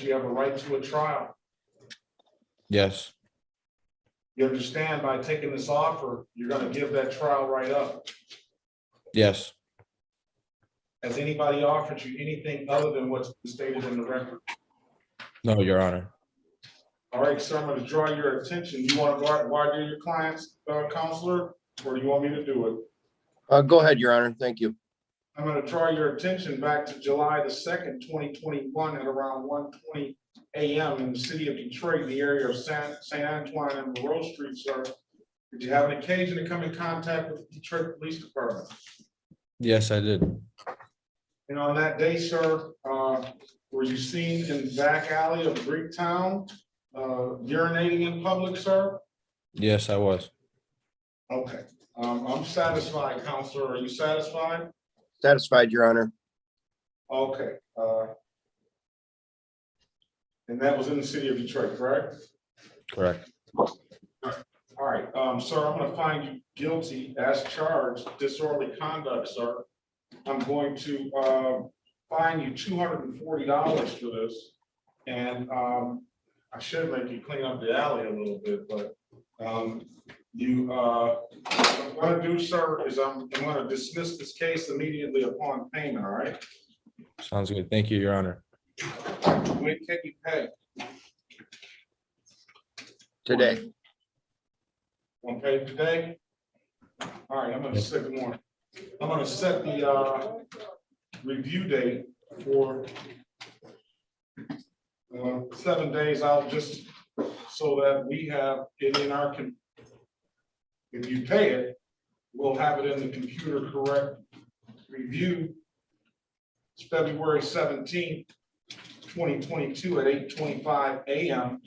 You have a right to a trial. Yes. You understand by taking this offer, you're going to give that trial right up. Yes. Has anybody offered you anything other than what's stated in the record? No, Your Honor. All right, sir, I'm going to draw your attention. You want to voir dire your client's counselor, or do you want me to do it? Go ahead, Your Honor. Thank you. I'm going to draw your attention back to July the 2nd, 2021 at around 1:20 a.m. in the city of Detroit, in the area of St. Antoine and Monroe Street, sir. Did you have an occasion to come in contact with the Detroit Police Department? Yes, I did. And on that day, sir, were you seen in the back alley of Greektown, urinating in public, sir? Yes, I was. Okay, I'm satisfied, counselor. Are you satisfied? Satisfied, Your Honor. Okay, and that was in the city of Detroit, correct? Correct. All right, sir, I'm gonna find you guilty as charged, disorderly conduct, sir. I'm going to fine you $240 for this, and I should make you clean up the alley a little bit, but what I'm gonna do, sir, is I'm gonna dismiss this case immediately upon payment, all right? Sounds good. Thank you, Your Honor. When can you pay? Today. Want to pay today? All right, I'm gonna set the morning. I'm gonna set the review date for 7 days out, just so that we have it in our, if you pay it, we'll have it in the computer correct review. It's February 17th, 2022 at 8:25 a.m.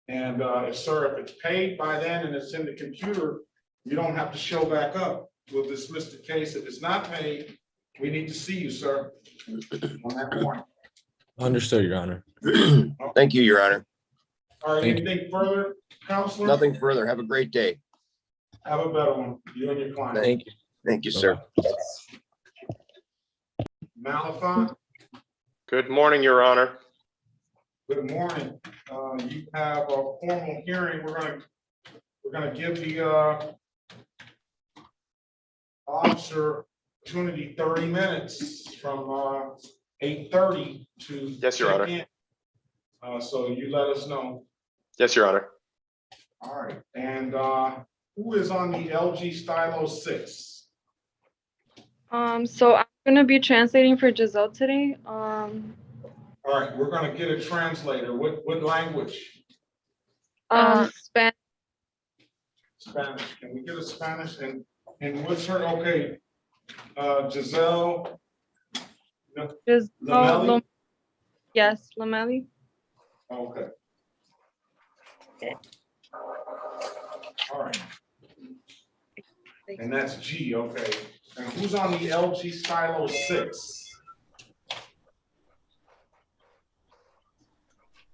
And sir, if it's paid by then and it's in the computer, you don't have to show back up. We'll dismiss the case. If it's not paid, we need to see you, sir, on that point. Understood, Your Honor. Thank you, Your Honor. All right, Thank anything further, counselor? Nothing further. Have a great day. Have a better one, you and your client. Thank you. Thank you, sir. Malafont, Good morning, Your Honor. good morning. You have a formal hearing. We're gonna give the officer opportunity 30 minutes from 8:30 to. Yes, Your Honor. check in. So you let us know. Yes, Your Honor. All right, and who is on the LG Stylo 6? So I'm gonna be translating for Giselle today. All right, we're gonna get a translator. What language? Spanish. Spanish. Can we get a Spanish? And what's her, okay, Giselle? Lamelli? Yes, Lamelli. Okay. All right. And that's G, okay. And who's on the LG Stylo 6?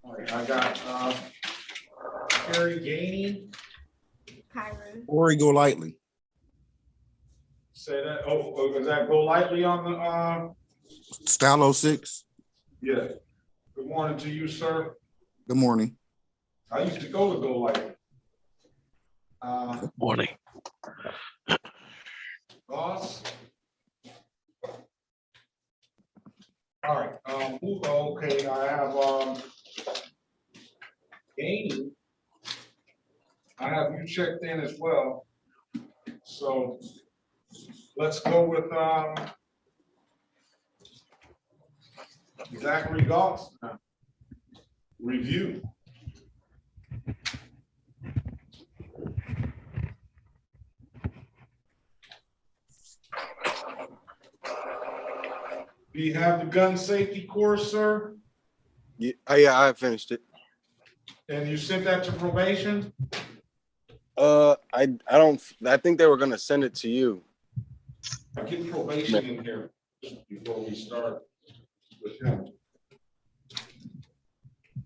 All right, I got Harry Gainey. Tyrone. Or go lightly. Say that, does that go lightly on the, Stylo 6. yeah. Good morning to you, sir. Good morning. I used to go lightly. Morning. Boss. All right, okay, I have, Gainey. I have you checked in as well. So let's go with, Zachary Goss. Review. Do you have the gun safety course, sir? Yeah, I finished it. And you sent that to probation? I think they were gonna send it to you. I get probation in here before we start with him.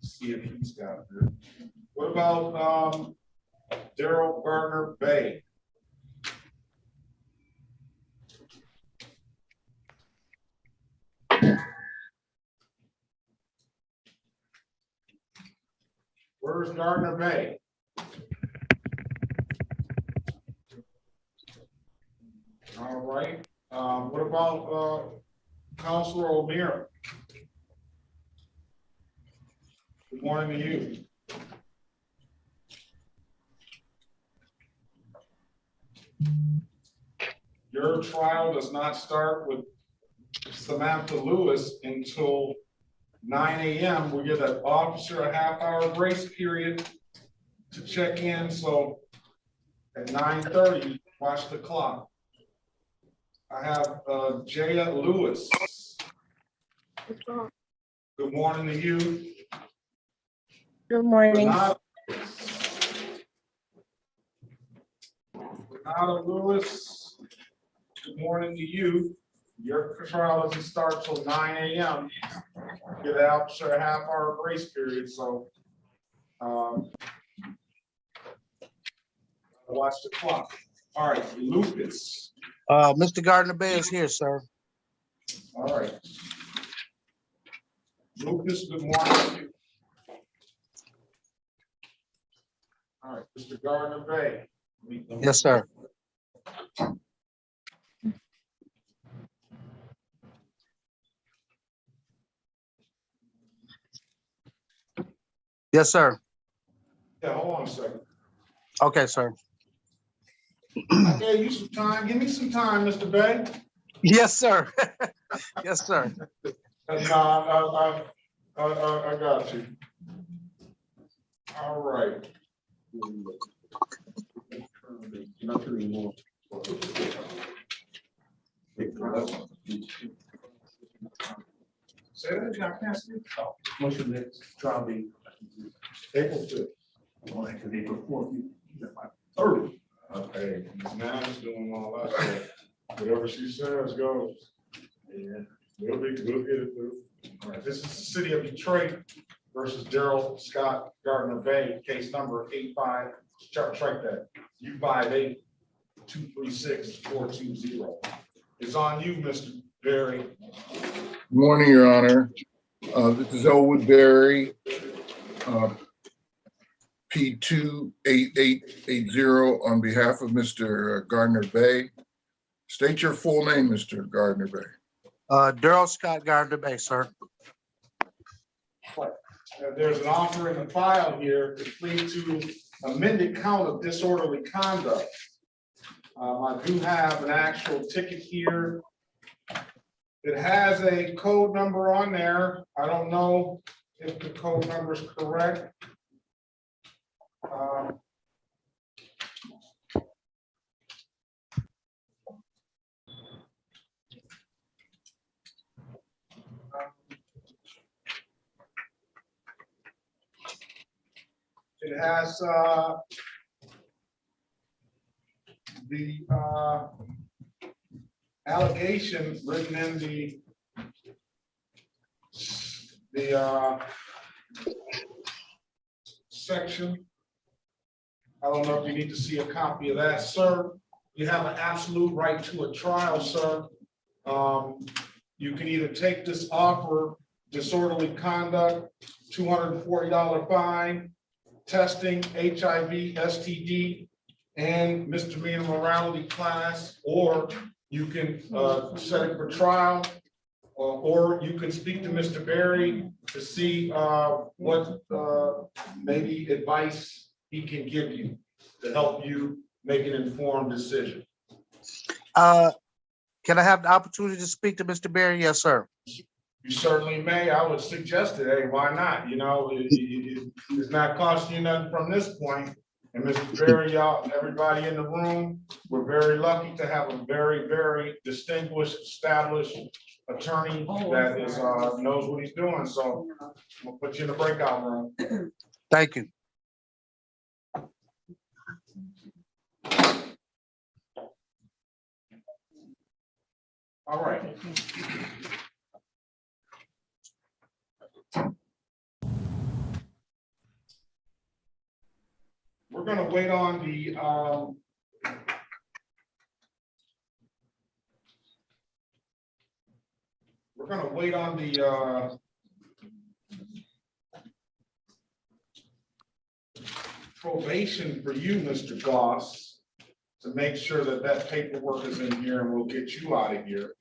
See if he's got it. What about Daryl Gardner Bay? Where's Gardner Bay? All right, what about, Counselor O'Meara? Good morning to you. Your trial does not start with Samantha Lewis until 9 a.m. We give that officer a half-hour grace period to check in, so at 9:30, watch the clock. I have Jaya Lewis. Good morning to you. Good morning. Renata Lewis, good morning to you. Your trial doesn't start till 9 a.m. Give the officer a half-hour grace period, so watch the clock. All right, Lucas. Mr. Gardner Bay is here, sir. All right. Lucas, good morning. All right, Mr. Gardner Bay. Yes, sir. Yes, sir. Yeah, hold on a second. Okay, sir. I gave you some time. Give me some time, Mr. Bay. Yes, sir. Yes, sir. No, I got you. All right. Say that again, I can't see it. Motion next trial date. April 5th. Well, actually, April 4th. Thirty. Okay, now she's doing all that stuff. Whatever she says goes. Yeah. We'll get it through. All right, this is the city of Detroit versus Daryl Scott Gardner Bay, case number 85, strike that, U58-236-420. It's on you, Mr. Berry. Morning, Your Honor. This is Elwood Berry, P28880 on behalf of Mr. Gardner Bay. State your full name, Mr. Gardner Bay. Daryl Scott Gardner Bay, sir. There's an offer in the file here to plead to amended count of disorderly conduct. I do have an actual ticket here. It has a code number on there. I don't know if the code number is correct. It has the allegation written in the section. I don't know if you need to see a copy of that, sir. You have an absolute right to a trial, sir. You can either take this offer, disorderly conduct, $240 fine, testing, HIV, STD, and misdemeanor morality class, or you can set it for trial, or you can speak to Mr. Berry to see what maybe advice he can give you to help you make an informed decision. Can I have the opportunity to speak to Mr. Berry? Yes, sir. You certainly may. I would suggest it. Hey, why not? You know, it's not costing you nothing from this point. And Mr. Berry, y'all, everybody in the room, we're very lucky to have a very, very distinguished, established attorney that is knows what he's doing. So we'll put you in the breakout room. Thank you. All right. We're going to wait on the probation for you, Mr. Goss, to make sure that that paperwork is in here and we'll get you out of here.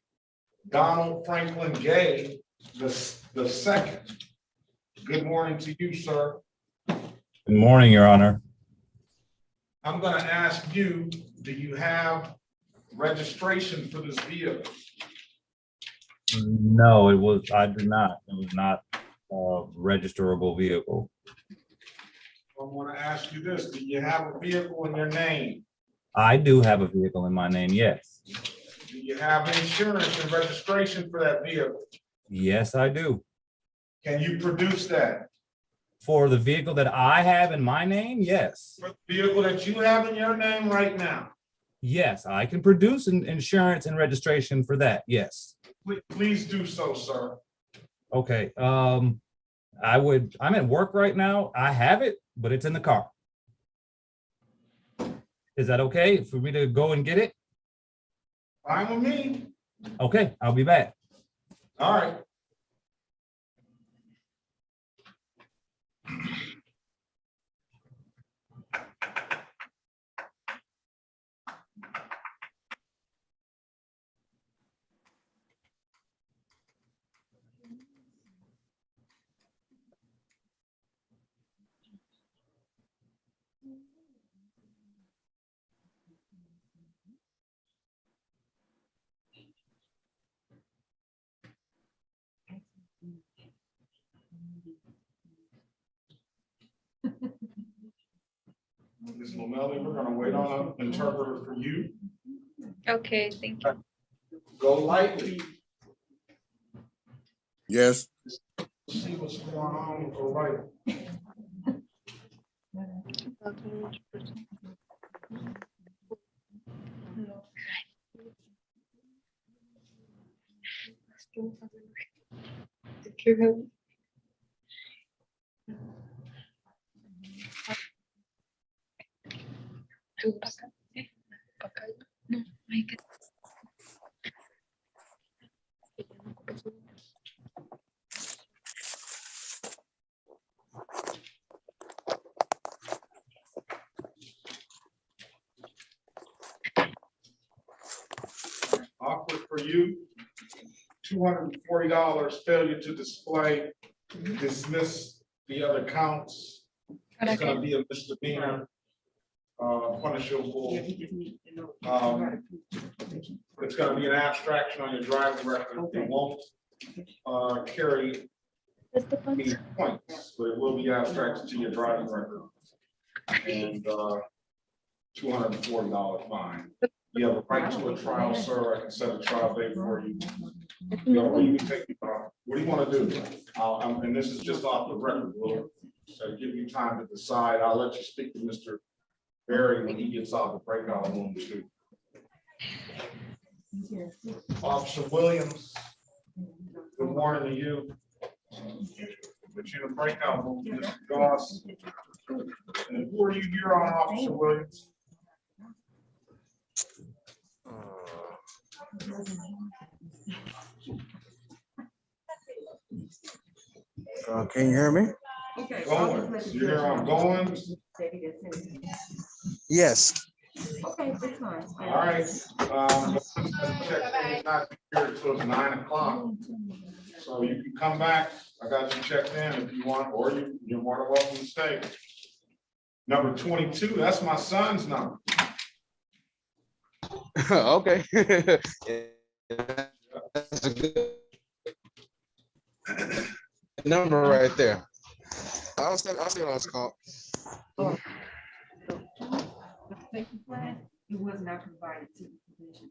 Donald Franklin Gay, the second. Good morning to you, sir. Good morning, Your Honor. I'm gonna ask you, do you have registration for this vehicle? No, I do not. It was not a registerable vehicle. I want to ask you this, do you have a vehicle in your name? I do have a vehicle in my name, yes. Do you have insurance and registration for that vehicle? Yes, I do. Can you produce that? For the vehicle that I have in my name, yes. For the vehicle that you have in your name right now? Yes, I can produce insurance and registration for that, yes. Please do so, sir. Okay, I'm at work right now. I have it, but it's in the car. Is that okay for me to go and get it? Fine with me. Okay, I'll be back. All right. Ms. Lomeli, we're gonna wait on an interpreter for you. Okay, thank you. Go lightly. Yes. See what's going on, go right. Offer for you, $240, failure to display, dismiss the other counts. It's gonna be a misdemeanor, punishable. It's gonna be an abstraction on your driving record. It won't carry any points, but it will be abstracted to your driving record. And $240 fine. You have a right to a trial, sir. I can set a trial date for you. You know, you can take, what do you want to do? And this is just off the record. We'll give you time to decide. I'll let you speak to Mr. Berry when he gets out the breakout room too. Officer Williams, good morning to you. But you in the breakout room, Mr. Goss. And who are you here on, Officer Williams? Can you hear me? Going. You hear I'm going? Yes. Okay, that's fine. All right. Check is not here until 9 o'clock. So you can come back. I got you checked in if you want, or you're more than welcome to stay. Number 22, that's my son's number. Okay. That's a good number right there. I'll stay on this call. It was not provided to the provision.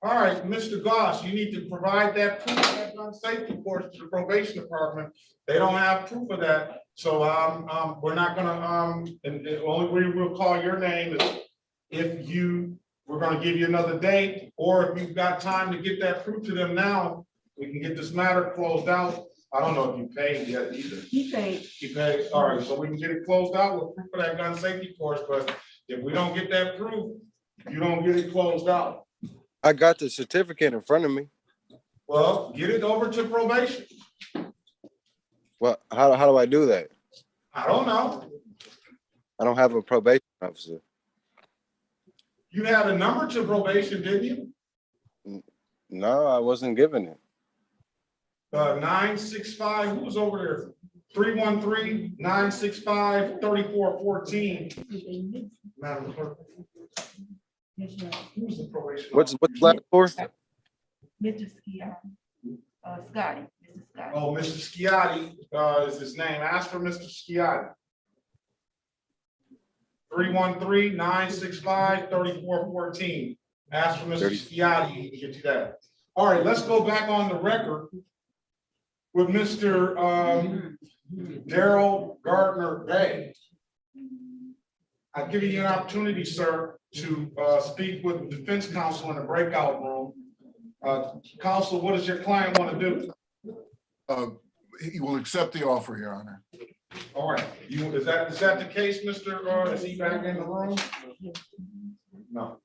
All right, Mr. Goss, you need to provide that proof of that gun safety course to the probation department. They don't have proof of that. So we're not gonna and the only way we'll call your name is if we're gonna give you another date, or if you've got time to get that proof to them now, we can get this matter closed out. I don't know if you paid yet either. He paid. He paid, all right, so we can get it closed out with proof of that gun safety course, but if we don't get that proof, you don't get it closed out. I got the certificate in front of me. Well, get it over to probation. Well, how do I do that? I don't know. I don't have a probation officer. You had a number to probation, didn't you? No, I wasn't given it. 965, who was over there? 313-965-3414. Madam Clerk. Who's the probation? What's officer? last for? Mr. Scotty, Mr. Scotty. Oh, Mr. Sciotti, is his name. Ask for Mr. Sciotti. 313-965-3414. Ask for Mr. Sciotti, he can get you that. All right, let's go back on the record with Mr. Daryl Gardner Bay. I've given you an opportunity, sir, to speak with the defense counsel in the breakout room. Counsel, what does your client want to do? He will accept the offer, Your Honor. All right, is that the case, Mr. Is he back in the room? No.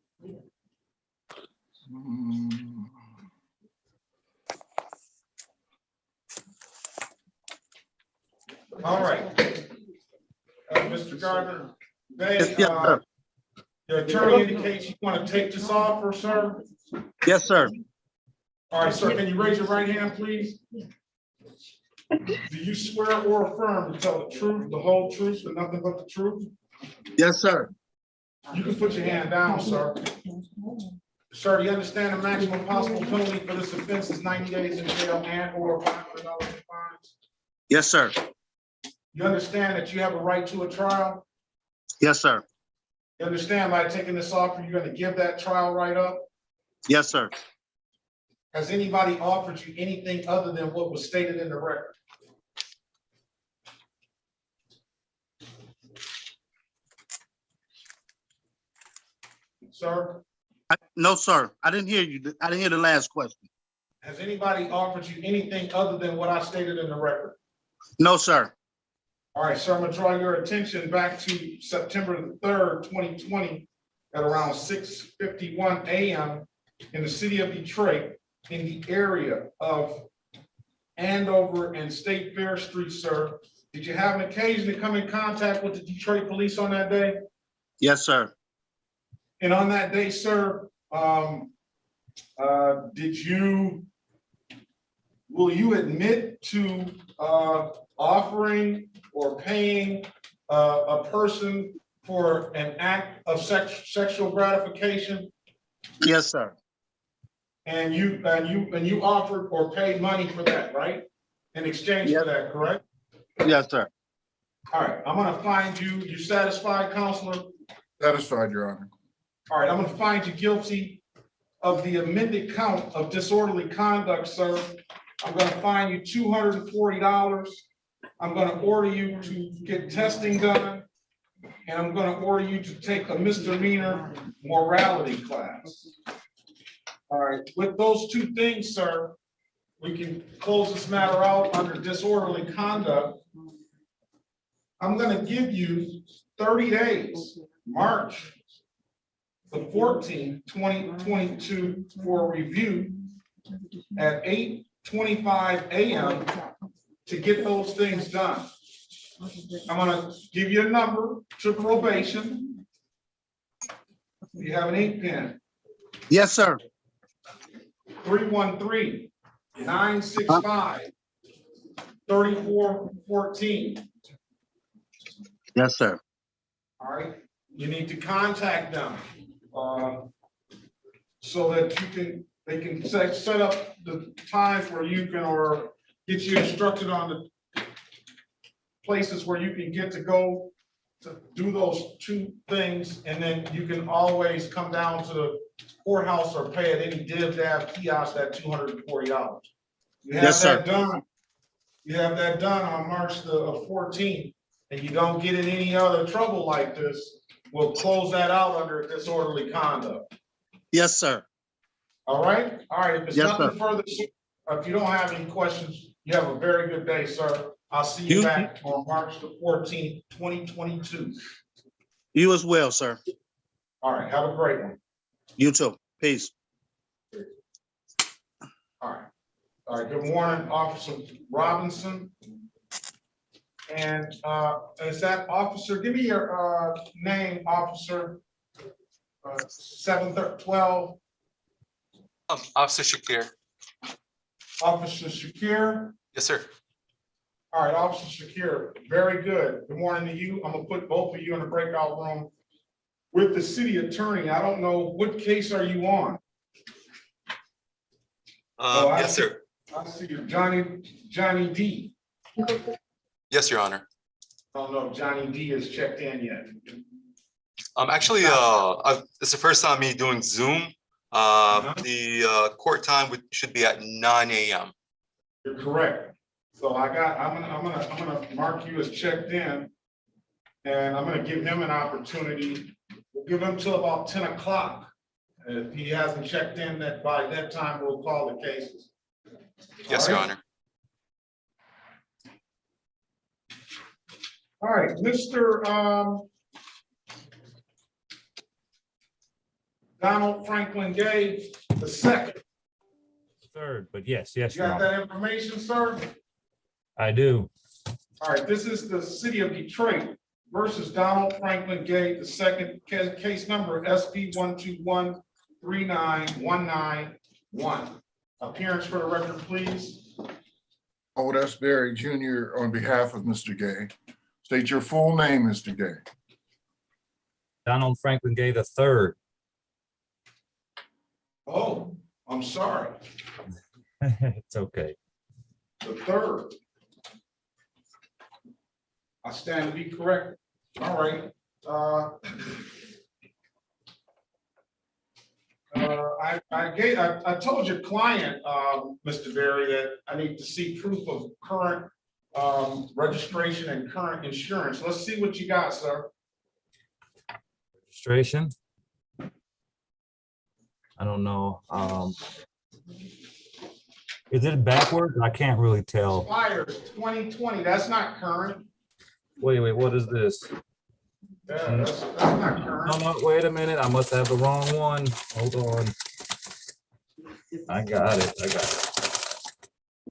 All right. Mr. Gardner, Bay, your attorney indicates you want to take this offer, sir? Yes, sir. All right, sir, can you raise your right hand, please? Do you swear or affirm to tell the truth, the whole truth, and nothing but the truth? Yes, sir. You can put your hand down, sir. Sir, do you understand the maximum possible penalty for this offense is 90 days in jail and or $500 fines? Yes, sir. You understand that you have a right to a trial? Yes, sir. You understand by taking this offer, you're going to give that trial right up? Yes, sir. Has anybody offered you anything other than what was stated in the record? Sir? No, sir. I didn't hear you. I didn't hear the last question. Has anybody offered you anything other than what I stated in the record? No, sir. All right, sir, I'm gonna draw your attention back to September the 3rd, 2020, at around 6:51 a.m. in the city of Detroit, in the area of Andover and State Fair Street, sir. Did you have an occasion to come in contact with the Detroit police on that day? Yes, sir. And on that day, sir, will you admit to offering or paying a person for an act of sexual gratification? Yes, sir. And you offered or paid money for that, right? In exchange for that, correct? Yes, sir. All right, I'm gonna find you satisfied, counselor? Satisfied, Your Honor. All right, I'm gonna find you guilty of the amended count of disorderly conduct, sir. I'm gonna fine you $240. I'm gonna order you to get testing done. And I'm gonna order you to take a misdemeanor morality class. All right, with those two things, sir, we can close this matter out under disorderly conduct. I'm gonna give you 30 days, March the 14th, 2022, for review at 8:25 a.m. to get those things done. I'm gonna give you a number to probation. You have an 8 pen. Yes, sir. 313-965-3414. Yes, sir. All right, you need to contact them so that they can set up the times where you can, or get you instructed on the places where you can get to go to do those two things, and then you can always come down to the courthouse or pay at any div-dab kiosk that $240. You have Yes, sir. that done. You have that done on March the 14th, and you don't get in any other trouble like this, we'll close that out under disorderly conduct. Yes, sir. All right? All right, if there's Yes, nothing sir. further, if you don't have any questions, you have a very good day, sir. I'll see you back on March the 14th, 2022. You as well, sir. All right, have a great one. You too. Peace. All right. All right, good morning, Officer Robinson. And is that officer, give me your name, officer. 712, Officer Shakir. Officer Shakir. Yes, sir. All right, Officer Shakir, very good. Good morning to you. I'm gonna put both of you in the breakout room with the city attorney. I don't know, what case are you on? Yes, sir. I see you, Johnny D. Yes, Your Honor. I don't know if Johnny D is checked in yet. Actually, it's the first time me doing Zoom. The court time should be at 9 a.m. You're correct. So I'm gonna mark you as checked in. And I'm gonna give him an opportunity. We'll give him till about 10 o'clock. If he hasn't checked in, that by that time, we'll call the cases. Yes, All Your right? Honor. All right, Mr. Donald Franklin Gay, the second. Third, but yes, Your You got Honor. that information, sir? I do. All right, this is the city of Detroit versus Donald Franklin Gay, the second, case number SP 121-39191. Appearance for the record, please. Howard S. Berry Jr. on behalf of Mr. Gay. State your full name, Mr. Gay. Donald Franklin Gay the third. Oh, I'm sorry, It's okay. the third. I stand to be corrected. All right. I told your client, Mr. Berry, that I need to see proof of current registration and current insurance. Let's see what you got, sir. Registration. I don't know. Is it backwards? I can't really tell. Expires 2020. That's not current. Wait, what is this? Yeah, that's not current. No, wait a minute. I must have the wrong one. Hold on. I got it.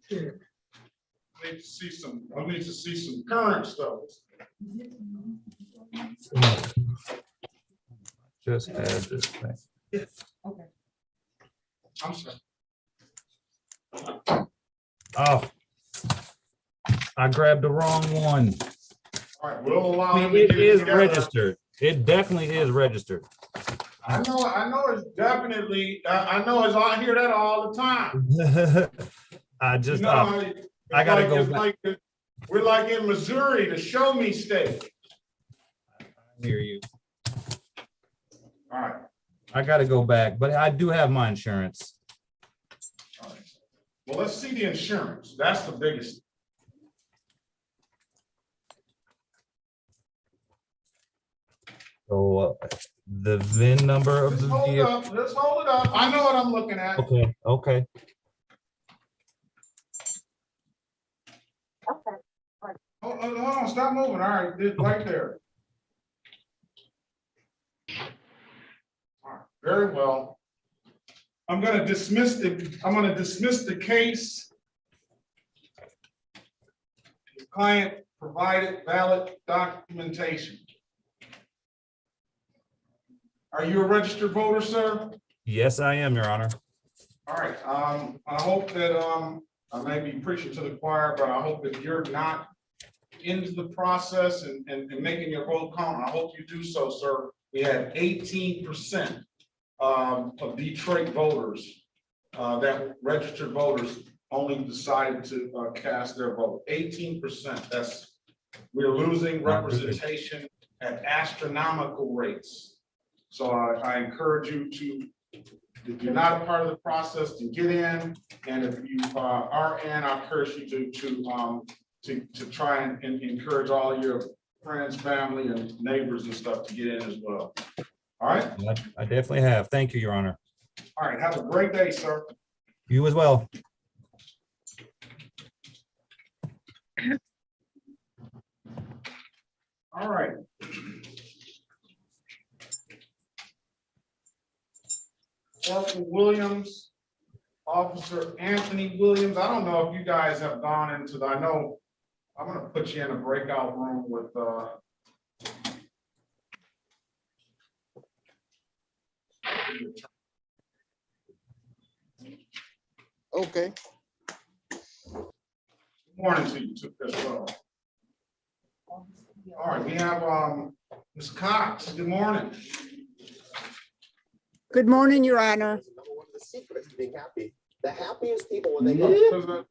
I need to see some current stuff. Just add this thing. I'm sorry. Oh, I grabbed the wrong one. All right, we'll allow I him mean, to it get it is together. registered. It definitely is registered. I know it's definitely, I hear that all the time. I just, You know, it's I gotta like- go it's back. like we're like in Missouri, the show me state. I hear you. All right. I gotta go back, but I do have my insurance. All right. Well, let's see the insurance. That's the biggest. So the VIN number of Let's the hold it vehicle. up. Let's hold it up. I know what I'm looking at. Okay. Hold on, stop moving. All right, right there. All right, very well. I'm gonna dismiss the case. The client provided valid documentation. Are you a registered voter, sir? Yes, I am, Your Honor. All right, I hope that, I may be preaching to the choir, but I hope that you're not into the process and making your vote count. I hope you do so, sir. We had 18% of Detroit voters, that registered voters only decided to cast their vote. 18%, we're losing representation at astronomical rates. So I encourage you to, if you're not a part of the process, to get in, and if you are in, I encourage you to try and encourage all your friends, family, and neighbors and stuff to get in as well. All right. I definitely have. Thank you, Your Honor. All right. Have a great day, sir. You as well. All right. Corporal Williams, Officer Anthony Williams. I don't know if you guys have gone into I know I'm gonna put you in a breakout room with, Okay. morning to you, took this well. All right, we have, Ms. Cox, good morning. Good morning, Your Honor. The secret to being happy. The happiest people when they go.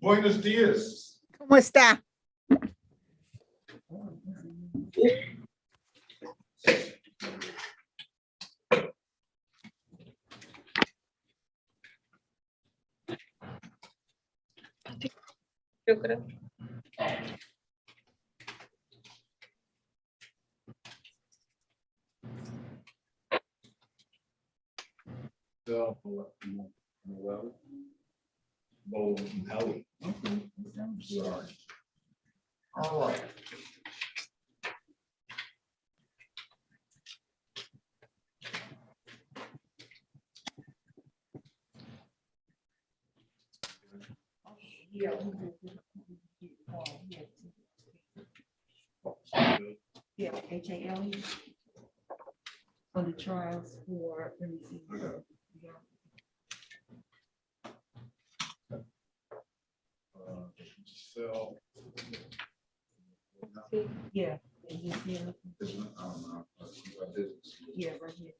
Buenos dias. ¿Cómo está? Yo creo. Sorry. All right. Yeah, HAL. On the trials for, let me see. Yeah. So. Yeah. Yeah, right here.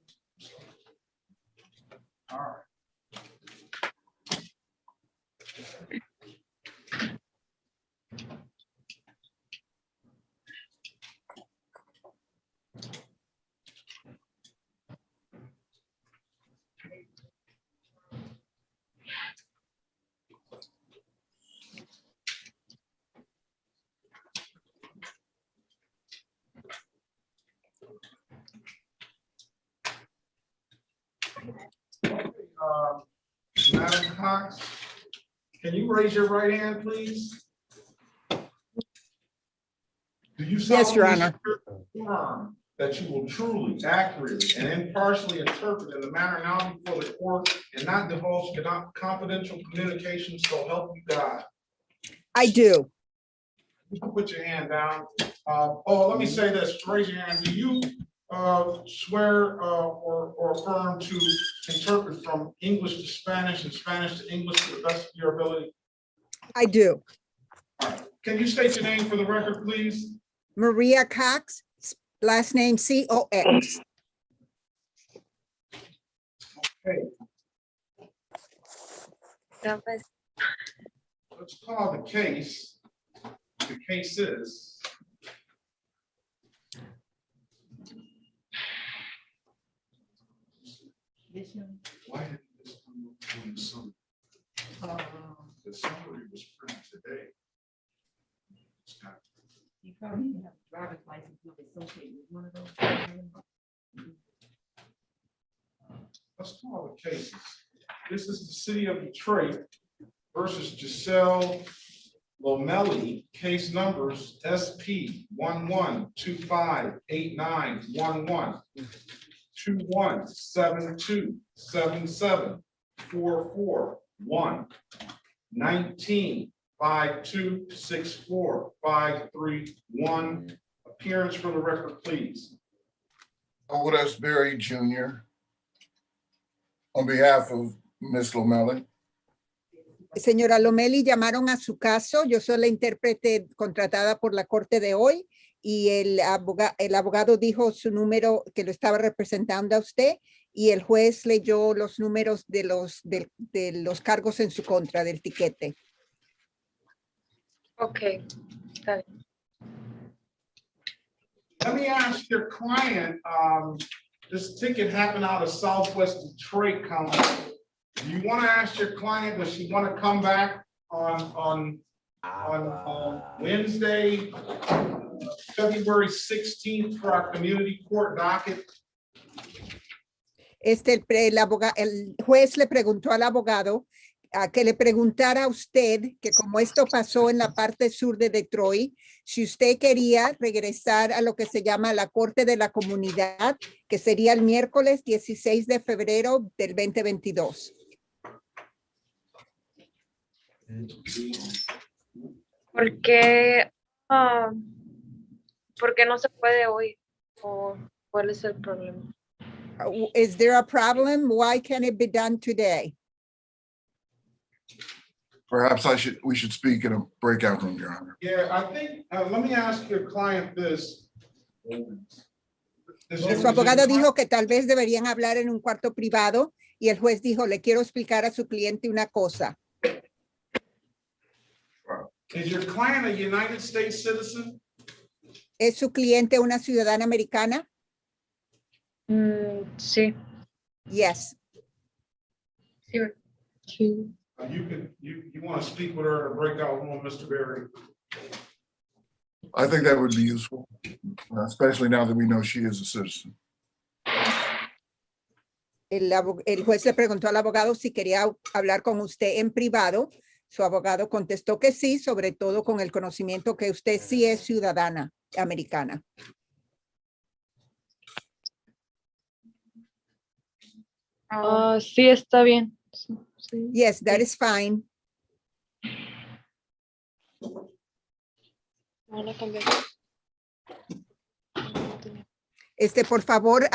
All right. Madam Cox, can you raise your right hand, please? Do you Yes, Your solemnly Honor. affirm that you will truly, accurately, and impartially interpret in the manner now before the court and not divulge confidential communications, so help you God? I do. You can put your hand down. Let me say this, raise your hand. Do you swear or affirm to interpret from English to Spanish and Spanish to English to the best of your ability? I do. All right. Can you state your name for the record, please? Maria Cox, last name Cox. Okay. Let's call the case. The case is This one. why did this come up in the summary? The summary was printed today. You probably need to have a driver's license with associated with one of those. Let's call the cases. This is the city of Detroit versus Giselle Lomelli, case numbers SP 11258911, 21727744, 19526453. Appearance for the record, please. Otis Berry Jr. On behalf of Ms. Lomelli. Señora Lomelli, llamaron a su caso. Yo soy la intérprete contratada por la corte de hoy y el abogado dijo su número que lo estaba representando a usted y el juez leyó los números de los cargos en su contra del tiquete. Okay. Got it. Let me ask your client, this ticket happened out of Southwest Detroit County. Do you want to ask your client, does she want to come back on Wednesday, February 16th for our community court docket? El juez le preguntó al abogado a que le preguntara a usted que como esto pasó en la parte sur de Detroit, si usted quería regresar a lo que se llama la Corte de la Comunidad, que sería el miércoles 16 de febrero del 2022. ¿Por qué, por qué no se puede hoy? ¿O cuál es el problema? Is there a problem? Why can't it be done today? Perhaps we should speak in a breakout room, Your Honor. Yeah, I think, let me ask your client this. Su abogado dijo que tal vez deberían hablar en un cuarto privado y el juez dijo, le quiero explicar a su cliente una cosa. Is your client a United States citizen? ¿Es su cliente una ciudadana americana? Sí. Yes. Sí. You want to speak with her in a breakout room, Mr. Berry? I think that would be useful, especially now that we know she is a citizen. El juez le preguntó al abogado si quería hablar con usted en privado. Su abogado contestó que sí, sobre todo con el conocimiento que usted sí es ciudadana americana. Sí, está bien. Sí. Yes, that is fine. Por favor,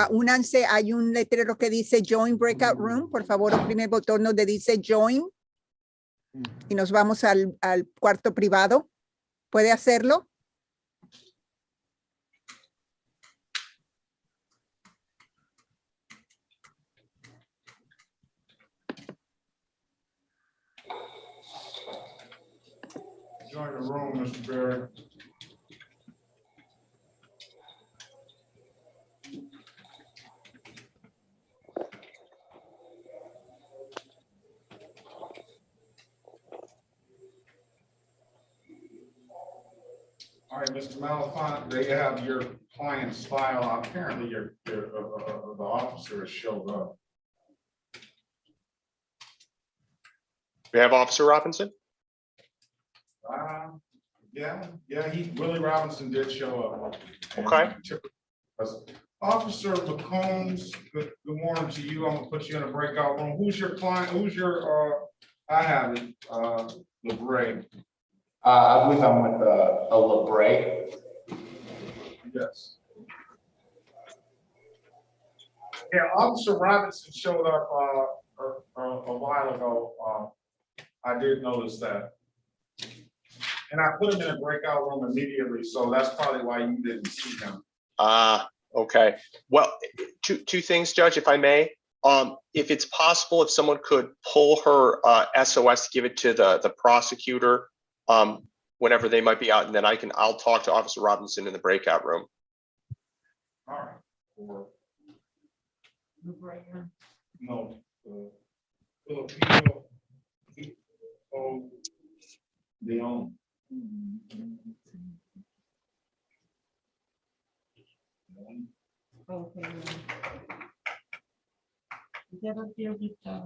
únanse. Hay un letrero que dice Join Breakout Room. Por favor, oprime el botón donde dice Join. Y nos vamos al cuarto privado. ¿Puede hacerlo? Join the room, Mr. Berry. All right, Mr. Malafont, they have your client's file. Apparently, the officer has showed up. We have Officer Robinson? Yeah, Willie Robinson did show up. Okay. Officer McCombs, good morning to you. I'm gonna put you in a breakout room. Who's your client? I have it, Labre. I believe I'm with a Labre. Yes. Yeah, Officer Robinson showed up a while ago. I did notice that. And I put him in a breakout room immediately, so that's probably why you didn't see him. Okay. Well, two things, Judge, if I may. If it's possible, if someone could pull her SOS, give it to the prosecutor whenever they might be out, and then I'll talk to Officer Robinson in the breakout room. All right. No. Filipino. Leon.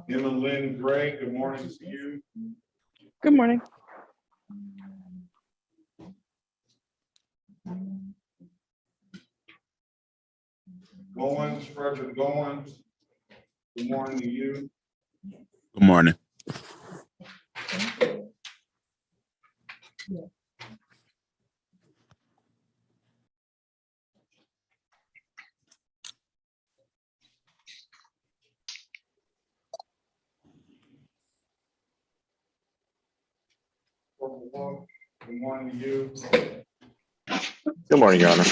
Emma Lynn Gray, good morning to you. Good morning. Goins, Frederick Goins, good morning to you. Good morning. Good morning to you. Good morning, Your Honor.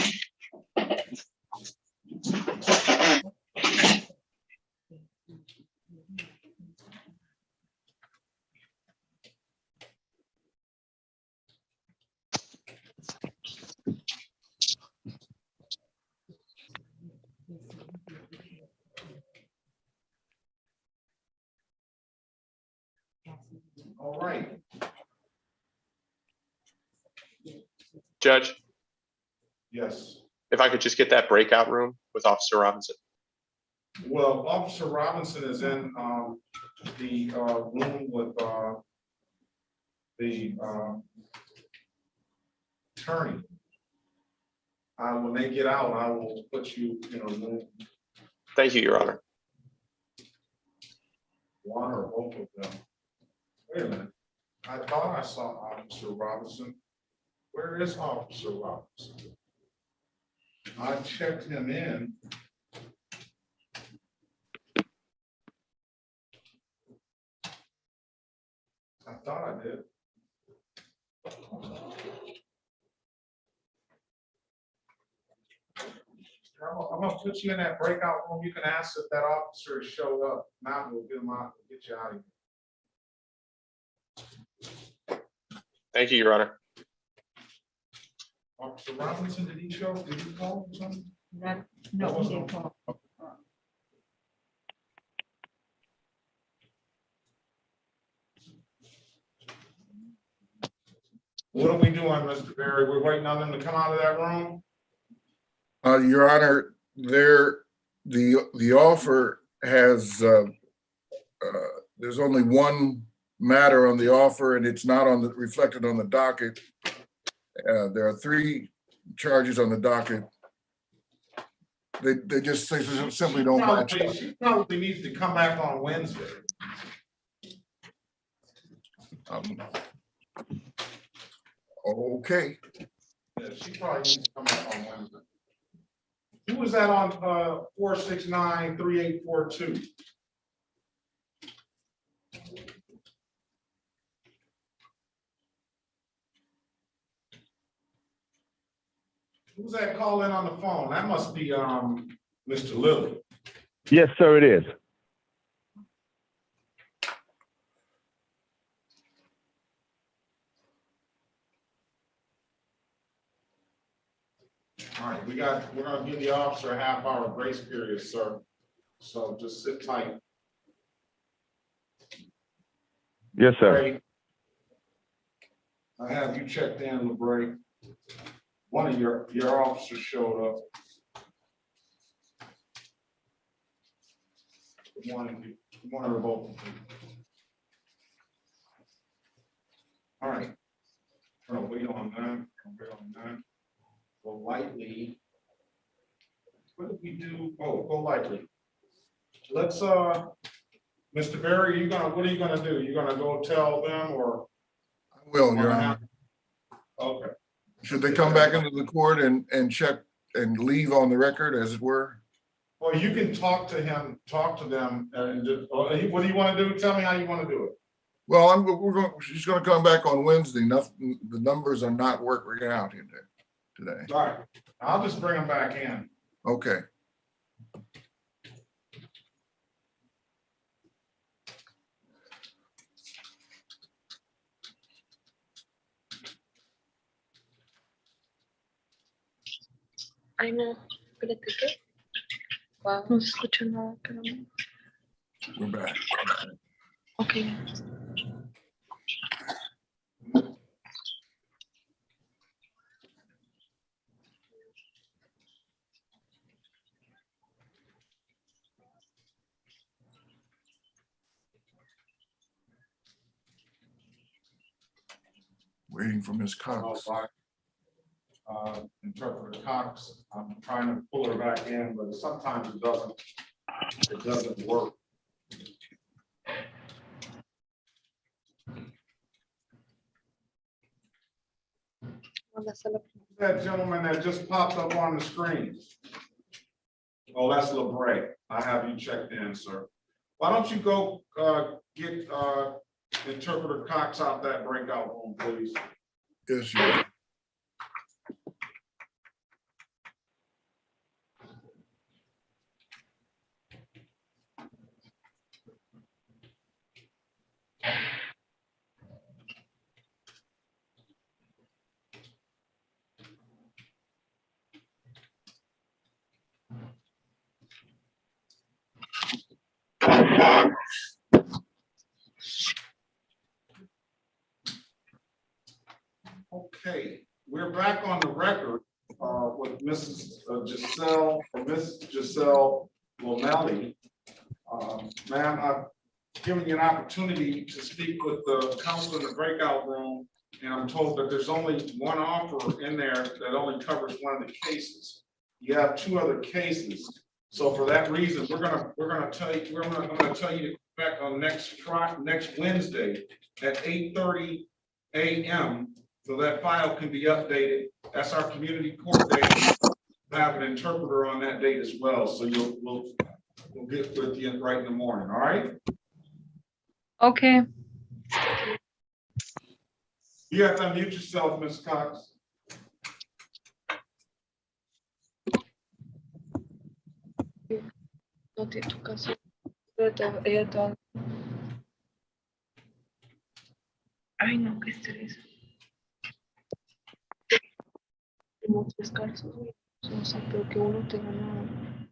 All right. Judge, Yes. if I could just get that breakout room with Officer Robinson. Well, Officer Robinson is in the room with the attorney. When they get out, I will put you in a room. Thank you, Your Honor. One or both of them. Wait a minute. I thought I saw Officer Robinson. Where is Officer Robinson? I checked him in. I thought I did. I'm gonna put you in that breakout room. You can ask if that officer has showed up. Now we'll get him out, get you out of here. Thank you, Your Honor. Officer Robinson, did he show? Did he call or something? No, he didn't call. What are we doing, Mr. Berry? We're waiting on them to come out of that room? Your Honor, the offer has, there's only one matter on the offer and it's not reflected on the docket. There are 3 charges on the docket. They just simply don't match up. She probably needs to come back on Wednesday. Okay. Yeah, she probably needs to come back on Wednesday. Who was that on 469-3842? Who's that calling on the phone? That must be Mr. Lilly. Yes, sir, it is. All right, we're gonna give the officer a half-hour grace period, sir. So just sit tight. Yes, sir. Ray, I have you checked in, Labre. One of your officers showed up. Good morning to both of you. All right. We're gonna wait on that. Go lightly. What did we do? Oh, go lightly. Let's Mr. Berry, what are you gonna do? You gonna go tell them or? I will, Your Honor. Okay. Should they come back into the court and check and leave on the record, as it were? Well, you can talk to them, and just, what do you want to do? Tell me how you want to do it. Well, she's going to come back on Wednesday. Nothing, the numbers are not working out in there today. All right, I'll just bring them back in. Okay. Ay, no, espérate, ¿qué? Wow. No se escucha nada, caramba. We're back. Okay. Waiting for Ms. Cox. Interpreter Cox, I'm trying to pull her back in, but sometimes it doesn't work. That gentleman that just popped up on the screen. Oh, that's Labre. I have you checked in, sir. Why don't you go get Interpreter Cox out that breakout room, please? Yes, sir. Okay, we're back on the record with Miss Giselle Lomelli. Ma'am, I've given you an opportunity to speak with the counsel in the breakout room, and I'm told that there's only one offer in there that only covers one of the cases. You have 2 other cases, so for that reason, I'm gonna tell you to effect on next Wednesday at 8:30 a.m. So that file can be updated. That's our community court date. We'll have an interpreter on that date as well. So we'll get with you right in the morning. All right. Okay. You have to unmute yourself, Ms. Cox. No te tu caso. Ella todo. Ay, no, qué estrés. Como 3 casos, güey. O sea, pero que uno te gana.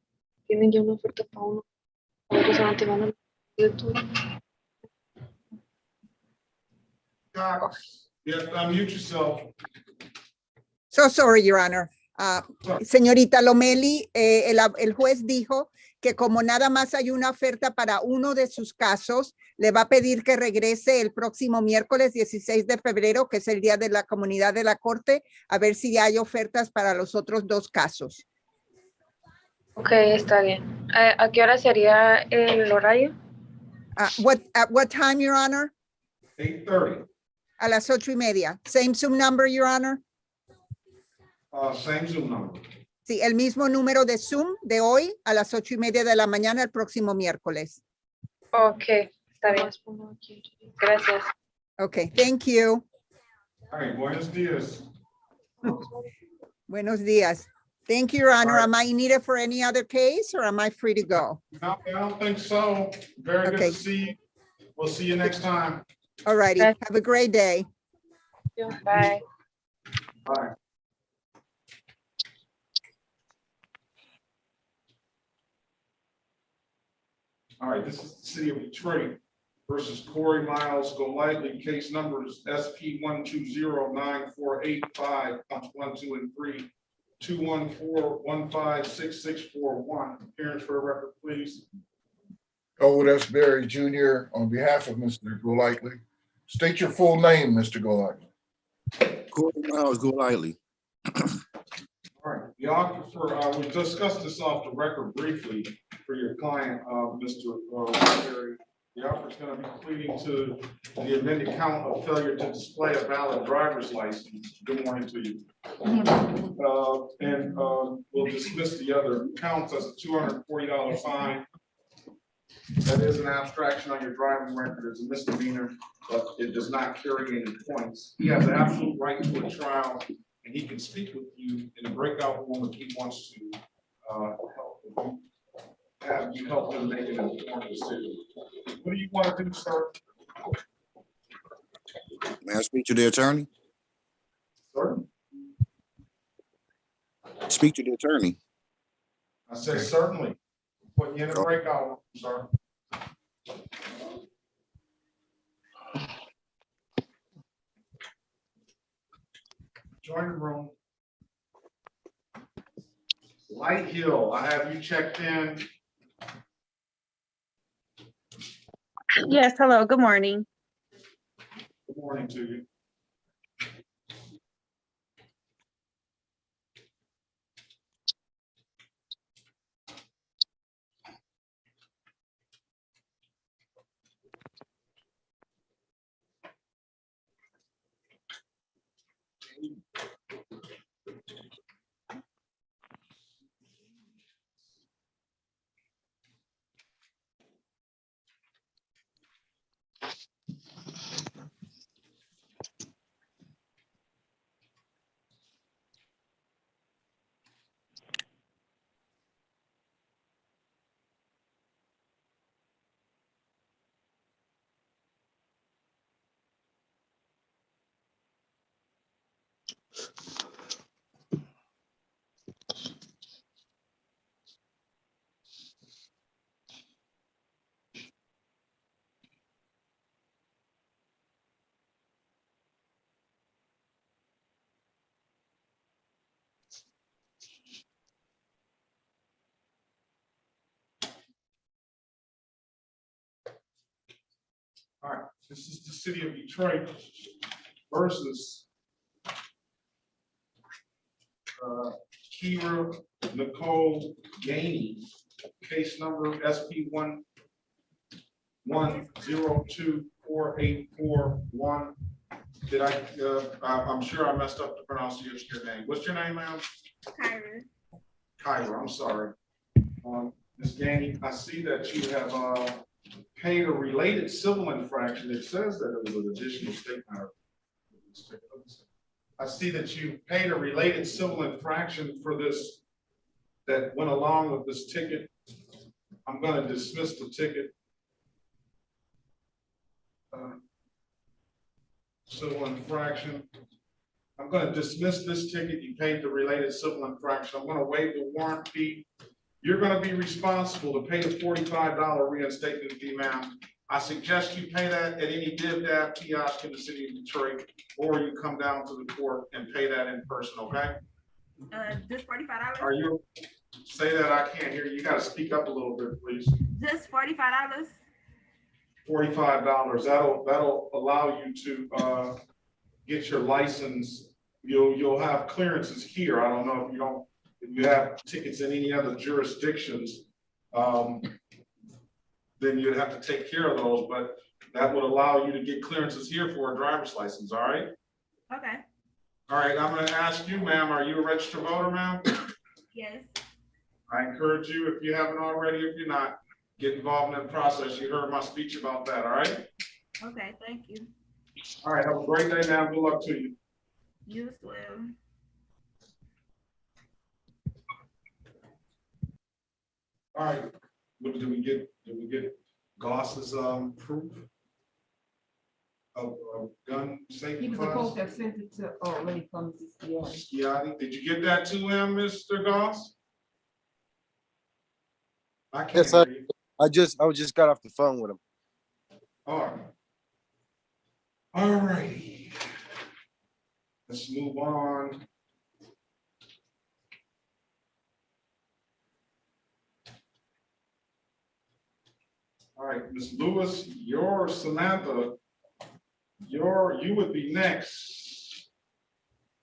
Tienen ya una oferta para uno. Otros te van a de todo. Cox, you have to unmute yourself. So sorry, Your Honor. Señorita Lomeli, el juez dijo que como nada más hay una oferta para uno de sus casos, le va a pedir que regrese el próximo miércoles 16 de febrero, que es el día de la comunidad de la corte, a ver si hay ofertas para los otros 2 casos. Ok, está bien. ¿A qué hora sería el horario? At what time, Your Honor? 8:30. A las 8:30. Same Zoom number, Your Honor. Same Zoom number. Sí, el mismo número de Zoom de hoy a las 8:30 de la mañana el próximo miércoles. Ok, está bien. Gracias. Okay, thank you. All right, buenos dias. Buenos días. Thank you, Your Honor. All right. Am I needed for any other case or am I free to go? No, I don't think so. Very good Okay. to see you. We'll see you next time. All righty. Gracias. Have a great day. Bye. Bye. All right, this is the city of Detroit versus Corey Miles Golightly. Case numbers SP 1209485, 1, 2, and 3, 214156641. Appearance for the record, please. Elwood S. Berry Jr. on behalf of Mr. Golightly. State your full name, Mr. Golightly. Corey Miles Golightly. All right, the aquifer, we discussed this off the record briefly for your client, Mr. Berry. The offer is going to be pleading to the amended count of failure to display a valid driver's license. Good morning to you. We'll dismiss the other counts as a $240 fine. That is an abstraction on your driving record. It's a misdemeanor, but it does not carry any points. He has the absolute right to a trial, and he can speak with you in a breakout room if he wants to have you help him make an informed decision. What do you want to do, sir? May I speak to the attorney? Sir? Speak to the attorney. I said certainly. Put you in a breakout room, sir. Join the room. Light Hill, I have you checked in. Yes, hello, good morning. Good morning to you. All right, this is the city of Detroit versus Kira Nicole Gainey, case number SP CR434-1024841. Did I'm sure I messed up the pronunciation of your name. What's your name, ma'am? Kyra. Kyra, I'm sorry. Ms. Ganey, I see that you have paid a related civil infraction. It says that it was an additional state matter. I see that you paid a related civil infraction for this that went along with this ticket. I'm going to dismiss the ticket. Civil infraction. I'm going to dismiss this ticket. You paid the related civil infraction. I'm going to waive the warrant fee. You're going to be responsible to pay the $45 reinstatement fee, ma'am. I suggest you pay that at any DivDav kiosk in the city of Detroit, or you come down to the court and pay that in person, okay? Just $45? Are you, say that, I can't hear you. You got to speak up a little bit, please. Just $45? $45. That'll allow you to get your license. You'll have clearances here. I don't know if you have tickets in any other jurisdictions, then you'd have to take care of those, but that would allow you to get clearances here for a driver's license, all right? Okay. All right, I'm gonna ask you, ma'am, are you a registered voter, ma'am? Yes. I encourage you, if you haven't already, if you're not, get involved in that process. You heard my speech about that, all right? Okay, thank you. All right, have a great day now. Good luck to you. You as well. All right, what did we get? Did we get Goss's proof of gun safety? He was supposed to have sent it to, when he comes to Sciatti. Did you get that to him, Mr. Goss? I can't Yes, hear you. I just got off the phone with him. All right. All righty. Let's move on. All right, Ms. Lewis, Samantha, you would be next.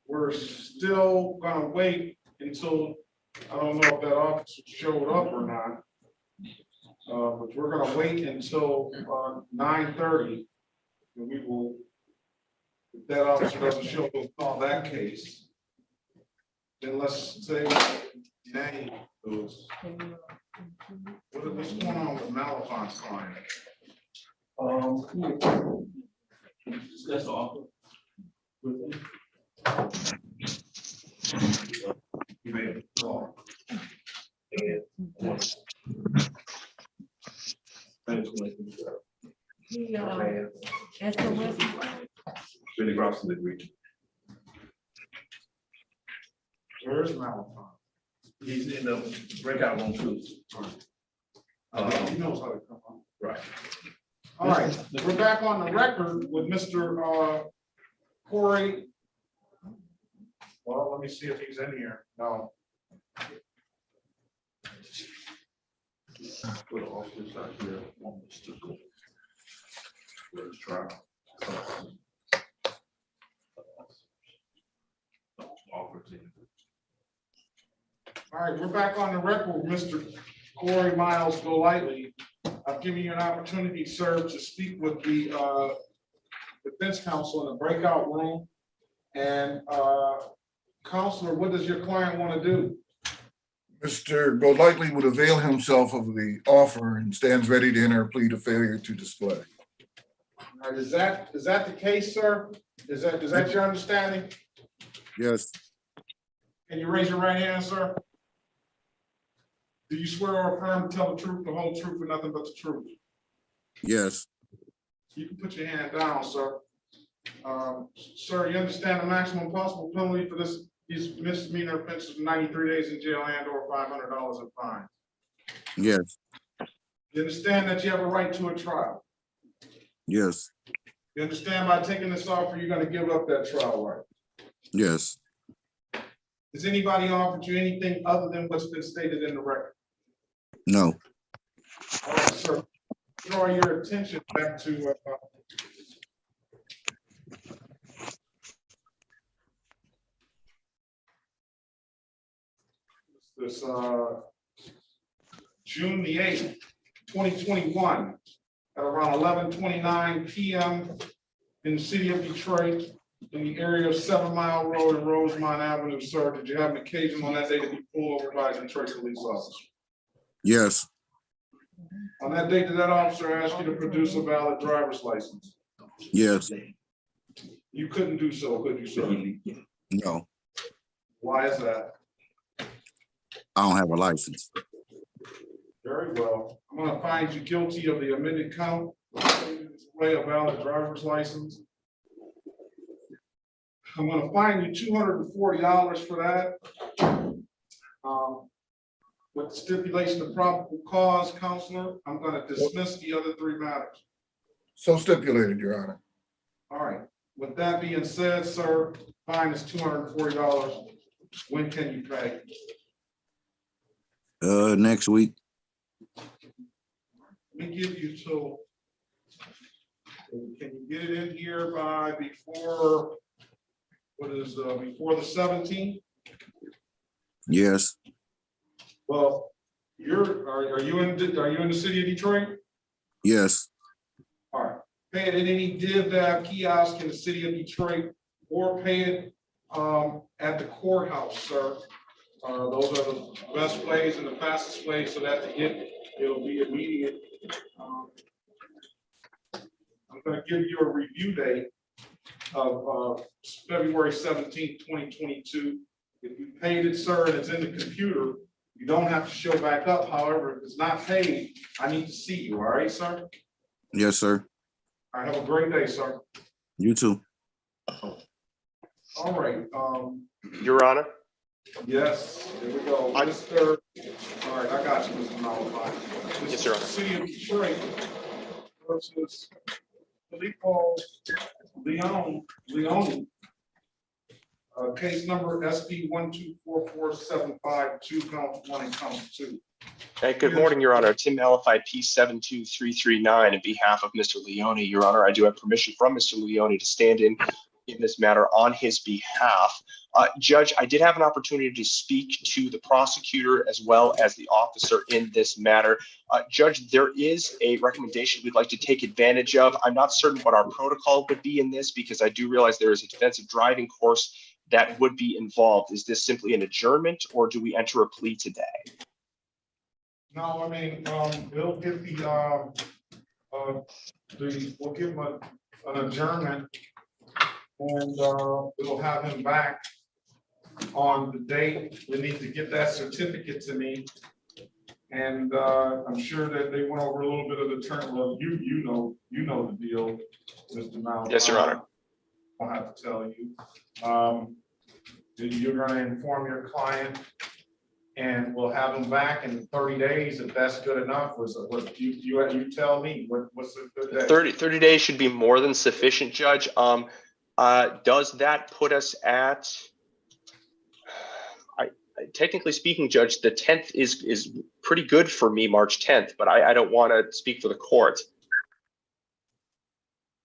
We're still gonna wait until, I don't know if that officer showed up or not. But we're gonna wait until 9:30. And we will, if that officer doesn't show, we'll call that case. Then let's say name those. What's going on with Malafon's client? Discuss the offer with him. You may have a call. Really crossing the bridge. Where's Malafon? He's in the breakout room too. He knows how to come on. Right. All right, we're back on the record with Mr. Corey. Well, let me see if he's in here. No. Put an office out here on Mr. Gold. Let's try. All right, we're back on the record with Mr. Corey Miles Golightly. I've given you an opportunity, sir, to speak with the defense counsel in the breakout room. And counselor, what does your client want to do? Mr. Golightly would avail himself of the offer and stands ready to enter a plea to failure to display. All right, is that the case, sir? Is that your understanding? Yes, Can you raise your right hand, sir? Do you swear or affirm to tell the truth, the whole truth, and nothing but the truth? yes, You can put your hand down, sir. Sir, you understand the maximum possible penalty for these misdemeanor offenses, 93 days in jail and or $500 in fine. yes, You understand that you have a right to a trial. yes, You understand by taking this offer, you're going to give up that trial right. yes. Has anybody offered you anything other than what's been stated in the record? No, All right, sir. Draw your attention back to this June the 8th, 2021. at around 11:29 p.m. in the city of Detroit, in the area of 7 Mile Road and Rosemont Avenue, sir. Did you have an occasion on that day to be pulled over by a Detroit police officer? Yes, On that date, did that officer ask you to produce a valid driver's license? yes, You couldn't do so, could you, sir? no, Why is that? I don't have a license. Very well. I'm gonna find you guilty of the amended count, display a valid driver's license. I'm gonna fine you $240 for that. With stipulation of probable cause, counselor, I'm gonna dismiss the other 3 matters. So stipulated, Your Honor. All right. With that being said, sir, fine is $240. When can you pay? Next week. Let me give you till, can you get it in here by before, before the 17th? Yes, Well, are you in the city of Detroit? yes, All right, pay it at any div kiosk in the city of Detroit, or pay it at the courthouse, sir. Those are the best ways and the fastest ways, so that it'll be immediate. I'm gonna give you a review date of February 17th, 2022. If you paid it, sir, and it's in the computer, you don't have to show back up. However, if it's not paid, I need to see you, all right, sir? yes, sir. All right, have a great day, sir. You too. All right, Your Honor. yes, here we go. Mr. All right, I got you, Mr. Malachi. Yes, Your Honor. City of Detroit versus Filippo Leone. Case number SP 1244752, count 1 and count 2. Hey, good morning, Your Honor. Tim Malafide, P72339, on behalf of Mr. Leone. Your Honor, I do have permission from Mr. Leone to stand in this matter on his behalf. Judge, I did have an opportunity to speak to the prosecutor as well as the officer in this matter. Judge, there is a recommendation we'd like to take advantage of. I'm not certain what our protocol would be in this, because I do realize there is a defensive driving course that would be involved. Is this simply an adjournment, or do we enter a plea today? No, I mean, we'll give we'll give him an adjournment, and we'll have him back on the date. We need to get that certificate to me, and I'm sure that they went over a little bit of the term. Well, you know the deal, Mr. Mount. Yes, Your Honor. I'll have to tell you. You're going to inform your client, and we'll have them back in 30 days if that's good enough. What you tell me? What's a good day? 30 days should be more than sufficient, Judge. Does that put us at? Technically speaking, Judge, the 10th is pretty good for me, March 10th, but I don't want to speak for the court.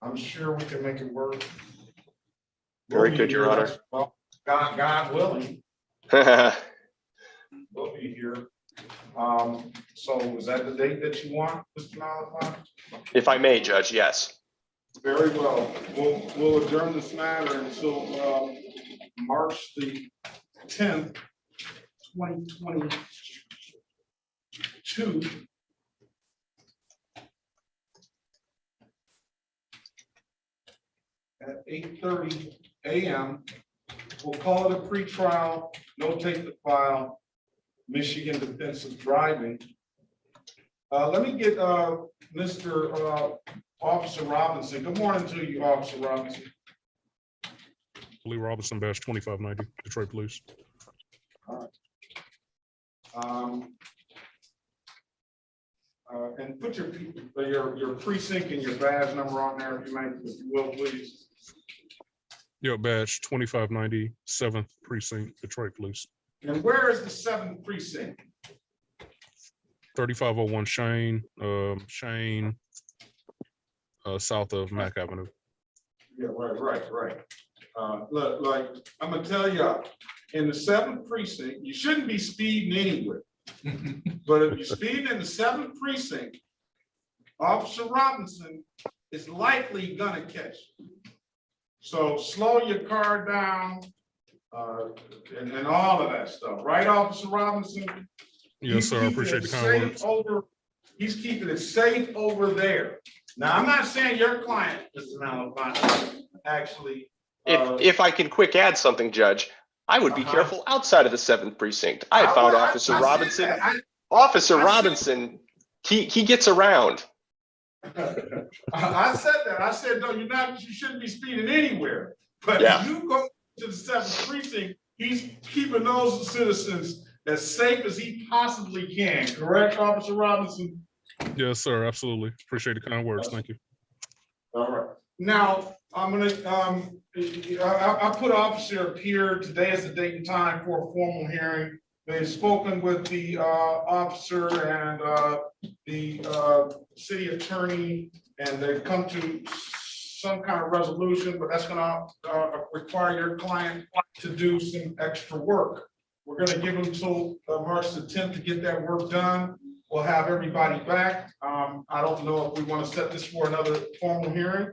I'm sure we can make it work. Very good, Your Honor. Well, God willing, we'll be here. So is that the date that you want, Mr. Malachi? If I may, Judge, yes. Very well. We'll adjourn this matter until March the 10th, 2022. At 8:30 a.m. We'll call it a pretrial, notate the file, Michigan defensive driving. Let me get Mr. Officer Robinson. Good morning to you, Officer Robinson. Lee Robinson, badge 2590, Detroit Police. All right. And put your precinct and your badge number on there, if you will, please. Yo, badge 2590, 7th Precinct, Detroit Police. And where is the 7th precinct? 3501 Shane, south of Mack Avenue. Yeah, right. Look, like, I'm gonna tell you, in the 7th precinct, you shouldn't be speeding anywhere. But if you're speeding in the 7th precinct, Officer Robinson is likely gonna catch you. So slow your car down, and all of that stuff, right, Officer Robinson? Yes, sir. I appreciate the kind words. He's keeping it safe over there. Now, I'm not saying your client, Mr. Malafont, actually. If I can quick add something, Judge, I would be careful outside of the 7th precinct. I had found Officer Robinson. Officer Robinson, he gets around. I said that. I said, no, you shouldn't be speeding anywhere. But Yeah. if you go to the 7th precinct, he's keeping those citizens as safe as he possibly can. Correct, Officer Robinson? Yes, sir. Absolutely. Appreciate the kind words. Thank you. All right. Now, I'm gonna, I put officer up here. Today is the date and time for a formal hearing. They've spoken with the officer and the city attorney, and they've come to some kind of resolution, but that's gonna require your client to do some extra work. We're gonna give them till March the 10th to get that work done. We'll have everybody back. I don't know if we want to set this for another formal hearing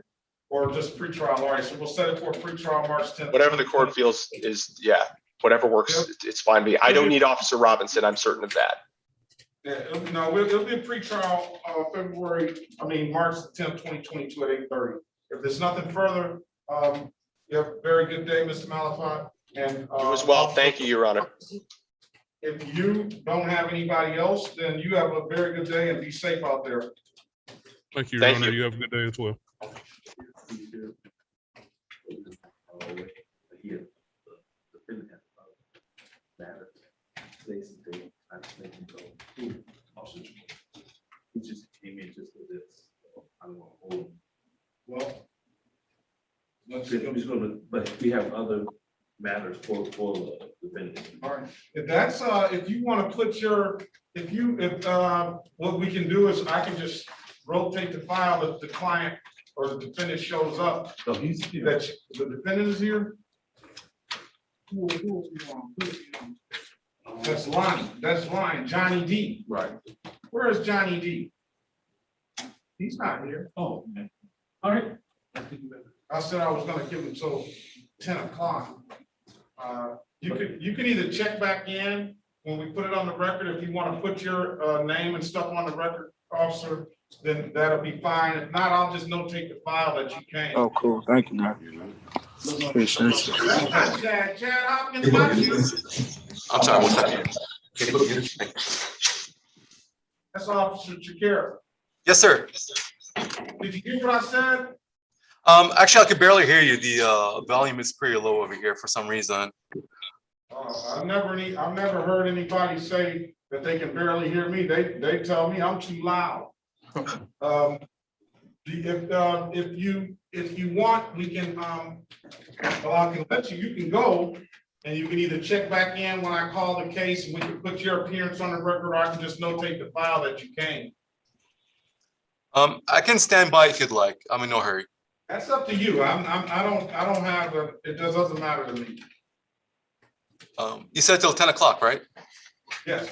or just pretrial. All right, so we'll set it for pretrial March 10th. Whatever the court feels is, yeah, whatever works, it's fine with me. I don't need Officer Robinson, I'm certain of that. Yeah, no, it'll be a pretrial March 10th, 2022 at 8:30. If there's nothing further, you have a very good day, Mr. Malafont. And You as well. Thank you, Your Honor. If you don't have anybody else, then you have a very good day and be safe out there. Thank you, Your Thank Honor. you. You have a good day as well. He just came in just for this. I don't want to hold him. Well, but we have other matters for the defendant. all right, if that's, if you want to put your, what we can do is I can just rotate the file if the client or the defendant shows up. So he's here. That the defendant is here? Who is he on? That's Lonnie, that's Lyons, Johnny D. Right. Where is Johnny D? He's not here. Oh, man. All right. I said I was gonna give him till 10 o'clock. You could either check back in when we put it on the record. If you want to put your name and stuff on the record, officer, then that'll be fine. If not, I'll just notate the file that you came. Oh, cool. Thank you, man. Appreciate you. Chad Hopkins, not you. I'm sorry, what's that? That's Officer Chikara. Yes, sir. Did you hear what I said? Actually, I could barely hear you. The volume is pretty low over here for some reason. I've never heard anybody say that they can barely hear me. They tell me I'm too loud. If you want, we can, well, I can let you can go and you can either check back in when I call the case and we can put your appearance on the record, or I can just notate the file that you came. I can stand by if you'd like. I'm in no hurry. That's up to you. I don't have it doesn't matter to me. You said till 10 o'clock, right? Yes.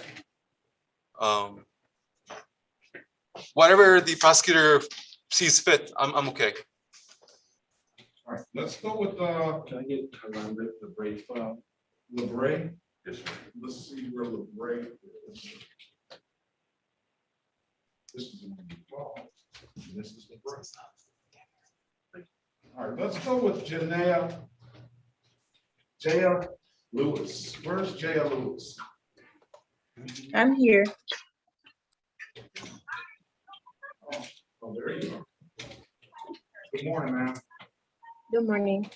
Whatever the prosecutor sees fit, I'm okay. All right, let's go with Can I get the Labre file? Labre. Yes, sir. Let's see where Labre is. This is the one you call. This is Labre. All right, let's go with Jaya Lewis. Where's Jaya Lewis? I'm here. Oh, there you are. Good morning, ma'am. Good morning.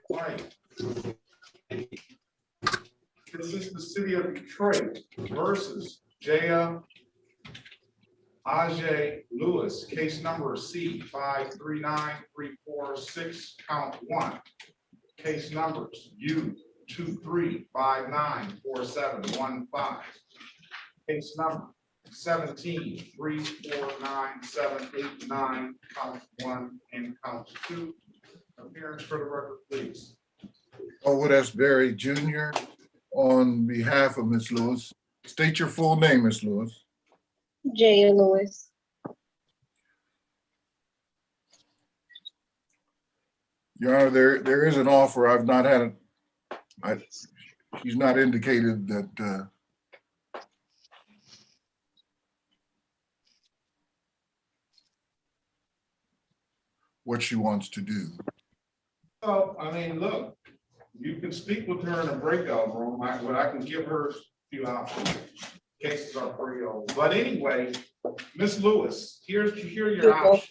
Right. This is the city of Detroit versus Jaya Ajay Lewis, case number C539346, count 1. Case numbers U23594715. Case number 17-349-789, count 1 and count 2. Appearance for the record, please. Over that's Barry Jr. on behalf of Ms. Lewis. State your full name, Ms. Lewis. Jaya Lewis. Your Honor, there is an offer. I've not had she's not indicated that what she wants to do. Well, I mean, look, you can speak with her in a breakout room. I can give her a few options. Cases are pretty old. But anyway, Ms. Lewis, here are your options.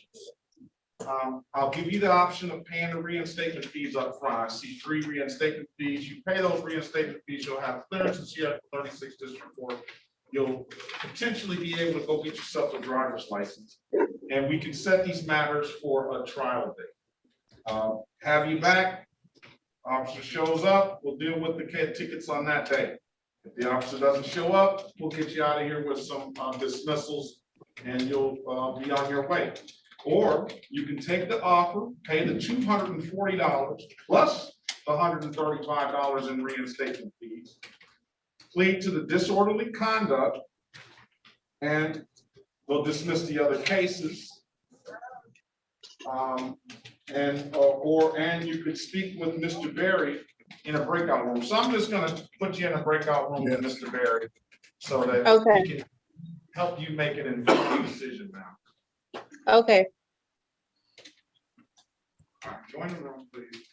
I'll give you the option of paying the reinstatement fees up front. I see 3 reinstatement fees. You pay those reinstatement fees, you'll have clearances here at 36 District Court. You'll potentially be able to go get yourself a driver's license. And we can set these matters for a trial date. Have you back? Officer shows up, we'll deal with the tickets on that day. If the officer doesn't show up, we'll get you out of here with some dismissals and you'll be on your way. Or you can take the offer, pay the $240 plus the $135 in reinstatement fees, plead to the disorderly conduct, and we'll dismiss the other cases. And you could speak with Mr. Berry in a breakout room. So I'm just gonna put you in a breakout room with Mr. Berry so that he can help you make an informed decision now. Okay. All right, join the room, please.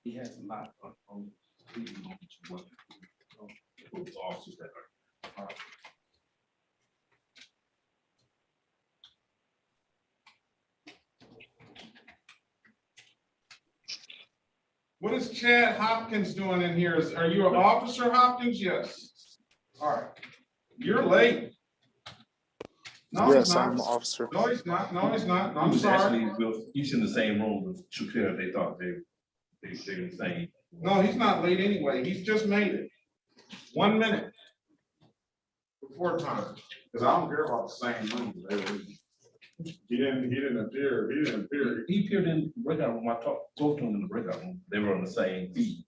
He has a lot of officers that are. What is Chad Hopkins doing in here? Are you an officer, Hopkins? Yes. All right. You're late. No, Yes, he's not. I'm an officer. No, he's not. No, he's not. No, I'm He's sorry. actually, he's in the same room with Shakira. They thought they're the same. No, he's not late anyway. He's just made it. 1 minute before time. Because I don't care about the same room. He didn't appear. He appeared in the breakout room. I talked to him in the breakout room. They were on the same feed.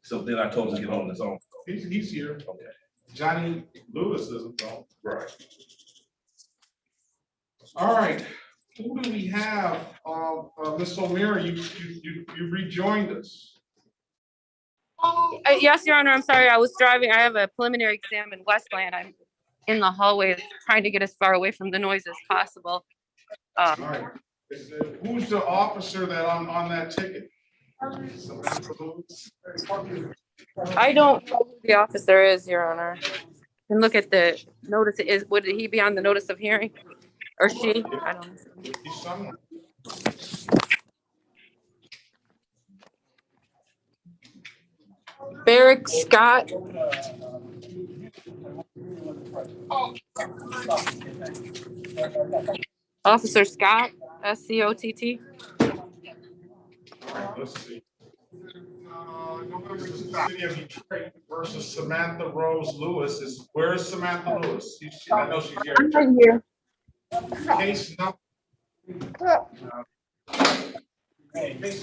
So then I told him to get on his own. He's here. Okay. Johnny Lewis isn't though. Right. All right. Who do we have? Ms. O'Meara, you rejoined us. Yes, Your Honor, I'm sorry. I was driving. I have a preliminary exam in Westland. I'm in the hallway trying to get as far away from the noise as possible. All right. Who's the officer that on that ticket? I don't know who the officer is, Your Honor. And look at the notice. Would he be on the notice of hearing? Or she? I don't know. He's someone. Barrick Scott. Officer Scott, SCOTT. All right, let's see. City of Detroit versus Samantha Rose Lewis. Where is Samantha Lewis? I know she's here. I'm right here. Case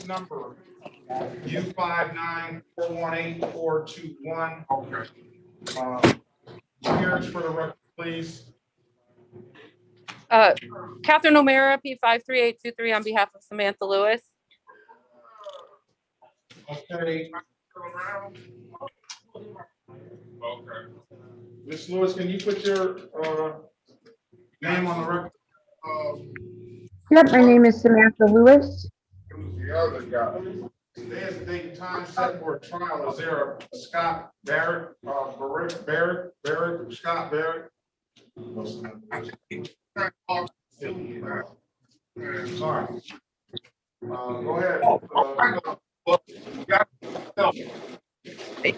number U59418-421. Appearance for the record, please. Catherine O'Meara, P53823 on behalf of Samantha Lewis. Okay. Ms. Lewis, can you put your name on the record? Yep, my name is Samantha Lewis. Who's the other guy? Today's the date and time set for a trial. Is there a Scott Barrett, Scott Barrett? Sorry. Go ahead.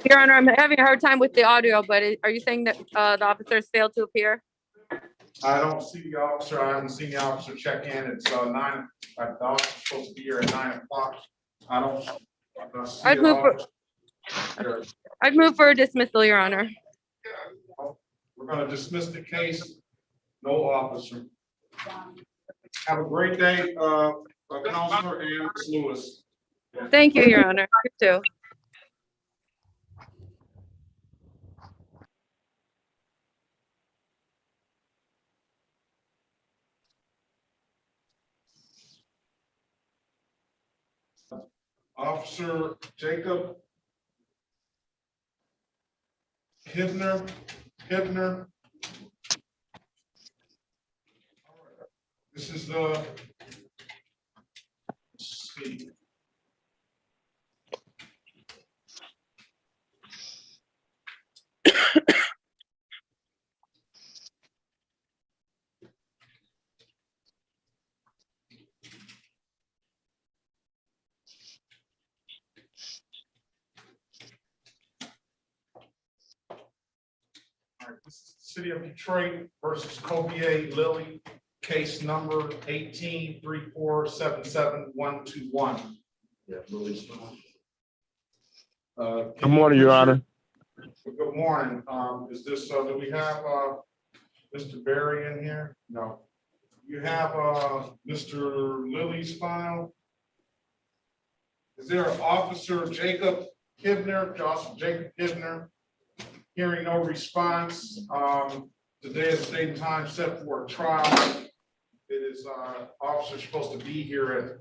Your Honor, I'm having a hard time with the audio, but are you saying that the officers failed to appear? I don't see the officer. I haven't seen the officer check in. It's 9. The officer's supposed to be here at 9 o'clock. I don't see I'd an move for, officer. I'd move for a dismissal, Your Honor. We're gonna dismiss the case. No officer. Have a great day, Counselor and Ms. Lewis. Thank you, Your Honor. You too. Officer Jacob Hibner. This is the, let's see. All right, this is the City of Detroit versus Kobe Lilly, case number 18-3477-121. Yeah, Lily's fine. Good morning, Your Honor. Good morning. Is this, do we have Mr. Berry in here? No. You have Mr. Lilly's file? Is there Officer Jacob Hibner, Jacob Hibner? Hearing no response. Today is the date and time set for a trial. It is officer supposed to be here at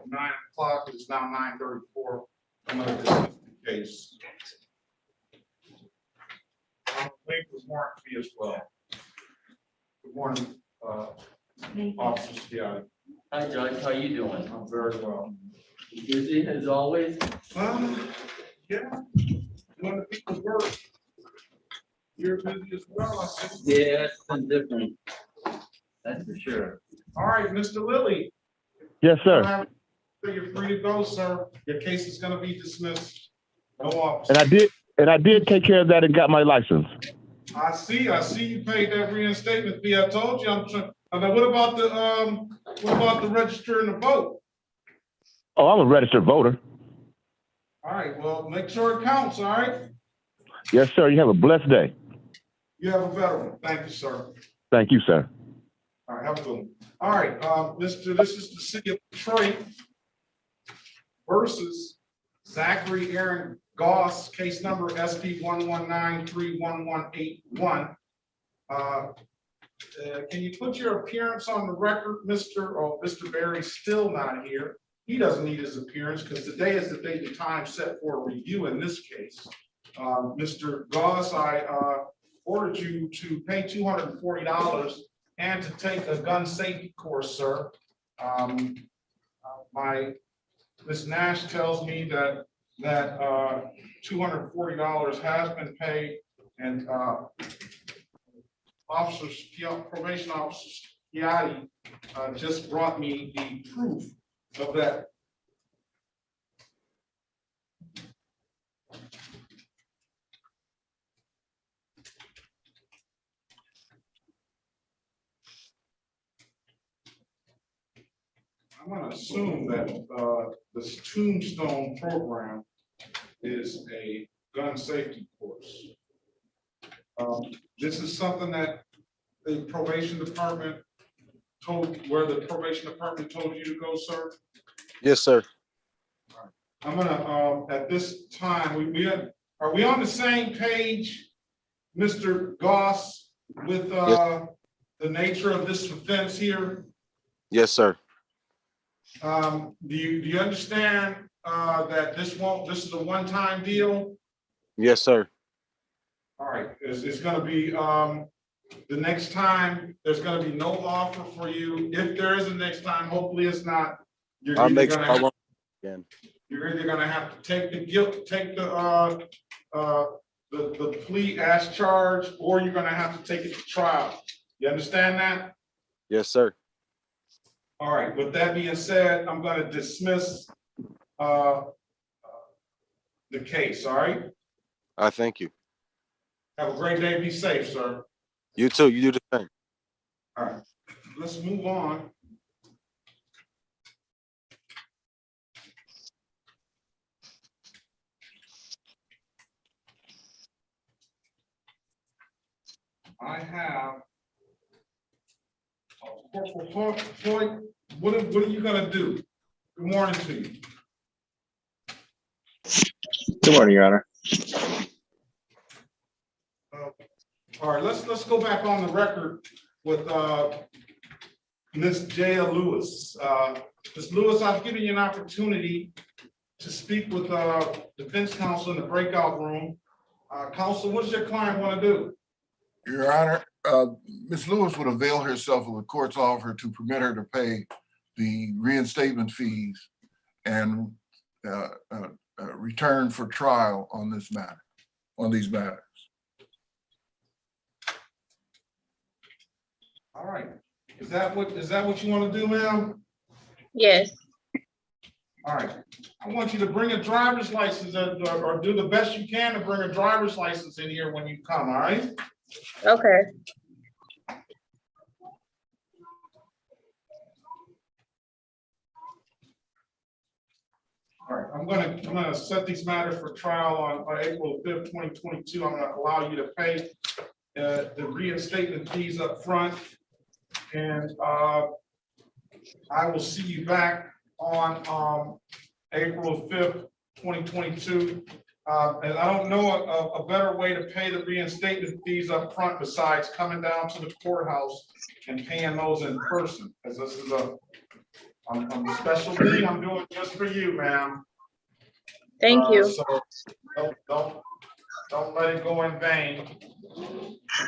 9 o'clock. It's now 9:34. I'm going to dismiss the case. Link was warrant fee as well. Good morning, Officer Sciotti. Hi, Judge. How you doing? I'm very well. Busy as always? Yeah. Doing the people's work. You're busy as well, I see. Yeah, it's been different. That's for sure. All right, Mr. Lilly. Yes, sir. You're free to go, sir. Your case is going to be dismissed. No officer. And I did take care of that and got my license. I see you paid that reinstatement fee. I told you I'm trying. What about the registering the vote? Oh, I'm a registered voter. All right, well, make sure it counts, all right? Yes, sir. You have a blessed day. You have a better one. Thank you, sir. Thank you, sir. All right, have a good one. All right, this is the City of Detroit versus Zachary Aaron Goss, case number SP 119-31181. Can you put your appearance on the record, Mr. Berry's still not here. He doesn't need his appearance because today is the date and time set for a review in this case. Mr. Goss, I ordered you to pay $240 and to take a gun safety course, sir. Ms. Nash tells me that $240 has been paid, and probation officer Sciotti just brought me the proof of that. I'm going to assume that this Tombstone program is a gun safety course. This is something that the probation department told you to go, sir? Yes, sir. I'm gonna, at this time, are we on the same page, Mr. Goss, with Yes. the nature of this offense here? Yes, sir. Do you understand that this is a one-time deal? Yes, sir. All right, it's gonna be, the next time, there's gonna be no offer for you. If there is a next time, hopefully it's not. I'll make sure I won't again. You're either gonna have to take the plea as charged, or you're gonna have to take it to trial. You understand that? Yes, sir. All right, with that being said, I'm gonna dismiss the case, all right? I thank you. Have a great day, be safe, sir. You too. You do the same. All right, let's move on. I have Corporal Floyd, what are you gonna do? Good morning to you. Good morning, Your Honor. All right, let's go back on the record with Ms. Jaya Lewis. Ms. Lewis, I've given you an opportunity to speak with defense counsel in the breakout room. Counsel, what does your client want to do? Your Honor, Ms. Lewis would avail herself of the court's offer to permit her to pay the reinstatement fees and return for trial on this matter, on these matters. All right, is that what you want to do, ma'am? Yes. All right, I want you to bring a driver's license or do the best you can to bring a driver's license in here when you come, all right? Okay. All right, I'm gonna set these matters for trial on April 5th, 2022. I'm gonna allow you to pay the reinstatement fees up front. And I will see you back on April 5th, 2022. And I don't know a better way to pay the reinstatement fees up front besides coming down to the courthouse and paying those in person, because this is a special thing I'm doing just for you, ma'am. Thank you. So don't let it go in vain.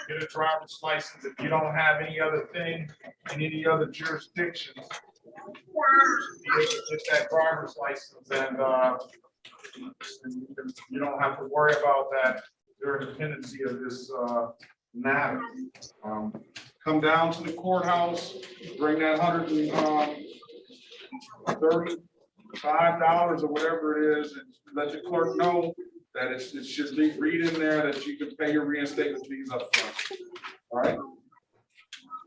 Get a driver's license if you don't have any other thing in any other jurisdictions. You should be able to get that driver's license, and you don't have to worry about that during the pendency of this matter. Come down to the courthouse, bring that $135 or whatever it is, and let the clerk know that it should be read in there that you can pay your reinstatement fees up front. All right?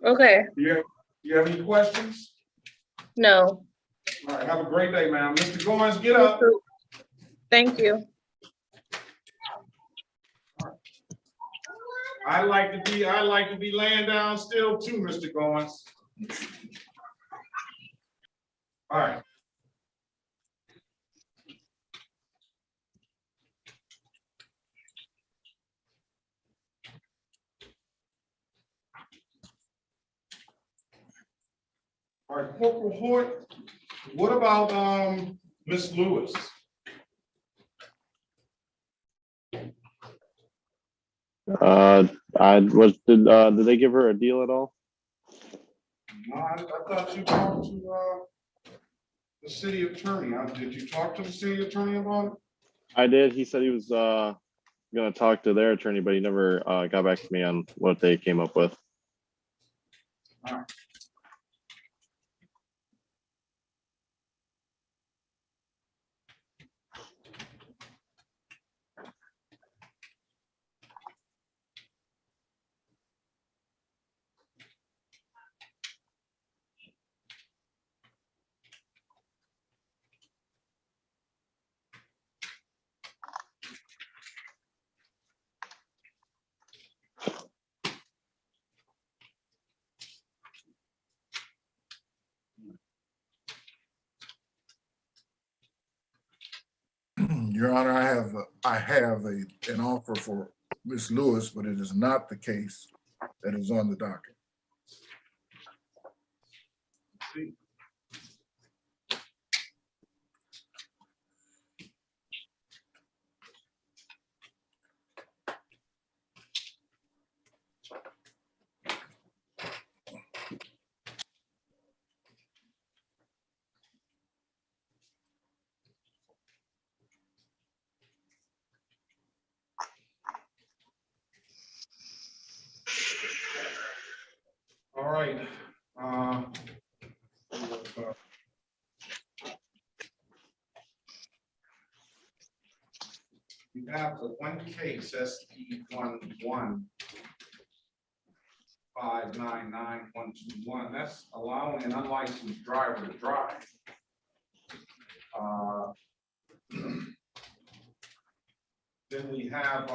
Okay. You have any questions? No. All right, have a great day, ma'am. Mr. Goins, get up. Thank you. I like to be laying down still too, Mr. Goins. All right. All right, Corporal Hoyt, what about Miss Lewis? Did they give her a deal at all? No, I thought you talked to the city attorney. Did you talk to the city attorney about it? I did. He said he was gonna talk to their attorney, but he never got back to me on what they came up with. All right. Your Honor, I have an offer for Ms. Lewis, but it is not the case that is on the docket. All right. We have the one case, SP11 115991121. That's allowing an unlicensed driver to drive. Then we have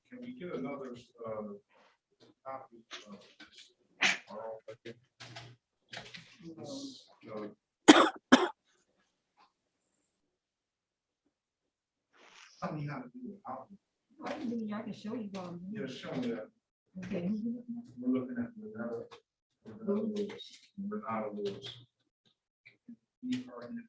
can we get another copy of this? Tell me how to do it. I can show you. Yeah, show me that. Okay. We're looking at Renata Lewis. ERNAT.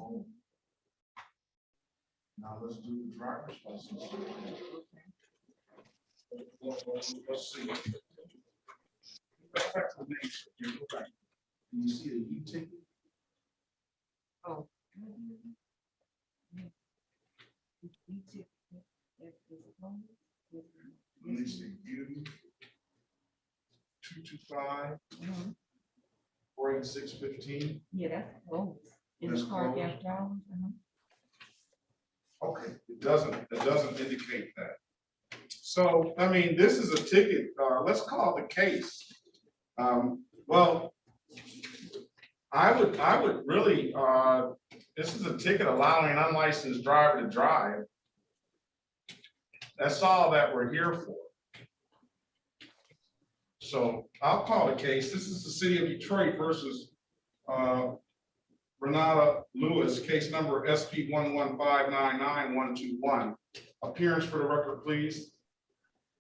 Oh. Now let's do the driver's license. Let's see. Back to the next, you go back. You see a U-ticket? Oh. Let me see, U 225 48615. Yeah, that's close. In That's the car close. gas dollars. Okay, it doesn't indicate that. So, I mean, this is a ticket, let's call it the case. Well, I would really, this is a ticket allowing an unlicensed driver to drive. That's all that we're here for. So I'll call the case. This is the city of Detroit versus Renata Lewis, case number SP 1159921. Appearance for the record, please.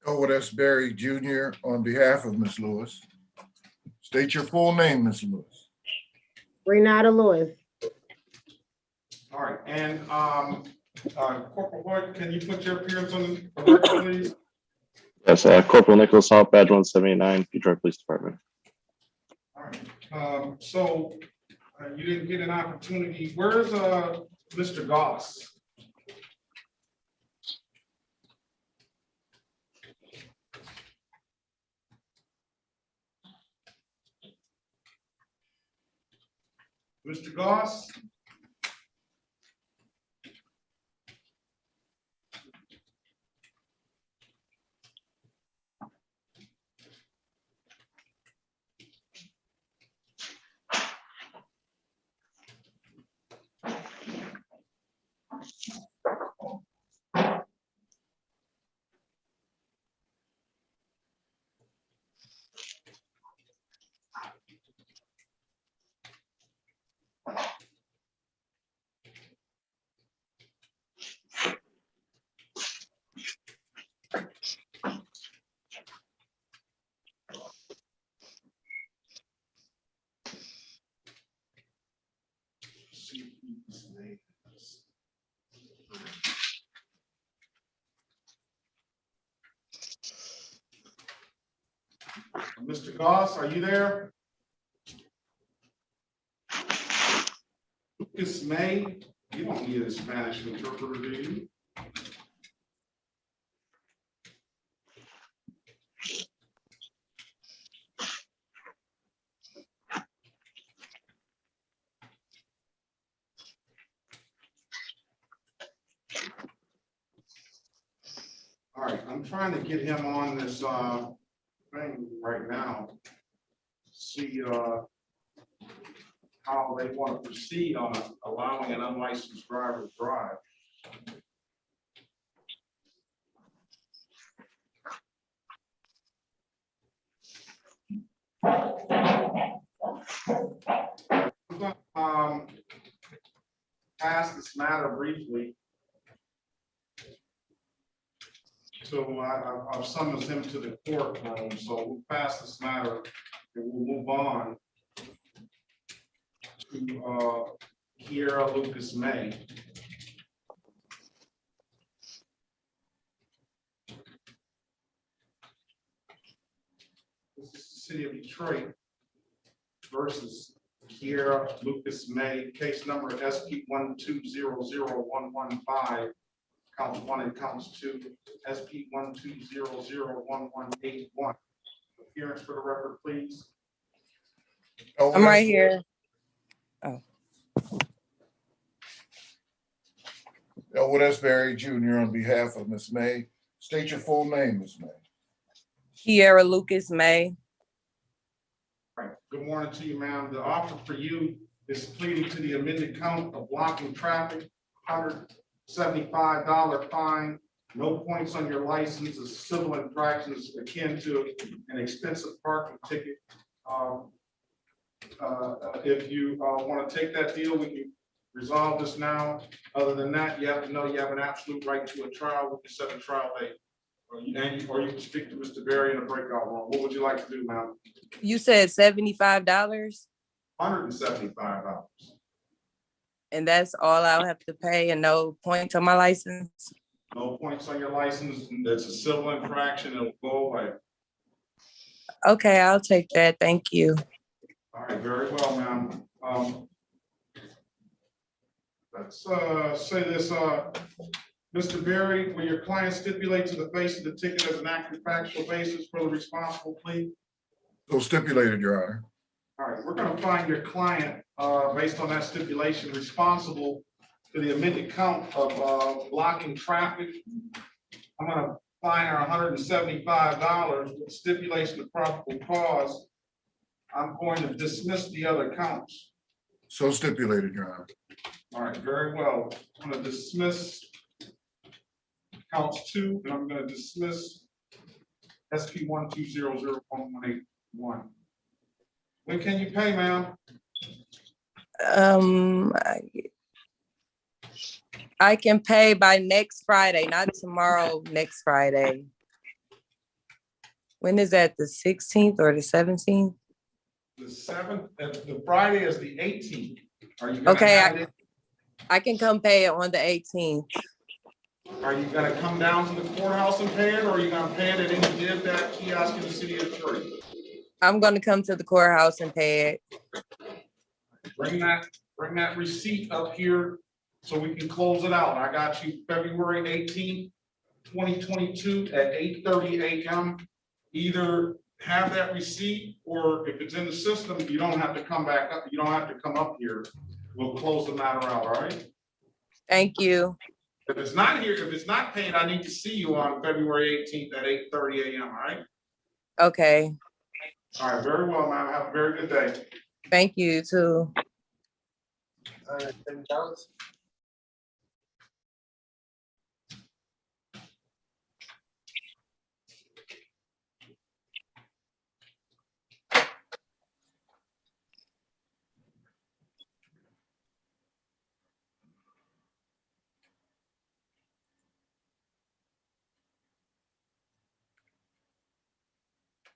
Elwood S. Berry Jr. on behalf of Ms. Lewis. State your full name, Ms. Lewis. Renata Lewis. All right, and Corporal Hoyt, can you put your appearance on the record, please? Yes, Corporal Nicholas Hop, badge 179, Detroit Police Department. All right, so you didn't get an opportunity. Where's Mr. Goss? Mr. Goss? Mr. Goss, are you there? Lucas May, you don't need a Spanish interpreter, do you? All right, I'm trying to get him on this thing right now. See how they want to proceed on allowing an unlicensed driver to drive. Pass this matter briefly. So I've summoned him to the courtroom, so we'll pass this matter and we'll move on to Kiera Lucas May. This is the city of Detroit versus Kiera Lucas May, case number SP 1200115, counts 1 and counts 2, SP 12001181. Appearance for the record, please. I'm right here. Oh. Elwood Asbury Jr. on behalf of Ms. May. State your full name, Ms. May. Kiera Lucas May. Right. Good morning to you, ma'am. The offer for you is pleading to the amended count of blocking traffic, $175 fine, no points on your license, a civil infraction is akin to an expensive parking ticket. If you want to take that deal, we can resolve this now. Other than that, you have to know you have an absolute right to a trial. We can set a trial date. Or you can speak to Mr. Berry in a breakout room. What would you like to do, ma'am? You said $75, $175. and that's all I'll have to pay, and no points on my license. No points on your license. It's a civil infraction. It'll go away. Okay, I'll take that. Thank you. All right, very well, ma'am. Let's say this, Mr. Berry, will your client stipulate to the face of the ticket as an accurate factual basis for the responsible plea? So stipulated, Your Honor. All right, we're going to find your client, based on that stipulation, responsible for the amended count of blocking traffic. I'm going to fine her $175 with stipulation of probable cause. I'm going to dismiss the other counts. So stipulated, Your Honor. All right, very well. I'm going to dismiss counts 2, and I'm going to dismiss SP 12001181. When can you pay, ma'am? I can pay by next Friday, not tomorrow, next Friday. When is that, the 16th or the 17th? The 7th, the Friday is the 18th. Are you gonna Okay, have it? I can come pay it on the 18th. Are you gonna come down to the courthouse and pay it, or are you gonna pay it at any give back kiosk in the city attorney? I'm gonna come to the courthouse and pay it. Bring that receipt up here so we can close it out. I got you February 18th, 2022 at 8:30 a.m. Either have that receipt, or if it's in the system, you don't have to come back up. You don't have to come up here. We'll close the matter out, all right? Thank you. If it's not here, if it's not paid, I need to see you on February 18th at 8:30 a.m., all right? Okay. All right, very well, ma'am. Have a very good day. Thank you too. All right, $10.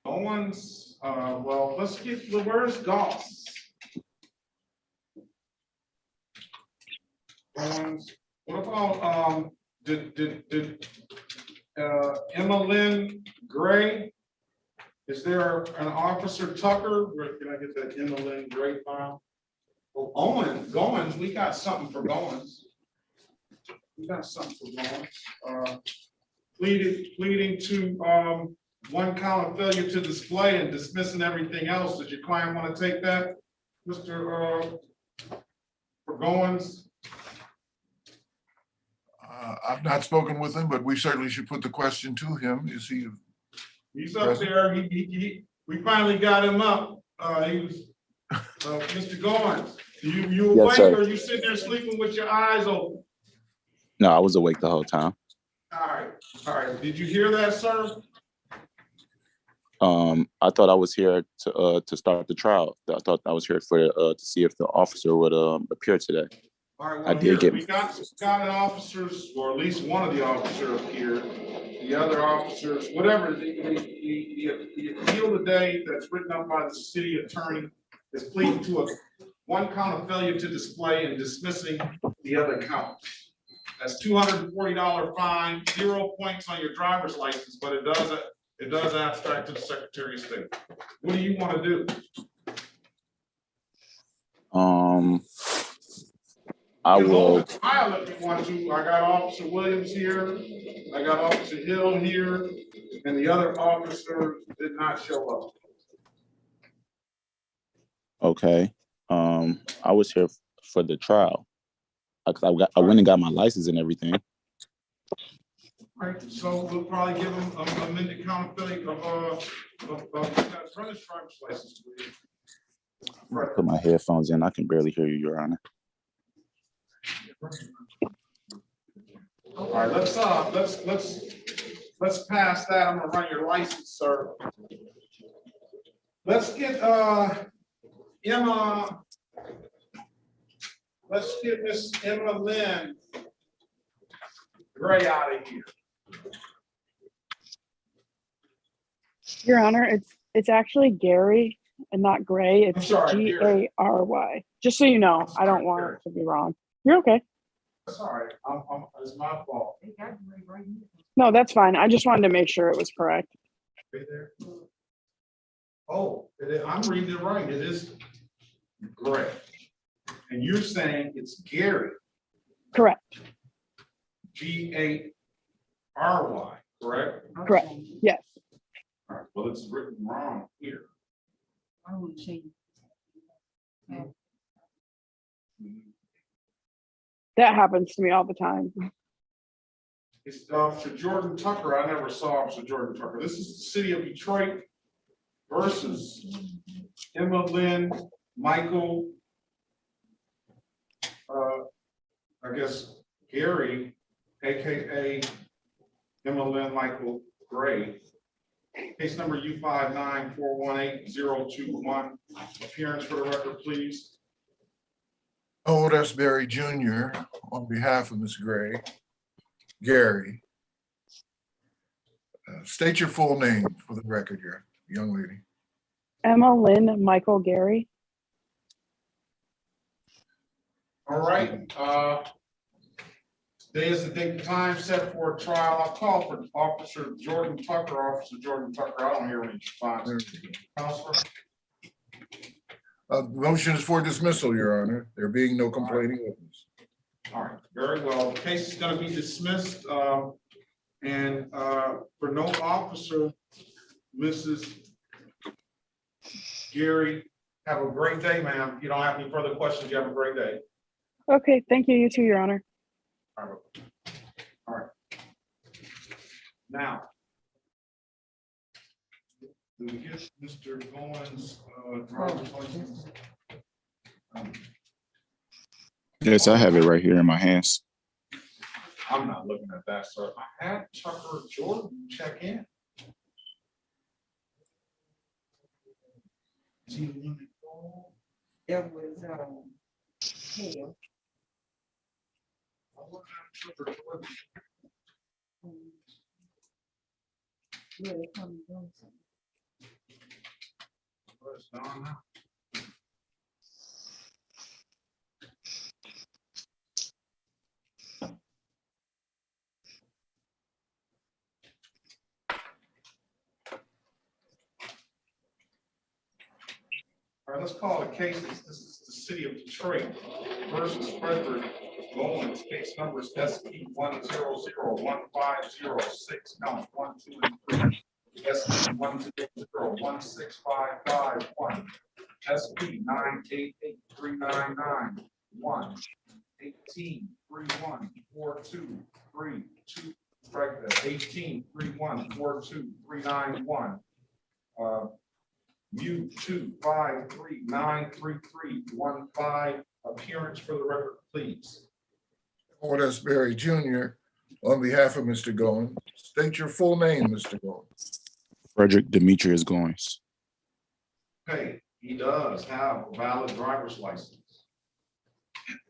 No one's, well, let's get, where's Goss? What about, did Emma Lynn Gray? Is there an Officer Tucker? Where can I get that Emma Lynn Gray file? Oh, Goins, we got something for Goins. We got something for Goins. Pleading to, one count of failure to display and dismissing everything else. Does your client want to take that, Mr. For Goins? I've not spoken with him, but we certainly should put the question to him. Is he? He's up there. We finally got him up. He was, Mr. Goins, you awake, sir. or are you sitting there sleeping with your eyes open? No, I was awake the whole time. All right. Did you hear that, sir? I thought I was here to start the trial. I thought I was here for to see if the officer would appear today. All right, I well, did get. we got an officers, or at least one of the officers here. The other officers, whatever, the appeal today that's written up by the city attorney is pleading to a one count of failure to display and dismissing the other count. That's $240 fine, 0 points on your driver's license, but it does abstract to the Secretary of State. What do you want to do? I You can hold will. a trial if you want to. I got Officer Williams here. I got Officer Hill here, and the other officers did not show up. Okay. I was here for the trial. I went and got my license and everything. All right, so we'll probably give them an amended accountability of apprentice driver's license. Please. I'm gonna put my headphones in. I can barely hear you, Your Honor. All right, let's pass that. I'm gonna run your license, sir. Let's get Emma. Let's get Miss Emma Lynn Gray out of here. Your Honor, it's actually Gary and not Gray. It's sorry, Gary. Just so you know, I don't want it to be wrong. You're okay. Sorry, it's my fault. No, that's fine. I just wanted to make sure it was correct. Right there. Oh, I'm reading it right. It is Gray. And you're saying it's Gary. Correct. Gary, correct? Correct. Yes. All right, well, it's written wrong here. I want to change. That happens to me all the time. It's Officer Jordan Tucker. I never saw Officer Jordan Tucker. This is the city of Detroit versus Emma Lynn Michael. I guess Gary, AKA Emma Lynn Michael Gray. Case number U59418-021. Appearance for the record, please. Otis Berry Jr. on behalf of Ms. Gray, Gary. State your full name for the record here, young lady. Emma Lynn Michael Gary. All right. Today is the date and time set for a trial. I'll call for Officer Jordan Tucker. Officer Jordan Tucker, I don't hear any response. Counselor? Motion is for dismissal, Your Honor. There being no complaining witness. All right, very well. The case is going to be dismissed. And for no officer, Mrs. Gary, have a great day, ma'am. If you don't have any further questions, you have a great day. Okay, thank you. You too, Your Honor. All right. All right. Now, do we get Mr. Goins' driver's license? Yes, I have it right here in my hands. I'm not looking at that, sir. I had Tucker Jordan check in. There was Hale. Yeah, they come and do something. Where's Donna? All right, let's call the case. This is the city of Detroit versus Frederick Goins. Case number is SP 1001506. Counts 1, 2, and 3. SP 100165551. SP 9883991. 1 18 31 42 32. Strike that. 18 31 42 391. U253933315. Appearance for the record, please. Otis Berry Jr. on behalf of Mr. Goins. State your full name, Mr. Goins. Frederick Demetrius Goins. Okay, he does have a valid driver's license.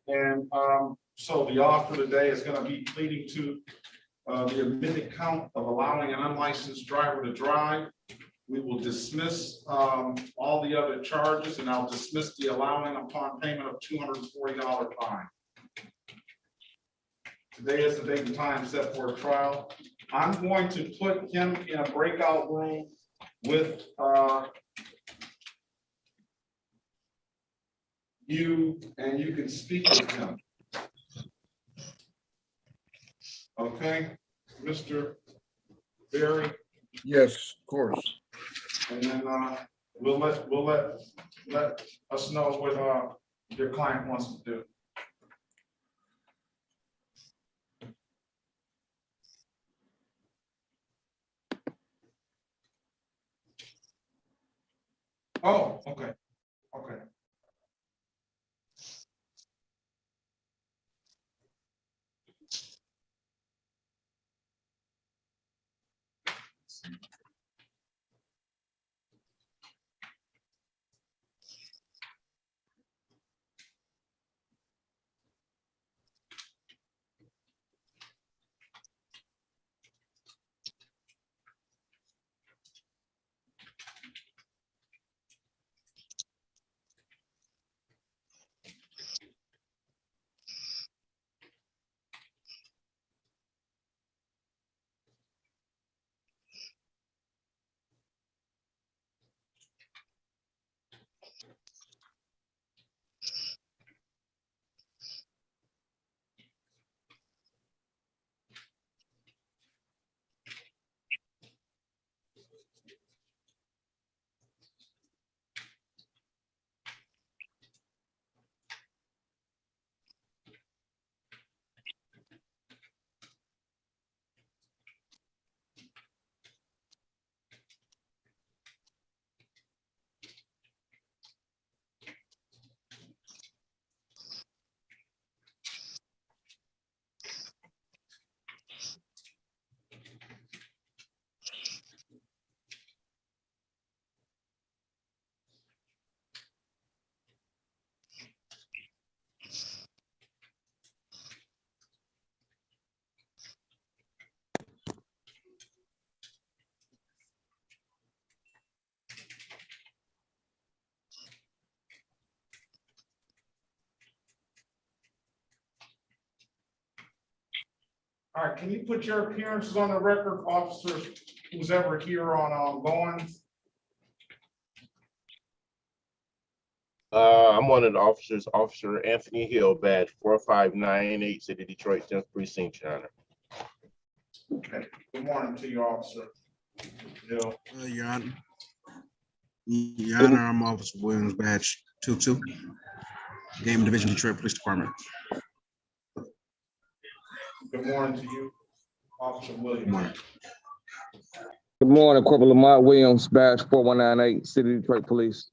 And so the offer today is going to be pleading to the admitted count of allowing an unlicensed driver to drive. We will dismiss all the other charges, and I'll dismiss the allowing upon payment of $240 fine. Today is the date and time set for a trial. I'm going to put him in a breakout room with you, and you can speak with him. Okay, Mr. Barry, Yes, of course. and then, we'll let us know what, your client wants to do. Oh, okay, okay. All right, can you put your appearances on the record, officer, who's ever here on, Lyons? I'm one of the officers, Officer Anthony Hill, badge 4598, City of Detroit, 10th Precinct, Your Honor. Okay, good morning to you, officer. Hill. Your Honor. Your Honor, I'm Officer Williams, badge 22, Game Division, Detroit Police Department. Good morning to you, Officer Williams. Good morning. Good morning, Corporal Lamont Williams, badge 4198, City of Detroit Police.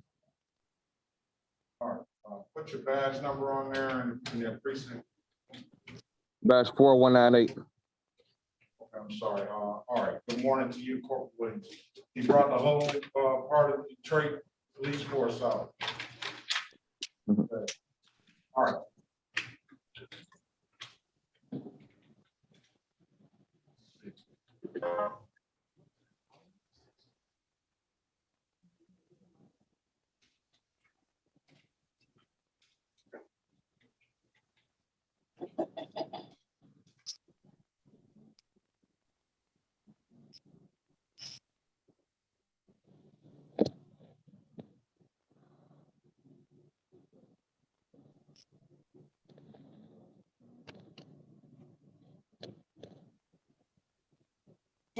All right, put your badge number on there and your precinct. Badge 4198. Okay, I'm sorry. All right, good morning to you, Corporal Williams. You brought the whole, part of the Detroit Police Force out. Okay. All right.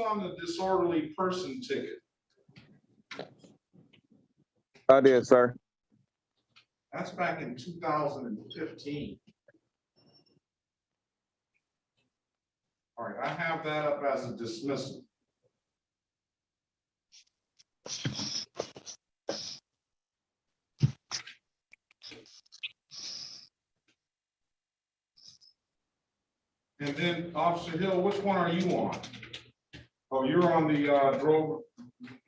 On the disorderly person ticket. I did, sir. That's back in 2015. All right, I have that up as a dismissal. And then Officer Hill, which one are you on? Oh, you're on the drove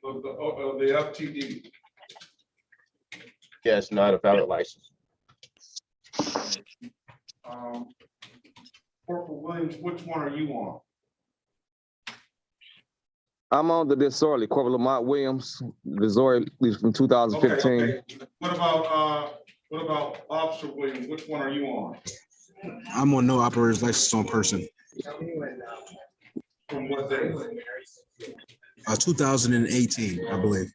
of the FTD. Yes, not a valid license. Corporal Williams, which one are you on? I'm on the disorderly, Corporal Lamont Williams, disorderly from 2015. Okay. What about Officer Williams? Which one are you on? I'm on no operator's license on person. From what day? 2018, I believe.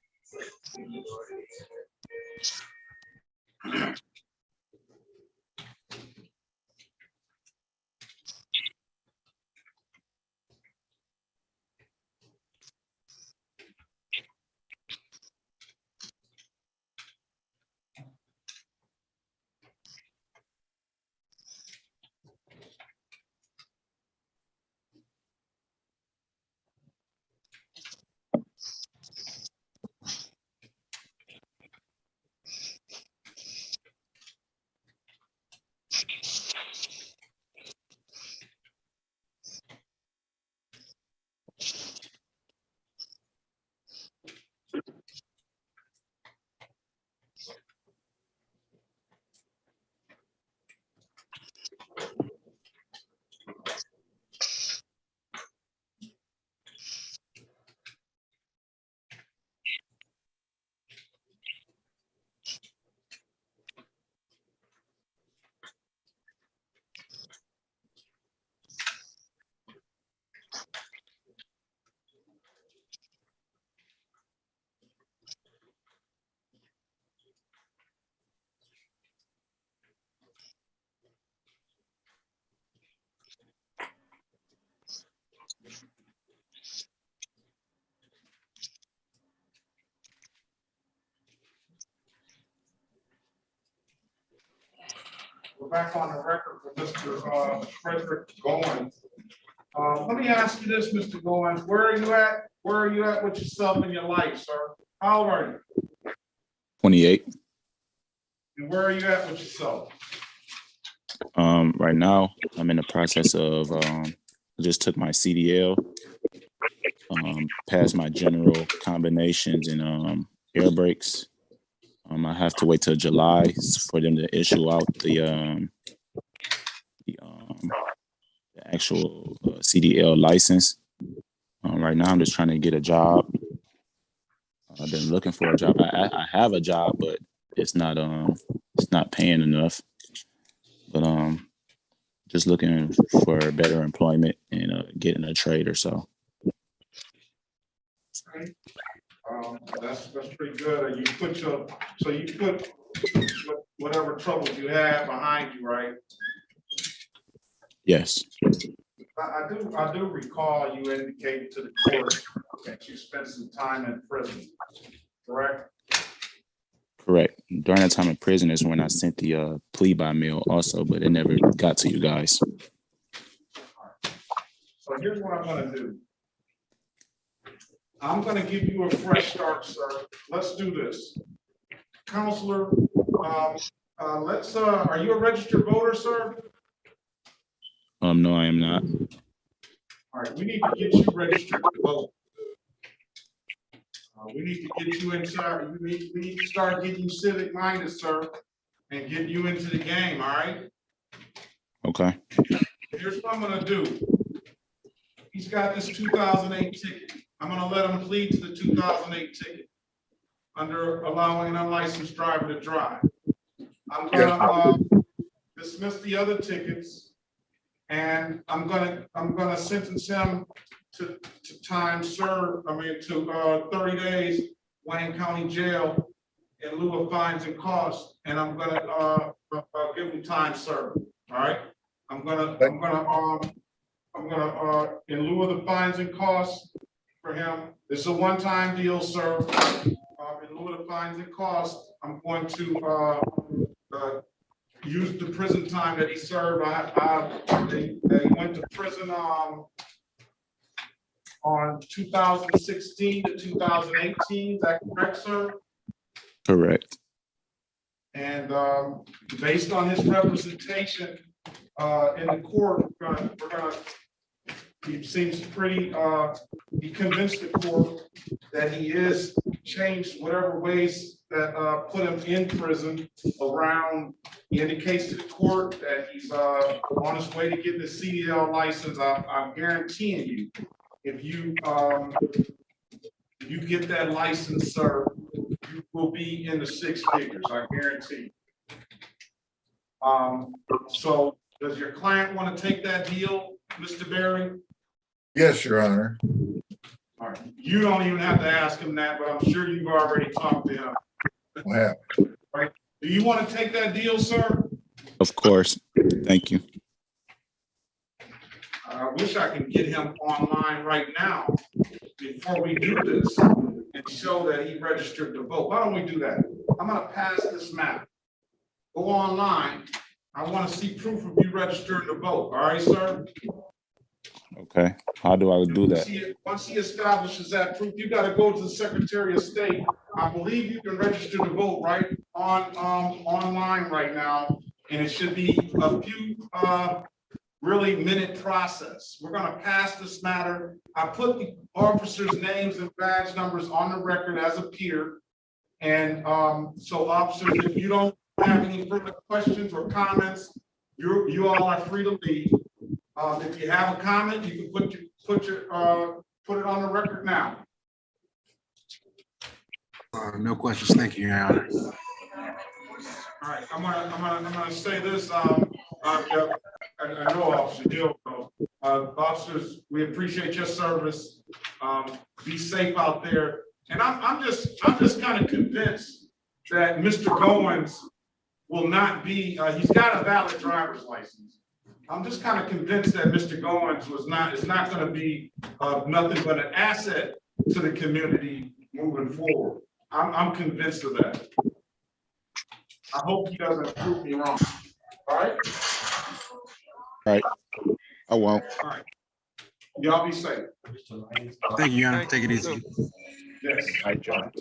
we're back on the record for Mr. Frederick Goins. Let me ask you this, Mr. Goins, where are you at? Where are you at with yourself in your life, sir? How old are you? 28. And where are you at with yourself? Right now, I'm in the process of, I just took my CDL, passed my general combinations and air brakes. I have to wait till July for them to issue out the actual CDL license. Right now, I'm just trying to get a job. I've been looking for a job. I have a job, but it's not paying enough. But just looking for better employment and getting a trade or so. Okay. That's pretty good. You put whatever troubles you have behind you, right? Yes. I do recall you indicated to the court that you spent some time in prison, correct? Correct. During that time in prison is when I sent the plea by mail also, but it never got to you guys. So here's what I'm gonna do. I'm gonna give you a fresh start, sir. Let's do this. Counselor, are you a registered voter, sir? No, I am not. All right, we need to get you registered to vote. We need to get you inside. We need to start getting you civic minded, sir, and get you into the game, all right? Okay. Here's what I'm gonna do. He's got this 2008 ticket. I'm gonna let him plead to the 2008 ticket under allowing an unlicensed driver to drive. I'm gonna dismiss the other tickets, and I'm gonna sentence him to time served. I mean, to 30 days Wayne County Jail in lieu of fines and costs, and I'm gonna give him time served. All right. I'm gonna in lieu of the fines and costs for him. This is a one-time deal, sir. In lieu of the fines and costs, I'm going to use the prison time that he served. They went to prison on 2016 to 2018. Is that correct, sir? Correct. And based on his representation in the court, he seems pretty, he convinced the court that he is changed whatever ways that put him in prison around. He indicates to the court that he's on his way to getting the CDL license. I'm guaranteeing you, if you get that license, sir, you will be in the six figures, I guarantee. So does your client want to take that deal, Mr. Berry? Yes, Your Honor. All right. You don't even have to ask him that, but I'm sure you've already talked to him. Wow. Right? Do you want to take that deal, sir? Of course. Thank you. I wish I could get him online right now before we do this and show that he registered to vote. Why don't we do that? I'm going to pass this map. Go online. I want to see proof of you registering to vote. All right, sir? Okay. How do I do that? Once he establishes that proof, you got to go to the Secretary of State. I believe you can register to vote right on online right now, and it should be a few really minute process. We're going to pass this matter. I put the officers' names and badge numbers on the record as a peer, and so officers, if you don't have any further questions or comments, you all are free to leave. If you have a comment, you can put it on the record now. No questions. Thank you, Your Honor. All right, I'm gonna say this. I know Officer Hill. Officers, we appreciate your service. Be safe out there. And I'm just kind of convinced that Mr. Goins will not be. He's got a valid driver's license. I'm just kind of convinced that Mr. Goins is not going to be nothing but an asset to the community moving forward. I'm convinced of that. I hope he doesn't prove me wrong. All right? Right. I won't. All right. Y'all be safe. Thank you, Your Honor. Take it easy. Yes. Hi, John.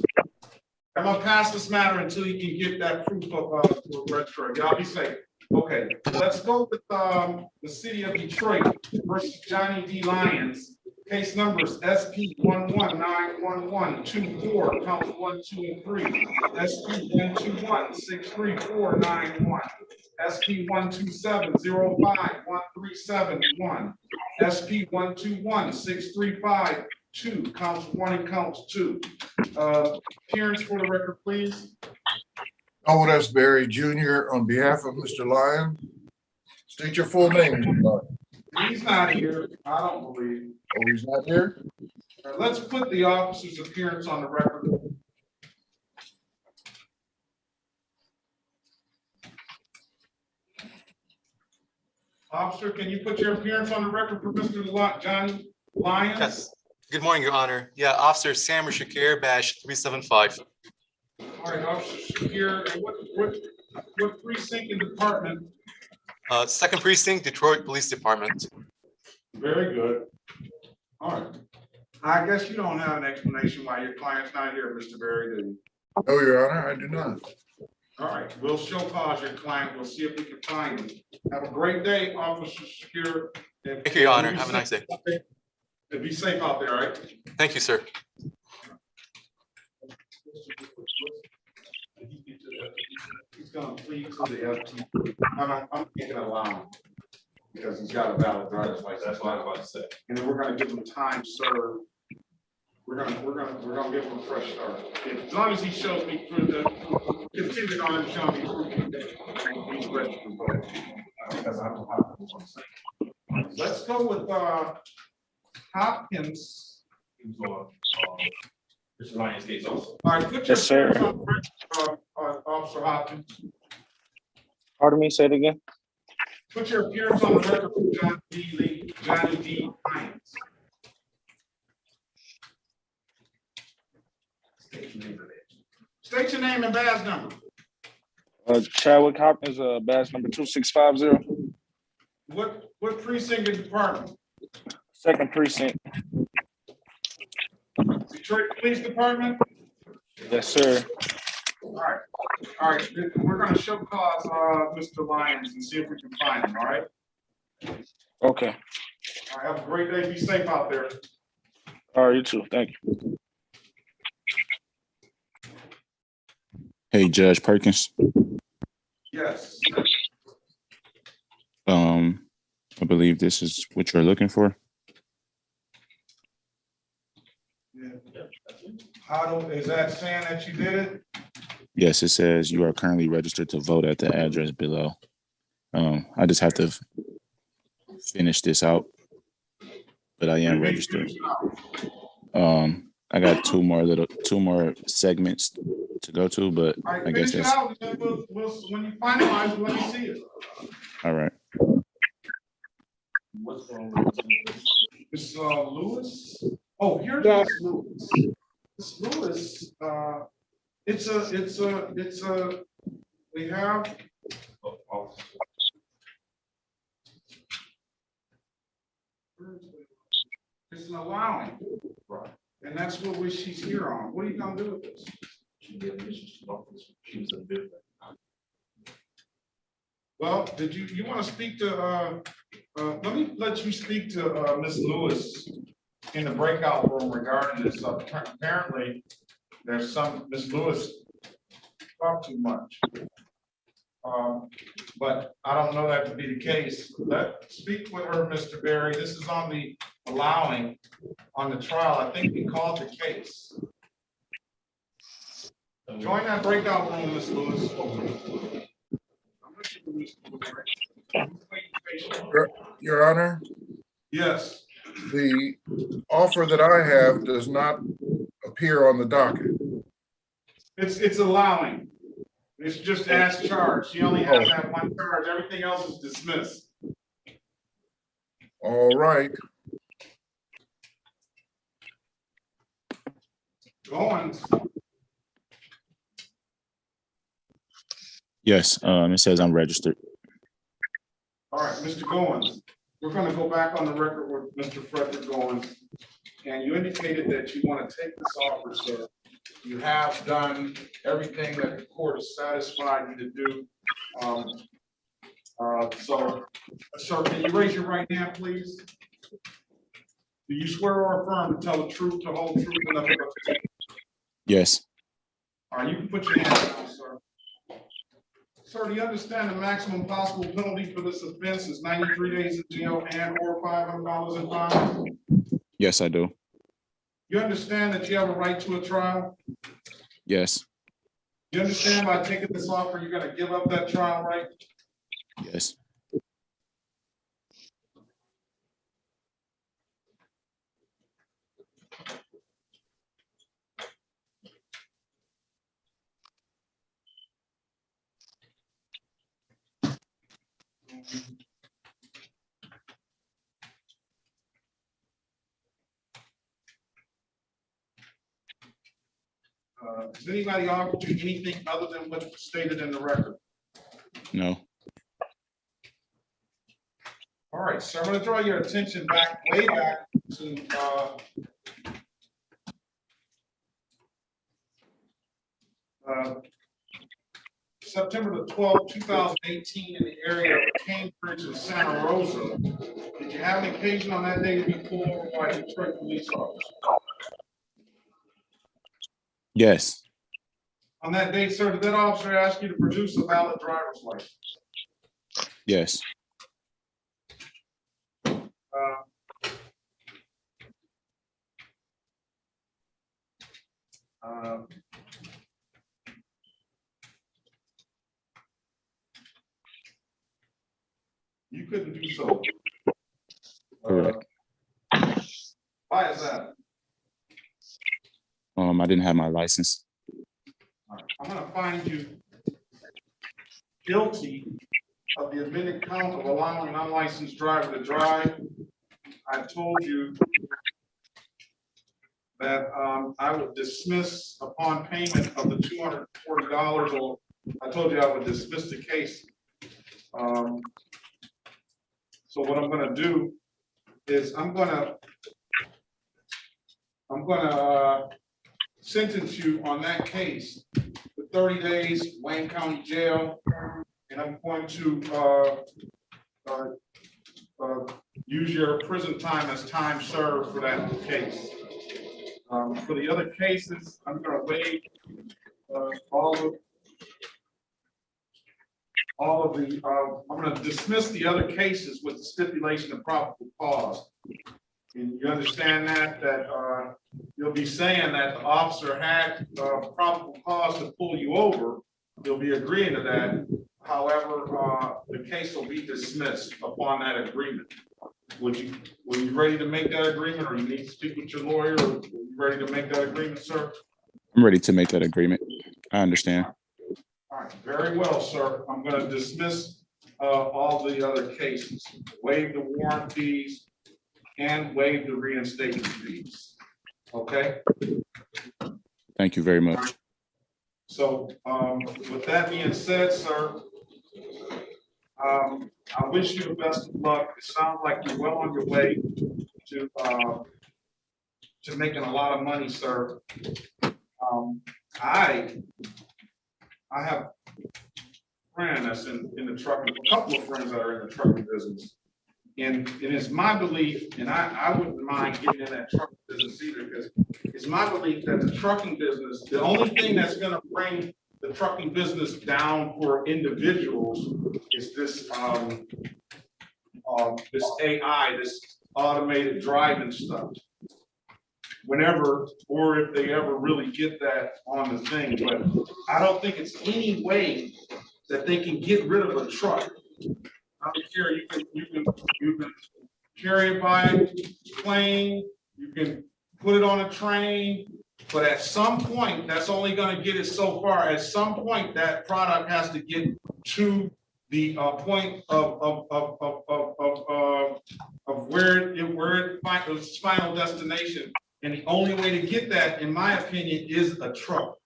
I'm gonna pass this matter until you can get that proof of registrar. Y'all be safe. Okay, let's go with the city of Detroit versus Johnny D. Lyons. Case numbers SP 1191124, counts 1, 2, and 3. SP 121634191. SP 127051371. SP 1216352, counts 1 and counts 2. Appearance for the record, please. Howard S. Berry Jr. on behalf of Mr. Lyon. State your full name, Mr. Lyon. He's not here, I don't believe. Oh, he's not here? Let's put the officer's appearance on the record. Officer, can you put your appearance on the record for Mr. Johnny Lyons? Yes. Good morning, Your Honor. Yeah, Officer Samar Shakir, badge 375. All right, Officer Shakir, what precinct and department? Second precinct, Detroit Police Department. Very good. All right. I guess you don't have an explanation why your client's not here, Mr. Berry, do you? No, Your Honor, I do not. All right, we'll show cause your client. We'll see if we can find him. Have a great day, Officer Shakir. Thank you, Your Honor. Have a nice day. Be safe out there, all right? Thank you, sir. He's gonna plead to the FT. I'm thinking aloud because he's got a valid driver's license. That's what I was about to say. And then we're gonna give him time served. We're gonna give him a fresh start. As long as he shows me through the contingent on him showing me through he's registered to vote. Because I don't have what I'm saying. Let's go with Hopkins. Mr. Lyons case also. All right, put your appearance on the record, Officer Hopkins. Pardon me, say it again. Put your appearance on the record for Johnny D. Lyons. State your name and badge number. Chadwick Hopkins, badge number 2650. What precinct and department? Second precinct. Detroit Police Department? Yes, sir. All right, we're gonna show cause, Mr. Lyons and see if we can find him, all right? Okay. All right, have a great day, be safe out there. All right, you too. Thank you. Hey, Judge Perkins. Yes. I believe this is what you're looking for. Is that saying that you did it? Yes, it says you are currently registered to vote at the address below. I just have to finish this out, but I am registered. I got two more segments to go to, but All right, I guess finish it that's out, and then when you finalize, let me see it. all right. What's wrong with Miss Lewis? Oh, here's Yes. Miss Lewis. Miss Lewis, we have. It's an allowing, and that's what she's here on. What are you gonna do with this? Well, did you want to speak to, let me let you speak to Ms. Lewis in the breakout room regarding this. Apparently, there's Ms. Lewis talk too much. But I don't know that to be the case. Speak with her, Mr. Berry. This is on the allowing on the trial. I think we called the case. Join that breakout room, Ms. Lewis. Your Honor? Yes. The offer that I have does not appear on the docket. It's allowing. It's just as charged. She only has that one charge. Everything else is dismissed. All right. Going. Yes, it says I'm registered. Mr. Goins, we're gonna go back on the record with Mr. Frederick Goins. And you indicated that you want to take this offer, sir. You have done everything that the court has satisfied you to do. So, sir, can you raise your right hand, please? Do you swear or affirm to tell the truth, to hold truth, and nothing but the truth? Yes. All right, you can put your hand down, sir. Sir, do you understand the maximum possible penalty for this offense is 93 days in jail and or $500 in fines? Yes, I do. You understand that you have a right to a trial? Yes. You understand by taking this offer, you're gonna give up that trial right? Yes. Does anybody offer you anything other than what's stated in the record? No. All right, so I'm gonna draw your attention back, way back to, September the 12th, 2018, in the area of Cambridge and Santa Rosa. Did you have an occasion on that day to be pulled over by a Detroit police officer? Yes. On that day, sir, did that officer ask you to produce a valid driver's license? Yes. You couldn't do so. Correct. Why is that? I didn't have my license. I'm gonna find you guilty of the admitted count of allowing an unlicensed driver to drive. I told you that I would dismiss upon payment of the $240, or I told you I would dismiss the case. So what I'm gonna do is I'm gonna sentence you on that case for 30 days, Wayne County Jail, and I'm going to use your prison time as time served for that case. For the other cases, I'm going to waive I'm going to dismiss the other cases with the stipulation of probable cause. And you understand that you'll be saying that the officer had probable cause to pull you over. You'll be agreeing to that. However, the case will be dismissed upon that agreement. Were you ready to make that agreement, or you need to speak with your lawyer? Or are you ready to make that agreement, sir? I'm ready to make that agreement. I understand. All right, very well, sir. I'm going to dismiss all the other cases, waive the warrant fees, and waive the reinstatement fees. Okay? Thank you very much. So with that being said, sir, I wish you the best of luck. It sounds like you're well on your way to making a lot of money, sir. I have a friend that's in the trucking, a couple of friends that are in the trucking business. And it is my belief, and I wouldn't mind getting in that trucking business either, because it's my belief that the trucking business, the only thing that's going to bring the trucking business down for individuals is this this AI, this automated driving stuff. Whenever, or if they ever really get that on the thing, but I don't think it's any way that they can get rid of a truck. I don't care. You can carry it by plane. You can put it on a train. But at some point, that's only going to get it so far. At some point, that product has to get to the point of where it finds its final destination. And the only way to get that, in my opinion, is a truck.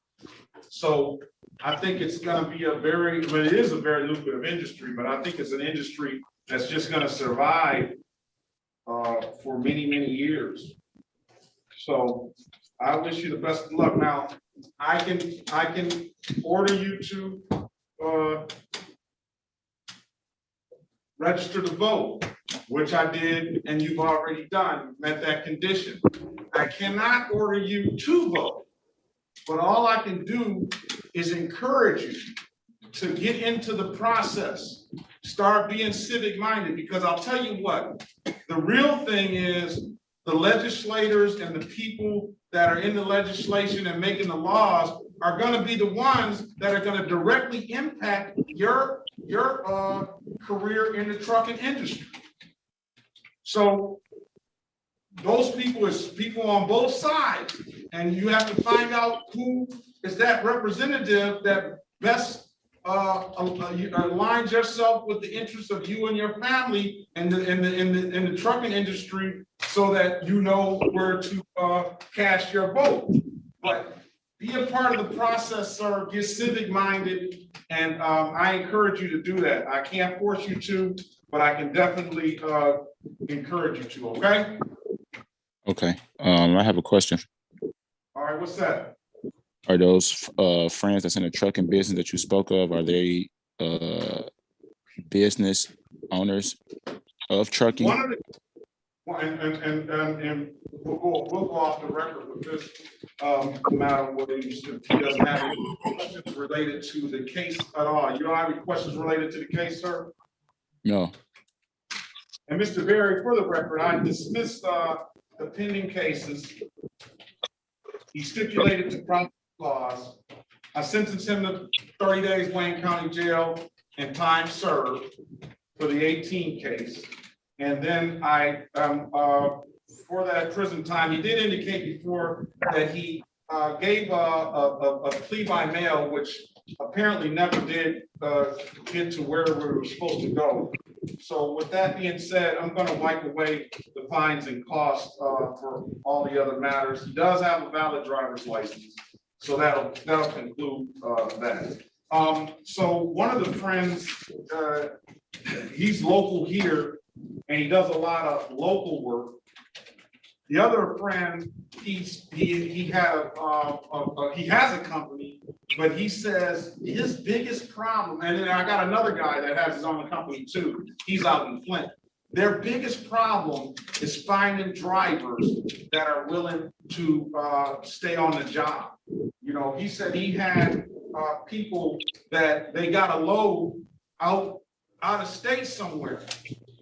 So I think it's going to be it is a very lucrative industry, but I think it's an industry that's just gonna survive for many, many years. So I wish you the best of luck. Now, I can order you to register to vote, which I did, and you've already done, met that condition. I cannot order you to vote, but all I can do is encourage you to get into the process, start being civic minded, because I'll tell you what, the real thing is the legislators and the people that are in the legislation and making the laws are going to be the ones that are going to directly impact your career in the trucking industry. So those people is people on both sides, and you have to find out who is that representative that best aligns yourself with the interests of you and your family and in the trucking industry, so that you know where to cast your vote. But be a part of the process, sir. Get civic minded, and I encourage you to do that. I can't force you to, but I can definitely encourage you to. Okay. Okay. I have a question. All right. What's that? Are those friends that's in the trucking business that you spoke of, are they business owners of trucking? One of the, and we'll go off the record with this matter whether he doesn't have any questions related to the case at all. You don't have any questions related to the case, sir? No. And Mr. Berry, for the record, I dismissed the pending cases. He stipulated to proper clause. I sentenced him to 30 days Wayne County Jail and time served for the 18 case. And then I, for that prison time, he did indicate before that he gave a plea by mail, which apparently never did get to where we were supposed to go. So with that being said, I'm going to wipe away the fines and costs for all the other matters. He does have a valid driver's license, so that'll conclude that. So one of the friends, he's local here, and he does a lot of local work. The other friend, he has a company, but he says his biggest problem, and then I got another guy that has his own company too. He's out in Flint. Their biggest problem is finding drivers that are willing to stay on the job. You know, he said he had people that they got a load out of state somewhere,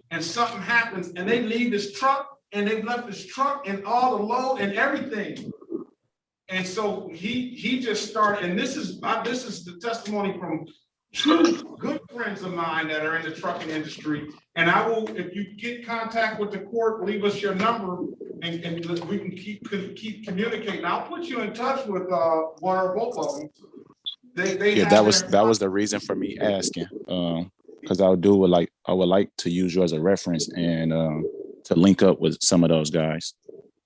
and something happens, and they leave this truck, and they've left this truck and all the load and everything. And so he just started, and this is the testimony from two good friends of mine that are in the trucking industry. And I will, if you get contact with the court, leave us your number, and we can keep communicating. I'll put you in touch with one or both of them. Yeah, that was the reason for me asking. Because I would like to use you as a reference and to link up with some of those guys.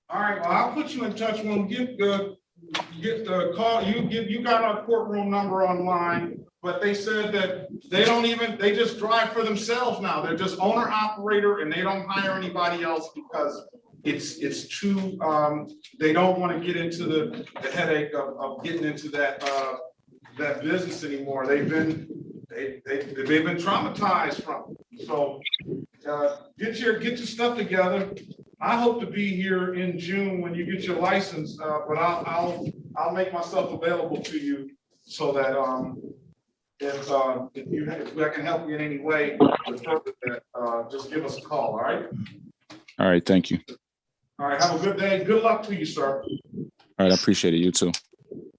All right, well, I'll put you in touch with them. Get the call. You got our courtroom number online, but they said that they just drive for themselves now. They're just owner operator, and they don't hire anybody else because it's too they don't want to get into the headache of getting into that business anymore. They've been traumatized from it. So get your stuff together. I hope to be here in June when you get your license, but I'll make myself available to you so that if I can help you in any way, just give us a call. All right. All right. Thank you. All right. Have a good day. Good luck to you, sir. All right. I appreciate it. You too.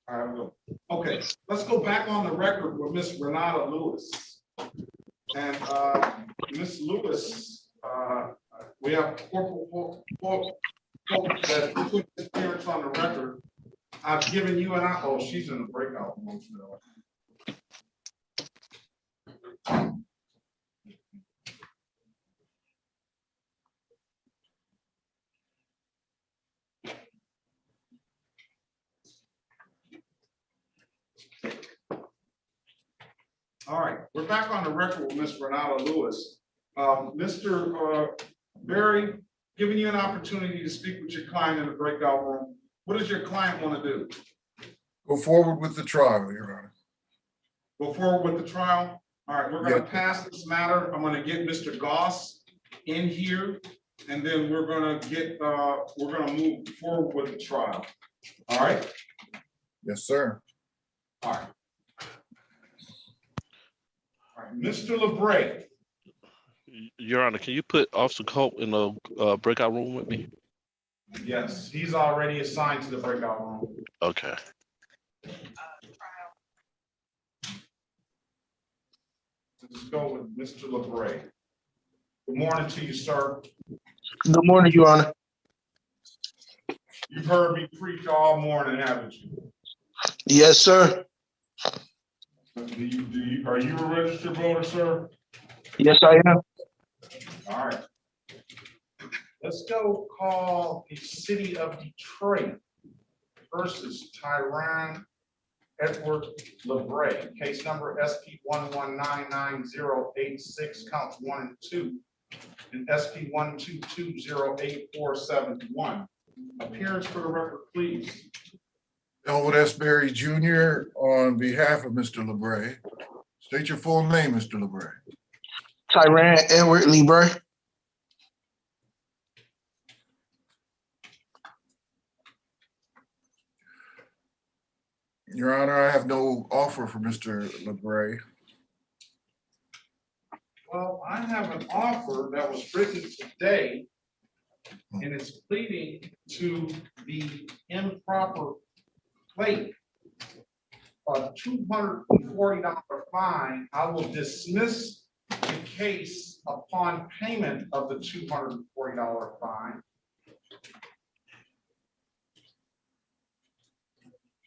All right. Well, okay. Let's go back on the record with Miss Renata Lewis. And Miss Lewis, we have corporal that put his appearance on the record. I've given you oh, she's in the breakout. All right, we're back on the record with Miss Renata Lewis. Mr. Barry, giving you an opportunity to speak with your client in the breakout room. What does your client want to do? Go forward with the trial, Your Honor. Go forward with the trial? All right, we're gonna Yeah. pass this matter. I'm gonna get Mr. Goss in here, and then we're gonna move forward with the trial. All right? Yes, sir. All right. All right, Mr. Labre. Your Honor, can you put Officer Colt in the breakout room with me? Yes, he's already assigned to the breakout room. Okay. Let's go with Mr. Labre. Good morning to you, sir. Good morning, Your Honor. You've heard me preach all morning, haven't you? Yes, sir. Are you a registered voter, sir? Yes, I am. All right. Let's go call the city of Detroit versus Tyrone Edward Labre, case number SP 11999086, counts 1 and 2, and SP 1220847. Appearance for the record, please. Elwood S. Berry Jr. on behalf of Mr. Labre. State your full name, Mr. Labre. Tyrone Edward Labre. Your Honor, I have no offer for Mr. Labre. Well, I have an offer that was written today, and it's pleading to the improper plate. A $240 fine. I will dismiss the case upon payment of the $240 fine.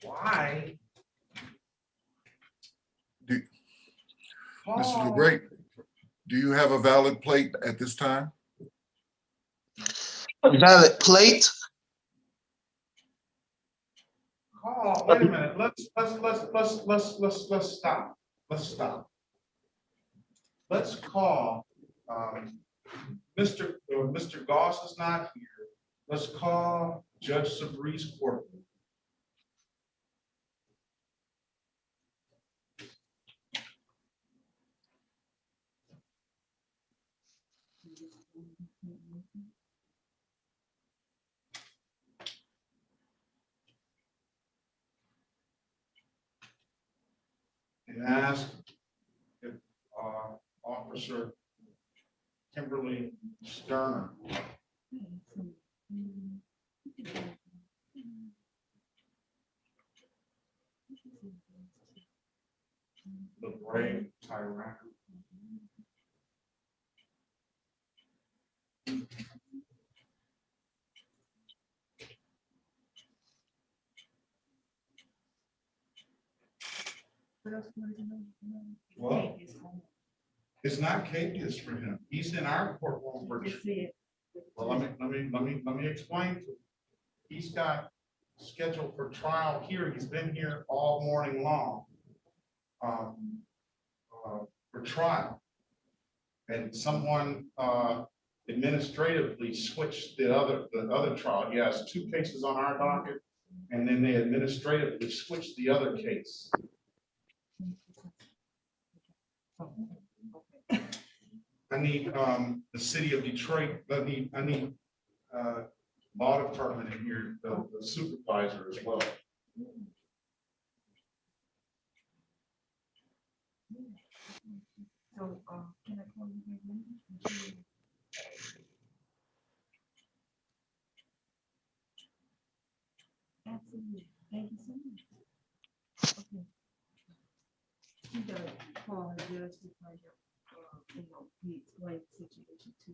Why? Mr. Labre, do you have a valid plate at this time? A valid plate? Oh, wait a minute. Let's stop. Let's call Mr. Goss is not here. Let's call Judge Sabrice Court. And ask if Officer Kimberly Sterner the brave Tyrone. Well, it's not capious for him. He's in our courtroom for. Well, let me explain. He's got scheduled for trial here. He's been here all morning long for trial. And someone administratively switched the other trial. He has 2 cases on our docket, and then they administratively switched the other case. I need the city of Detroit. I need law department in here, the supervisor as well. So, can I call you again? Absolutely. Thank you so much. Okay. You gotta call the judge to find out, he explained the situation to.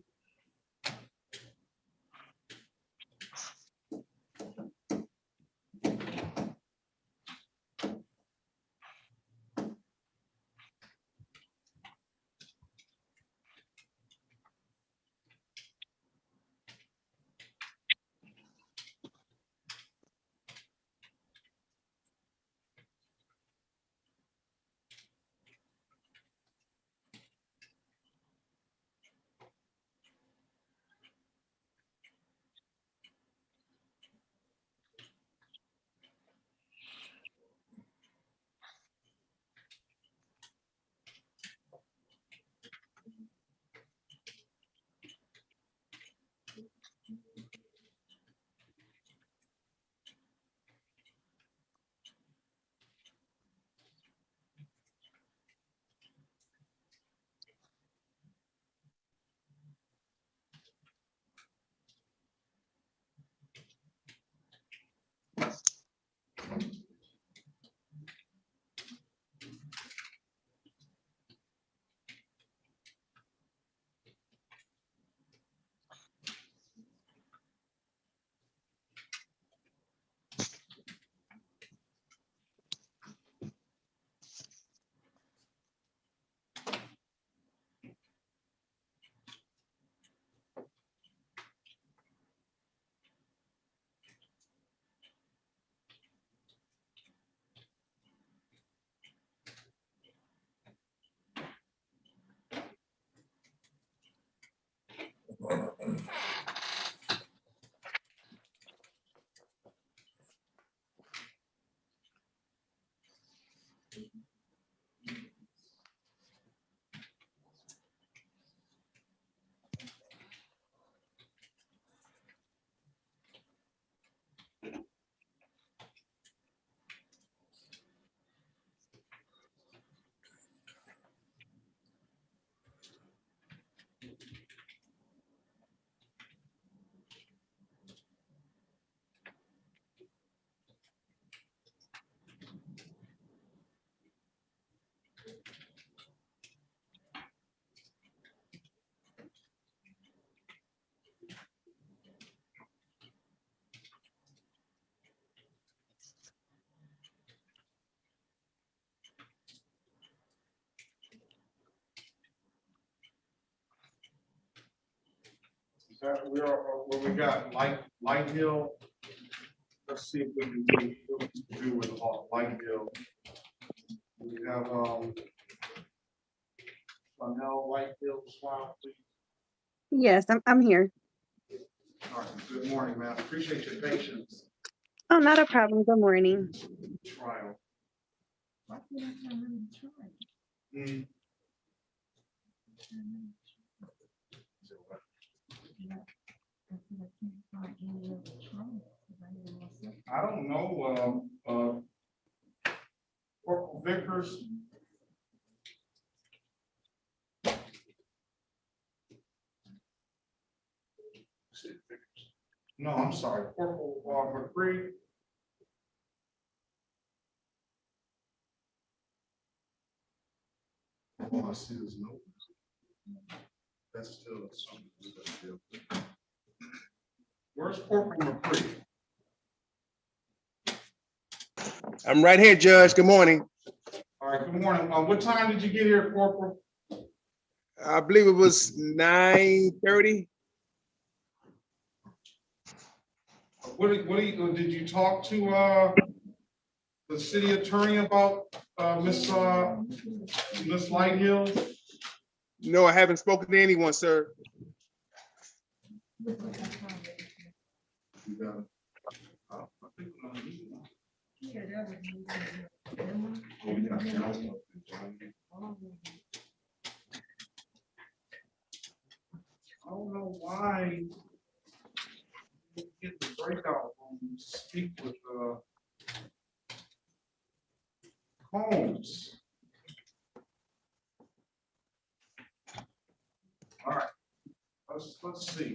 we got Light Hill. Let's see if we can do with Light Hill. We have, Chanel Light Hill, smile, please. Yes, I'm here. All right, good morning, ma'am. Appreciate your patience. Oh, not a problem. Good morning. Trial. Mm. I don't know, Corporal Vickers. No, I'm sorry, Corporal McCree. Oh, I see this note. That's still something. Where's Corporal McCree? I'm right here, Judge. Good morning. All right, good morning. What time did you get here, Corporal? I believe it was 9:30. Did you talk to the city attorney about Miss Lighthill? No, I haven't spoken to anyone, sir. I don't know why you get the breakout room to speak with Holmes. All right, let's see.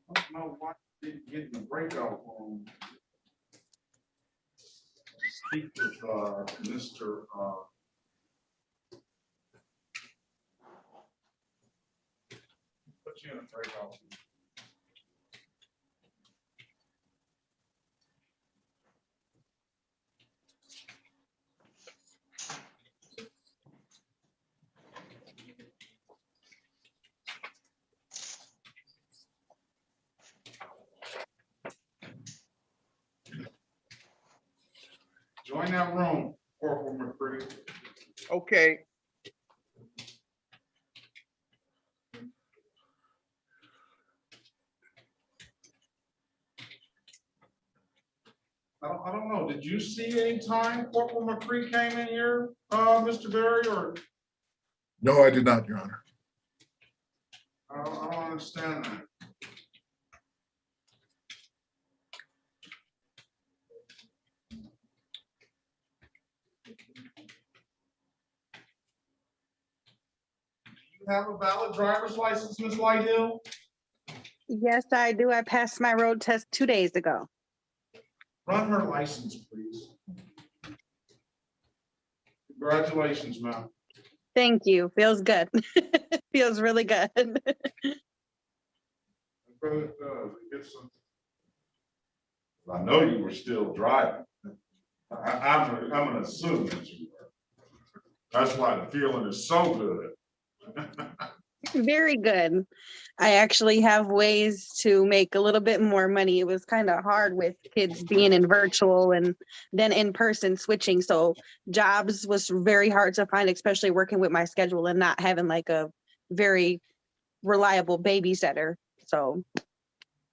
I don't know why you didn't get in the breakout room. Speak with Mr. Put you in a breakout room. Join that room, Corporal McCree. Okay. I don't know. Did you see any time Corporal McCree came in here, Mr. Berry, or? No, I did not, Your Honor. I don't understand that. You have a valid driver's license, Ms. Lighthill? Yes, I do. I passed my road test 2 days ago. Run her license, please. Congratulations, ma'am. Thank you. Feels good. Feels really good. I know you were still driving. I'm gonna assume that you were. That's why the feeling is so good. Very good. I actually have ways to make a little bit more money. It was kind of hard with kids being in virtual and then in person switching. So jobs was very hard to find, especially working with my schedule and not having like a very reliable babysitter. So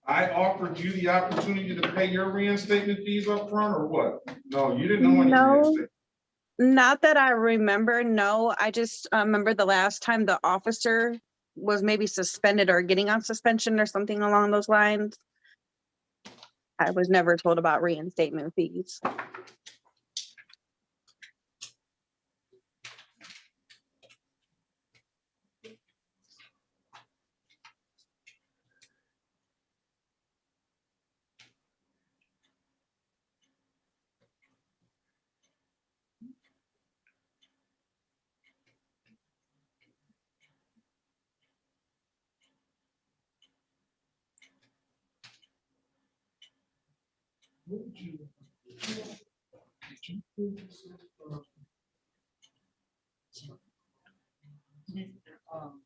I offered you the opportunity to pay your reinstatement fees up front, or what? No, you didn't know any reinstatement. Not that I remember. No, I just remember the last time the officer was maybe suspended or getting on suspension or something along those lines. I was never told about reinstatement fees.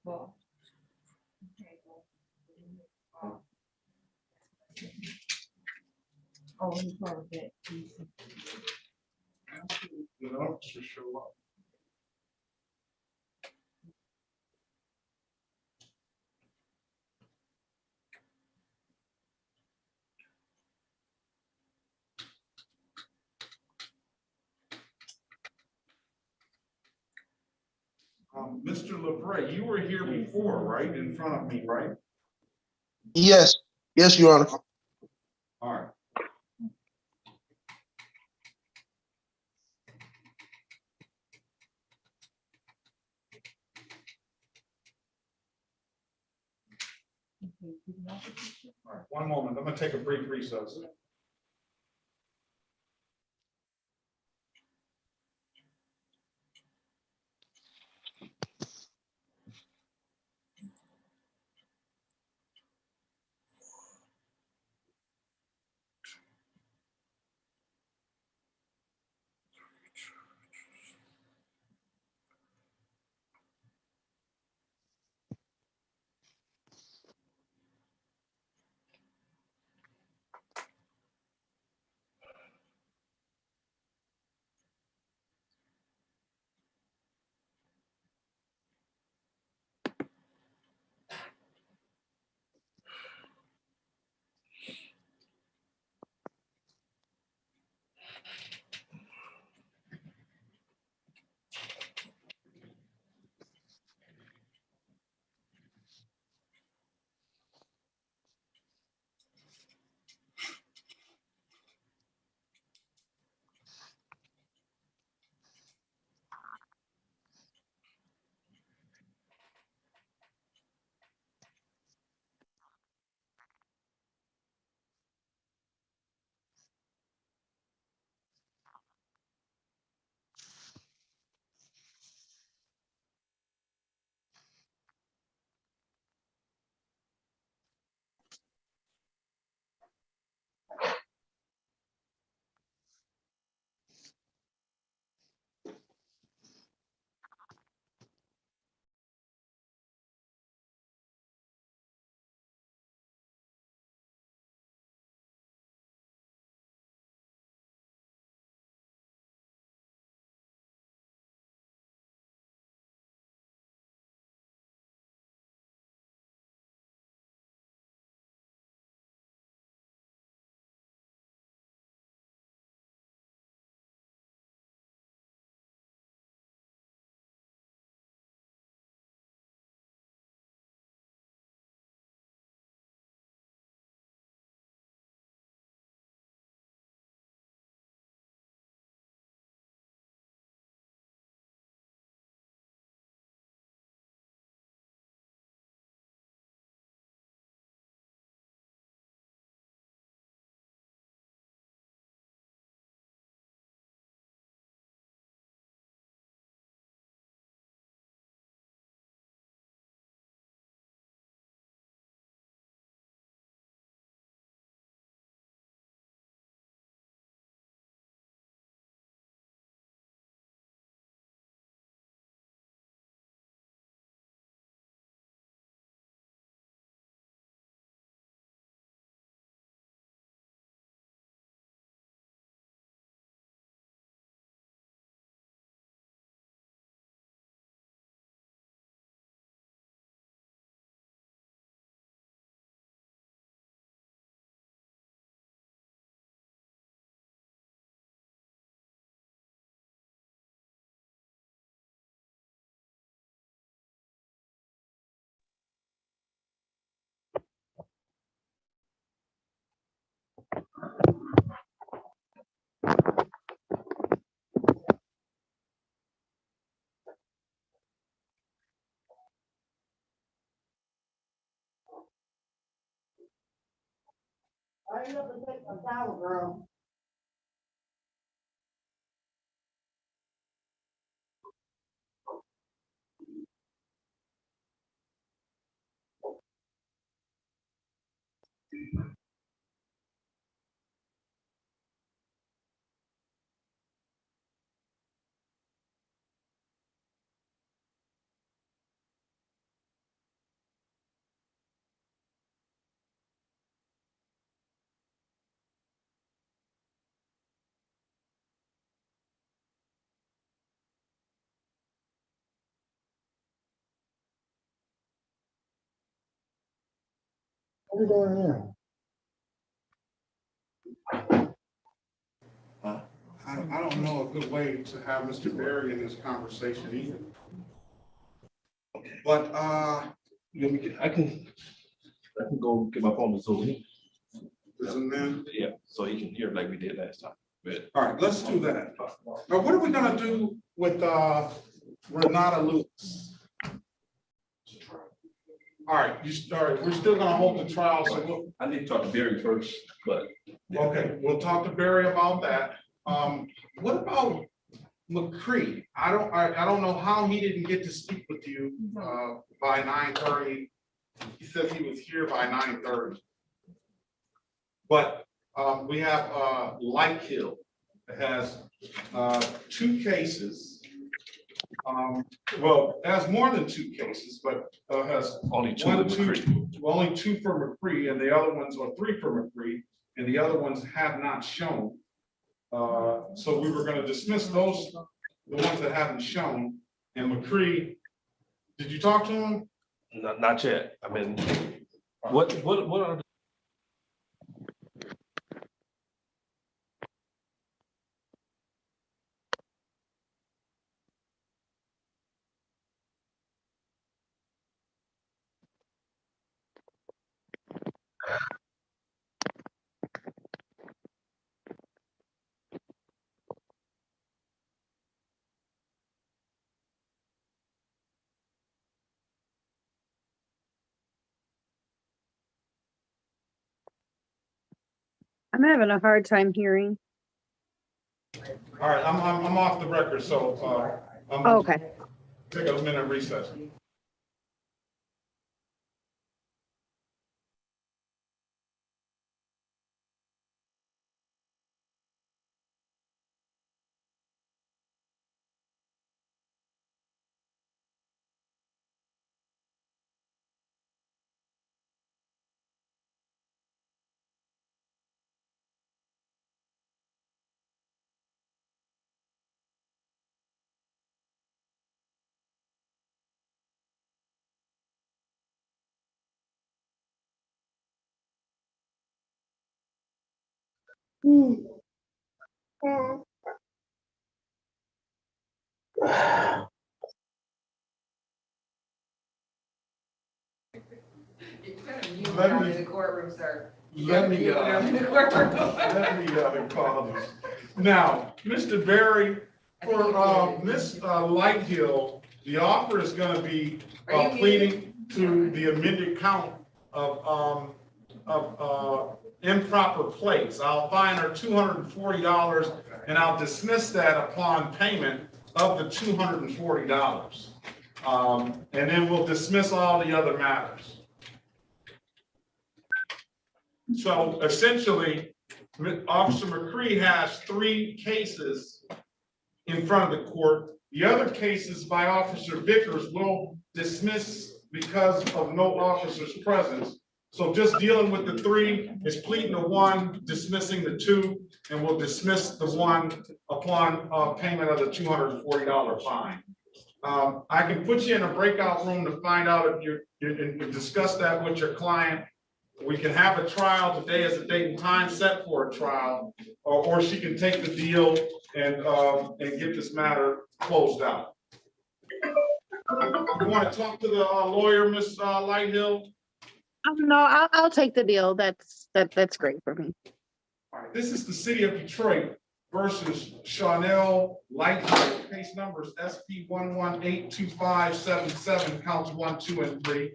Ball. Oh, he part of that. The officers show up. Mr. Labre, you were here before, right? In front of me, right? Yes, yes, Your Honor. All right. All right, one moment. I'm gonna take a brief recess. I ain't gonna take a towel, girl. What are you doing here? I don't know a good way to have Mr. Berry in this conversation either. But, Let me I can go get my phone so he, isn't there? yeah, so he can hear like we did last time. But All right, let's do that. Now, what are we gonna do with, Renata Lewis? All right, we're still gonna hold the trial, so we'll. I need to talk to Barry first, but. Okay, we'll talk to Barry about that. What about McCree? I don't know how he didn't get to speak with you, by 9:30. He says he was here by 9:30. But, we have, Light Hill that has, 2 cases. Well, it has more than 2 cases, but, has Only 2 one, of two, McCree. only 2 for McCree, and the other ones are 3 for McCree, and the other ones have not shown. So we were gonna dismiss those, the ones that haven't shown, and McCree, did you talk to him? Not yet. I mean, what are the I'm having a hard time hearing. All right, I'm off the record, so, I'm Okay. take a minute recess. Let me, courtroom, sir. let me call this. Now, Mr. Berry, for, Ms. Lighthill, the offer is gonna be, pleading to the amended count of improper plates. I'll fine her $240 and I'll dismiss that upon payment of the $240. And then we'll dismiss all the other matters. So essentially, Officer McCree has 3 cases in front of the court. The other cases by Officer Vickers will dismiss because of no officer's presence. So just dealing with the 3 is pleading to 1, dismissing the 2, and we'll dismiss the 1 upon payment of the $240 fine. I can put you in a breakout room to find out if you can discuss that with your client. We can have a trial. Today is a date and time set for a trial, or she can take the deal and get this matter closed out. You want to talk to the lawyer, Ms. Lighthill? No, I'll take the deal. That's great for me. All right, this is the city of Detroit versus Chanel Lighthill. Case numbers SP 1182577, counts 1, 2, and 3.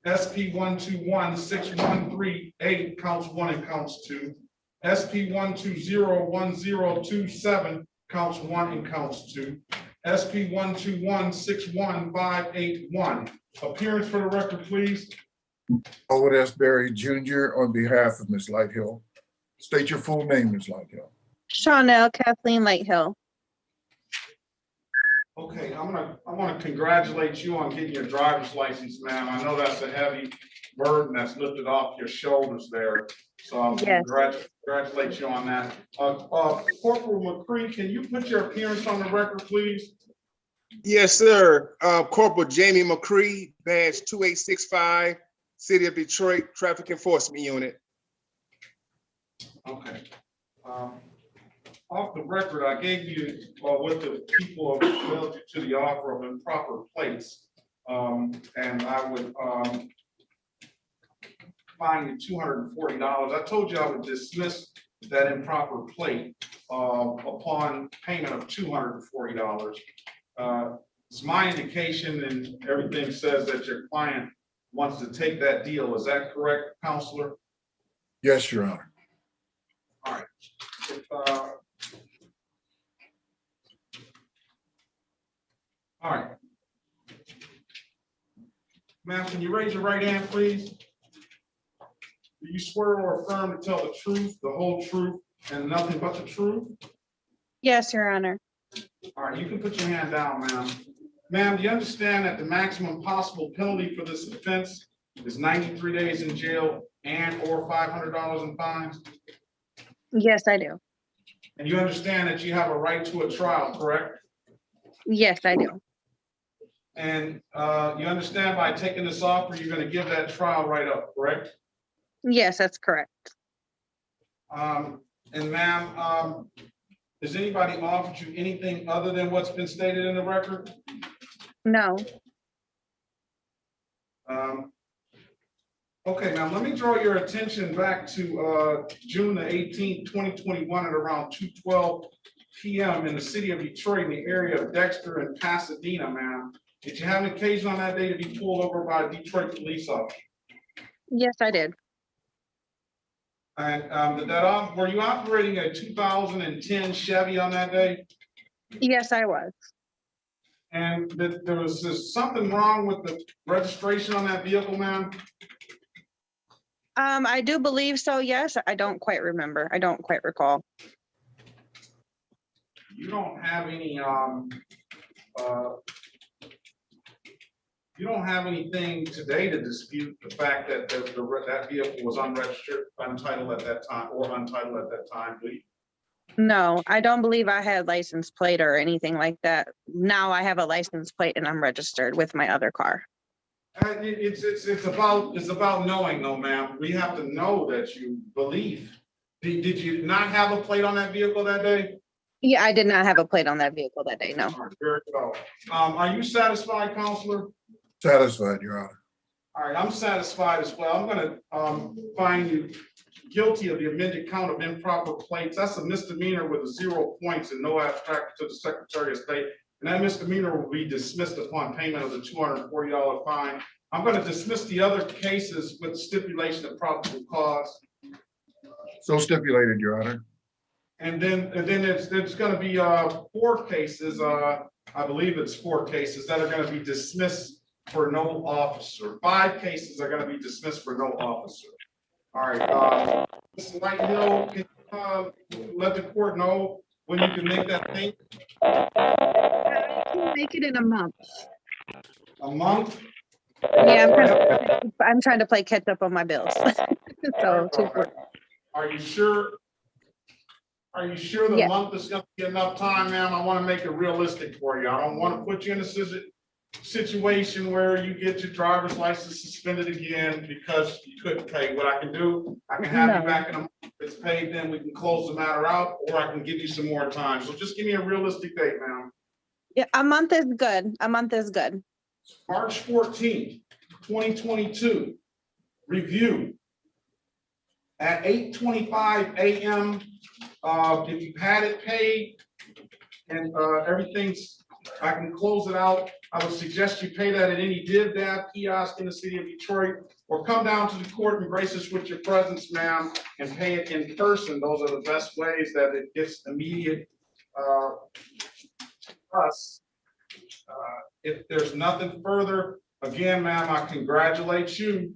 SP 1216138, counts 1 and counts 2. SP 1201027, counts 1 and counts 2. SP 1216181. Appearance for the record, please. Howard S. Berry Jr. on behalf of Ms. Lighthill. State your full name, Ms. Lighthill. Chanel Kathleen Lighthill. Okay, I want to congratulate you on getting your driver's license, ma'am. I know that's a heavy burden that's lifted off your shoulders there. So I'll congratulate you on that. Corporal McCree, can you put your appearance on the record, please? Yes, sir. Corporal Jamie McCree, badge 2865 City of Detroit Traffic Enforcement Unit. Okay. Off the record, I gave you what the people have held you to the offer of improper plates. And I would fine you $240. I told you I would dismiss that improper plate upon payment of $240. It's my indication and everything says that your client wants to take that deal. Is that correct, Counselor? Yes, Your Honor. All right. All right. Ma'am, can you raise your right hand, please? Do you swear or affirm to tell the truth, the whole truth, and nothing but the truth? Yes, Your Honor. All right, you can put your hand down, ma'am. Ma'am, do you understand that the maximum possible penalty for this offense is 93 days in jail and or $500 in fines? Yes, I do. And you understand that you have a right to a trial, correct? Yes, I do. And you understand by taking this offer, you're going to give that trial right up, correct? Yes, that's correct. And ma'am, has anybody offered you anything other than what's been stated in the record? No. Okay, now let me draw your attention back to June the 18th, 2021 at around 2:12 p.m. in the city of Detroit in the area of Dexter and Pasadena, ma'am. Did you have an occasion on that day to be pulled over by a Detroit police officer? Yes, I did. And were you operating a 2010 Chevy on that day? Yes, I was. And there was something wrong with the registration on that vehicle, ma'am? I do believe so, yes. I don't quite remember. I don't quite recall. You don't have any you don't have anything today to dispute the fact that that vehicle was unregistered, untitled at that time, or untitled at that time, do you? No, I don't believe I had license plate or anything like that. Now I have a license plate and I'm registered with my other car. It's about knowing though, ma'am. We have to know that you believe. Did you not have a plate on that vehicle that day? Yeah, I did not have a plate on that vehicle that day, no. All right, very well. Are you satisfied, Counselor? Satisfied, Your Honor. All right, I'm satisfied as well. I'm gonna find you guilty of the amended count of improper plates. That's a misdemeanor with 0 points and no abstract to the Secretary of State. And that misdemeanor will be dismissed upon payment of the $240 fine. I'm going to dismiss the other cases with stipulation of probable cause. So stipulated, Your Honor. And then there's going to be 4 cases. I believe it's 4 cases that are going to be dismissed for no officer. 5 cases are going to be dismissed for no officer. All right, Mr. Whitehill, can you let the court know when you can make that payment? I can make it in a month. A month? Yeah, I'm trying to play catch up on my bills. So, are you sure? Are you sure the month is going to be enough time, ma'am? I want to make it realistic for you. I don't want to put you in a situation where you get your driver's license suspended again because you couldn't pay. What I can do, I can have you back in a month. If it's paid, then we can close the matter out, or I can give you some more time. So just give me a realistic date, ma'am. Yeah, a month is good. A month is good. March 14th, 2022, review. At 8:25 a.m., if you had it paid and everything's, I can close it out. I would suggest you pay that at any DivDav kiosk in the city of Detroit, or come down to the court and grace us with your presence, ma'am, and pay it in person. Those are the best ways that it gets immediate us. If there's nothing further, again, ma'am, I congratulate you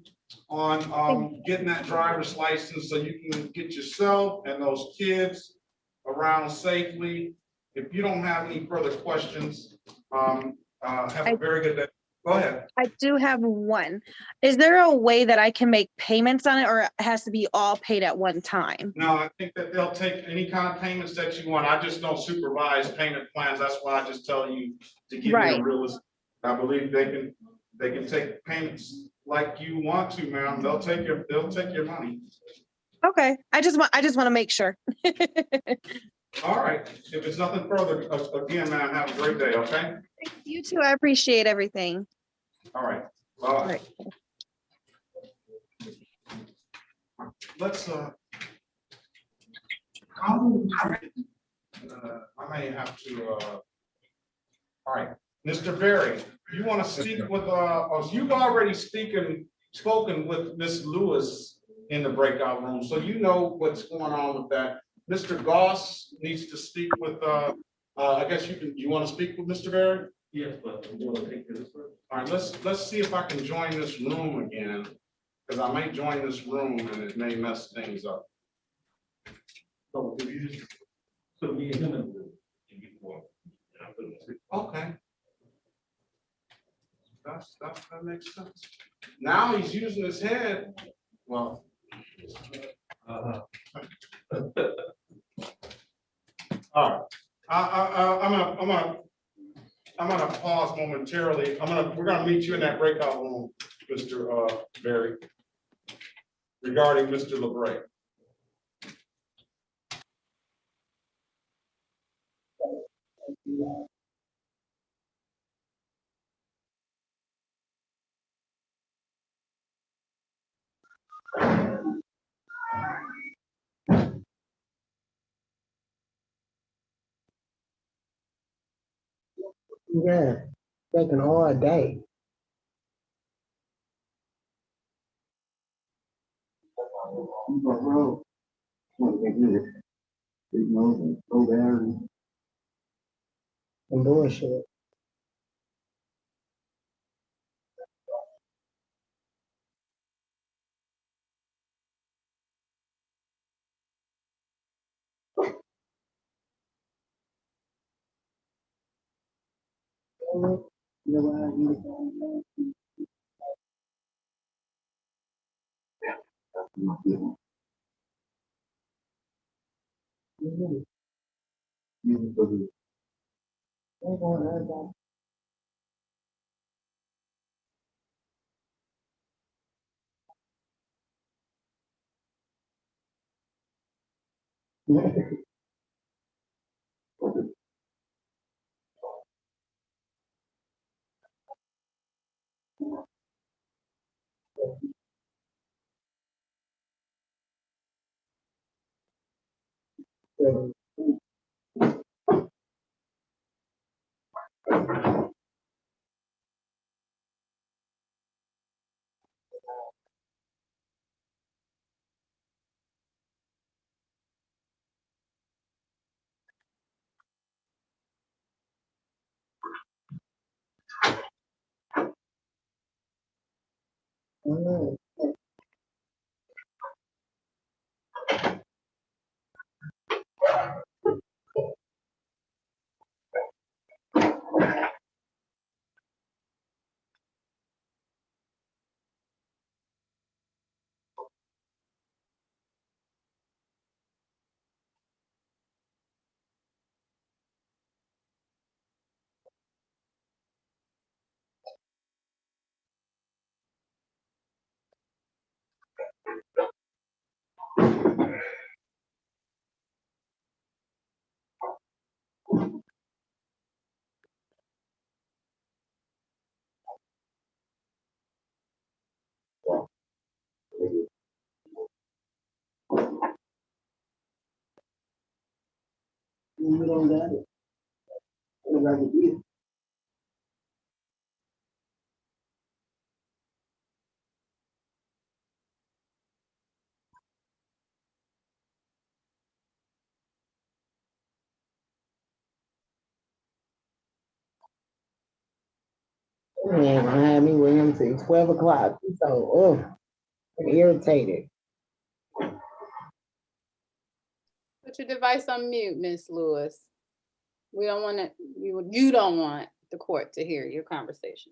on getting that driver's license so you can get yourself and those kids around safely. If you don't have any further questions, have a very good day. Go ahead. I do have one. Is there a way that I can make payments on it, or it has to be all paid at one time? No, I think that they'll take any kind of payments that you want. I just don't supervise payment plans. That's why I just tell you to give you a realistic. I believe they can take payments like you want to, ma'am, they'll take your money. Okay, I just want to make sure. All right, if it's nothing further, again, ma'am, have a great day, okay? You too. I appreciate everything. All right, All bye. right. Let's, I may have to, all right, Mr. Berry, you want to speak with, you've already spoken with Miss Lewis in the breakout room, so you know what's going on with that. Mr. Goss needs to speak with, I guess you want to speak with Mr. Berry? Yes, but you want to take this first? All right, let's see if I can join this room again, because I might join this room and it may mess things up. So if you just put me and him in the room and get one. and I put him in. Okay. That makes sense. Now he's using his head. Well. All right. I'm gonna pause momentarily. We're gonna meet you in that breakout room, Mr. Berry, regarding Mr. Labre. Yeah, taking all day. And bullshit. You don't got it. You got to get it. Man, behind me with him till 12 o'clock. So, irritated. Put your device on mute, Miss Lewis. We don't want to, you don't want the court to hear your conversation.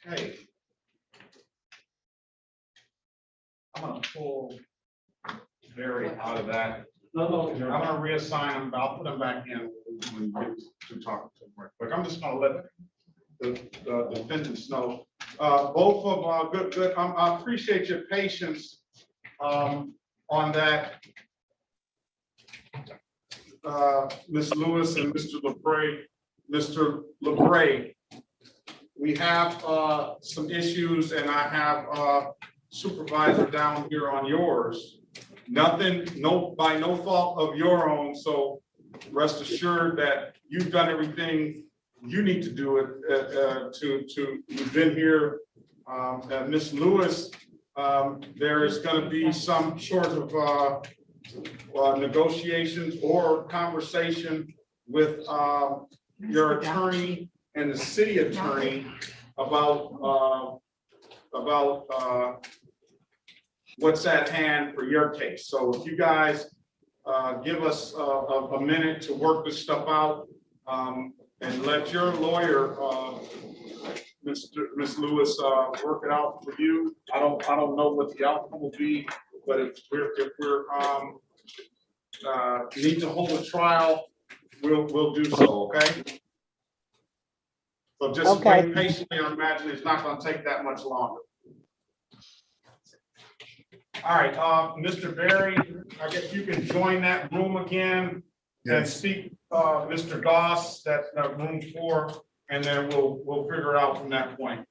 Hey. I'm gonna pull Barry out of that. No, I'm gonna reassign him, I'll put him back in when we get to talk to him. But I'm just gonna let the defendants know. Both of, good, I appreciate your patience, on that. Ms. Lewis and Mr. Labre, we have, some issues and I have, supervisor down here on yours. Nothing, by no fault of your own, so rest assured that you've done everything you need to do it, you've been here. Ms. Lewis, there is gonna be some sort of, negotiations or conversation with, your attorney and the city attorney about what's at hand for your case. So if you guys give us a minute to work this stuff out, and let your lawyer, Ms. Lewis, work it out for you. I don't know what the outcome will be, but if we're need to hold a trial, we'll do so, okay? So just Okay. wait patiently. I imagine it's not gonna take that much longer. All right, Mr. Barry, I guess you can join that room again and speak, Mr. Goss, that's room 4, and then we'll figure it out from that point.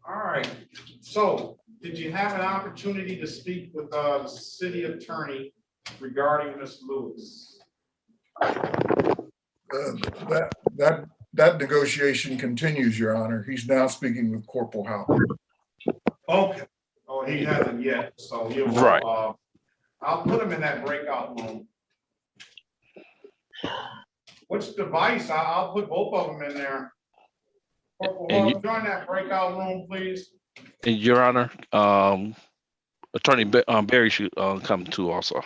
All right, so did you have an opportunity to speak with the city attorney regarding Ms. Lewis? That negotiation continues, Your Honor. He's now speaking with Corporal Howell. Okay, oh, he hasn't yet, so you will, Right. I'll put him in that breakout room. Which device? I'll put both of them in there. Corporal And Hall, join that breakout room, please. And Your Honor, Attorney Barry should come too also.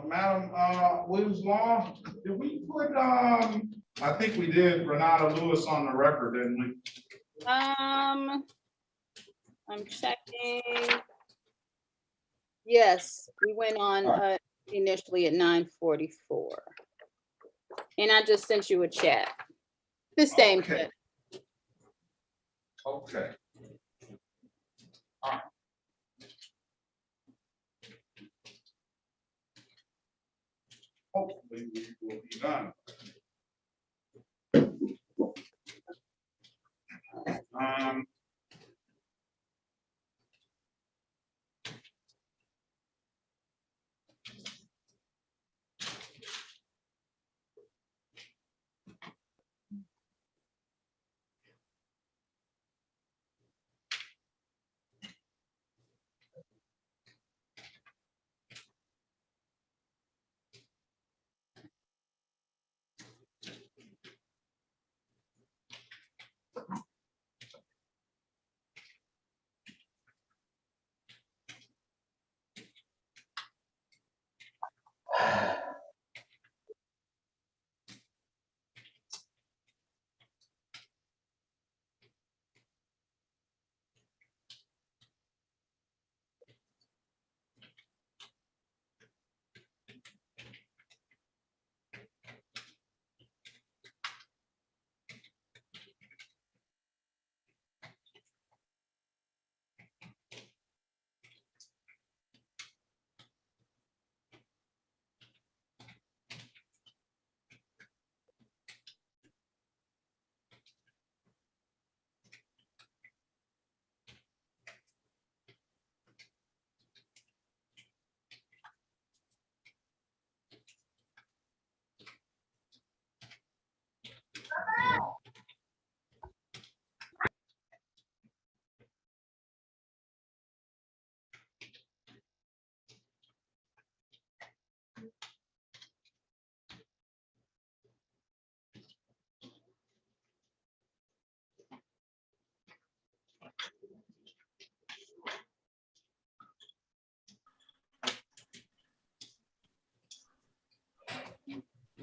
Madam Williams Law, did we put, I think we did Renata Lewis on the record, didn't we? I'm checking. Yes, we went on initially at 9:44. And I just sent you a chat. The same chat. Okay. All right. Hopefully we will be done.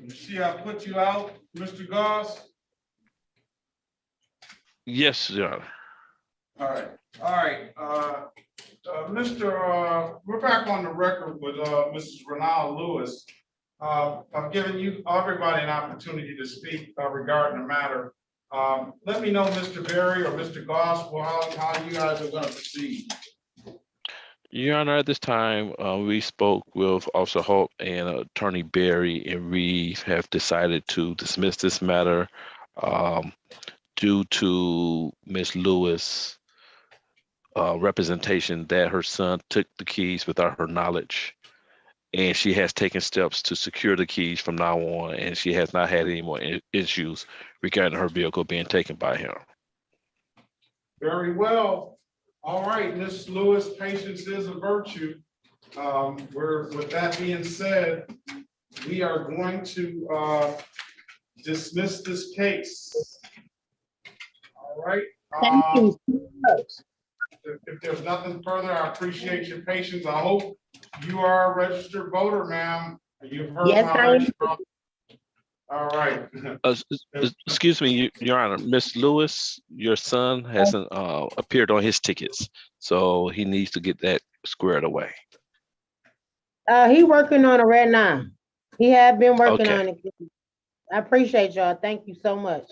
You see, I put you out, Mr. Goss? Yes, Your Honor. All right, we're back on the record with, Mrs. Renal Lewis. I've given you, everybody an opportunity to speak regarding the matter. Let me know, Mr. Berry or Mr. Goss, well, how you guys are gonna proceed. Your Honor, at this time, we spoke with Officer Holt and Attorney Berry, and we have decided to dismiss this matter due to Ms. Lewis' representation that her son took the keys without her knowledge, and she has taken steps to secure the keys from now on, and she has not had any more issues regarding her vehicle being taken by him. Very well. All right, Ms. Lewis, patience is a virtue. With that being said, we are going to dismiss this case. All right. Thank you so much. If there's nothing further, I appreciate your patience. I hope you are a registered voter, ma'am. You've heard Yes, my I am. extra. All right. Excuse me, Your Honor, Miss Lewis, your son hasn't appeared on his tickets, so he needs to get that squared away. He working on it right now. He have been working Okay. on it. I appreciate y'all. Thank you so much.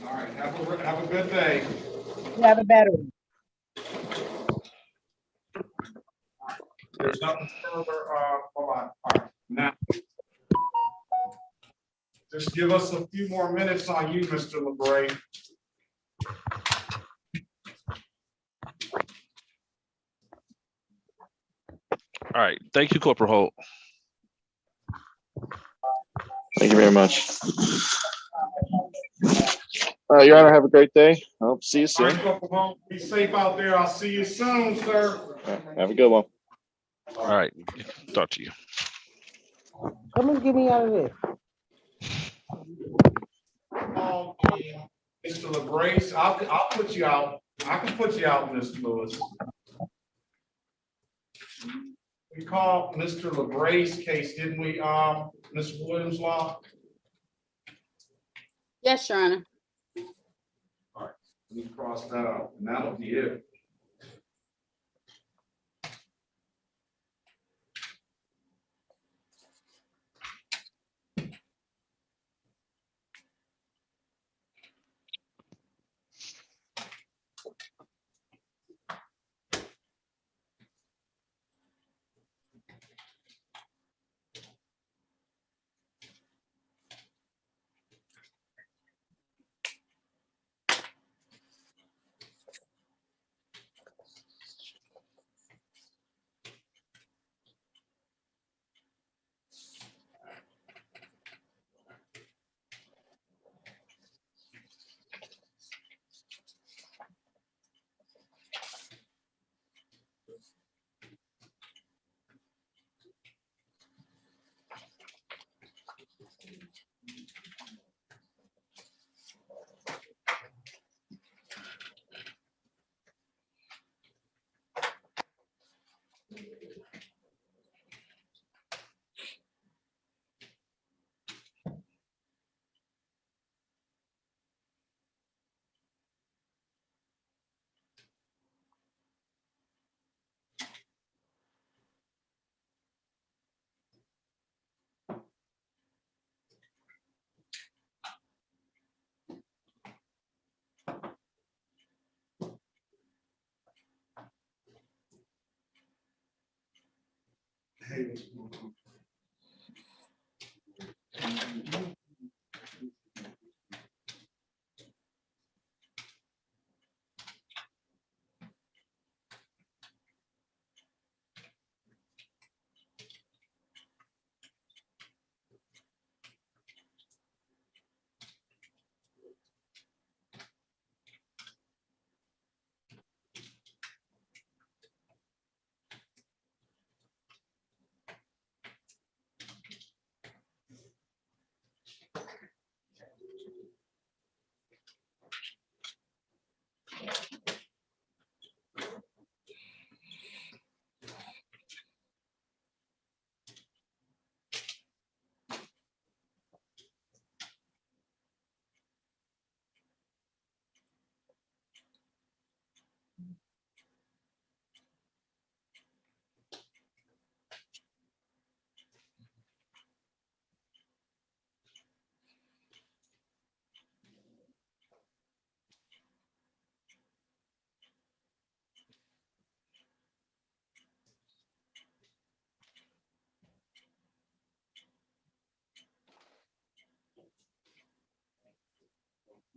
All right. Have a good day. You have a better one. There's nothing further. Hold on. All right. Now, just give us a few more minutes on you, Mr. Labre. All right. Thank you, Corporal Holt. Thank you very much. Your Honor, have a great day. I'll see you All soon. right, Corporal Holt, be safe out there. I'll see you soon, sir. Have a good one. All right. Talk to you. Come and get me out of this. Mr. LaBrace, I'll put you out. I can put you out, Mr. Lewis. We called Mr. LaBrace case, didn't we, Mr. Williams Law? Yes, Your Honor. All right, let me cross that out, and that'll be it.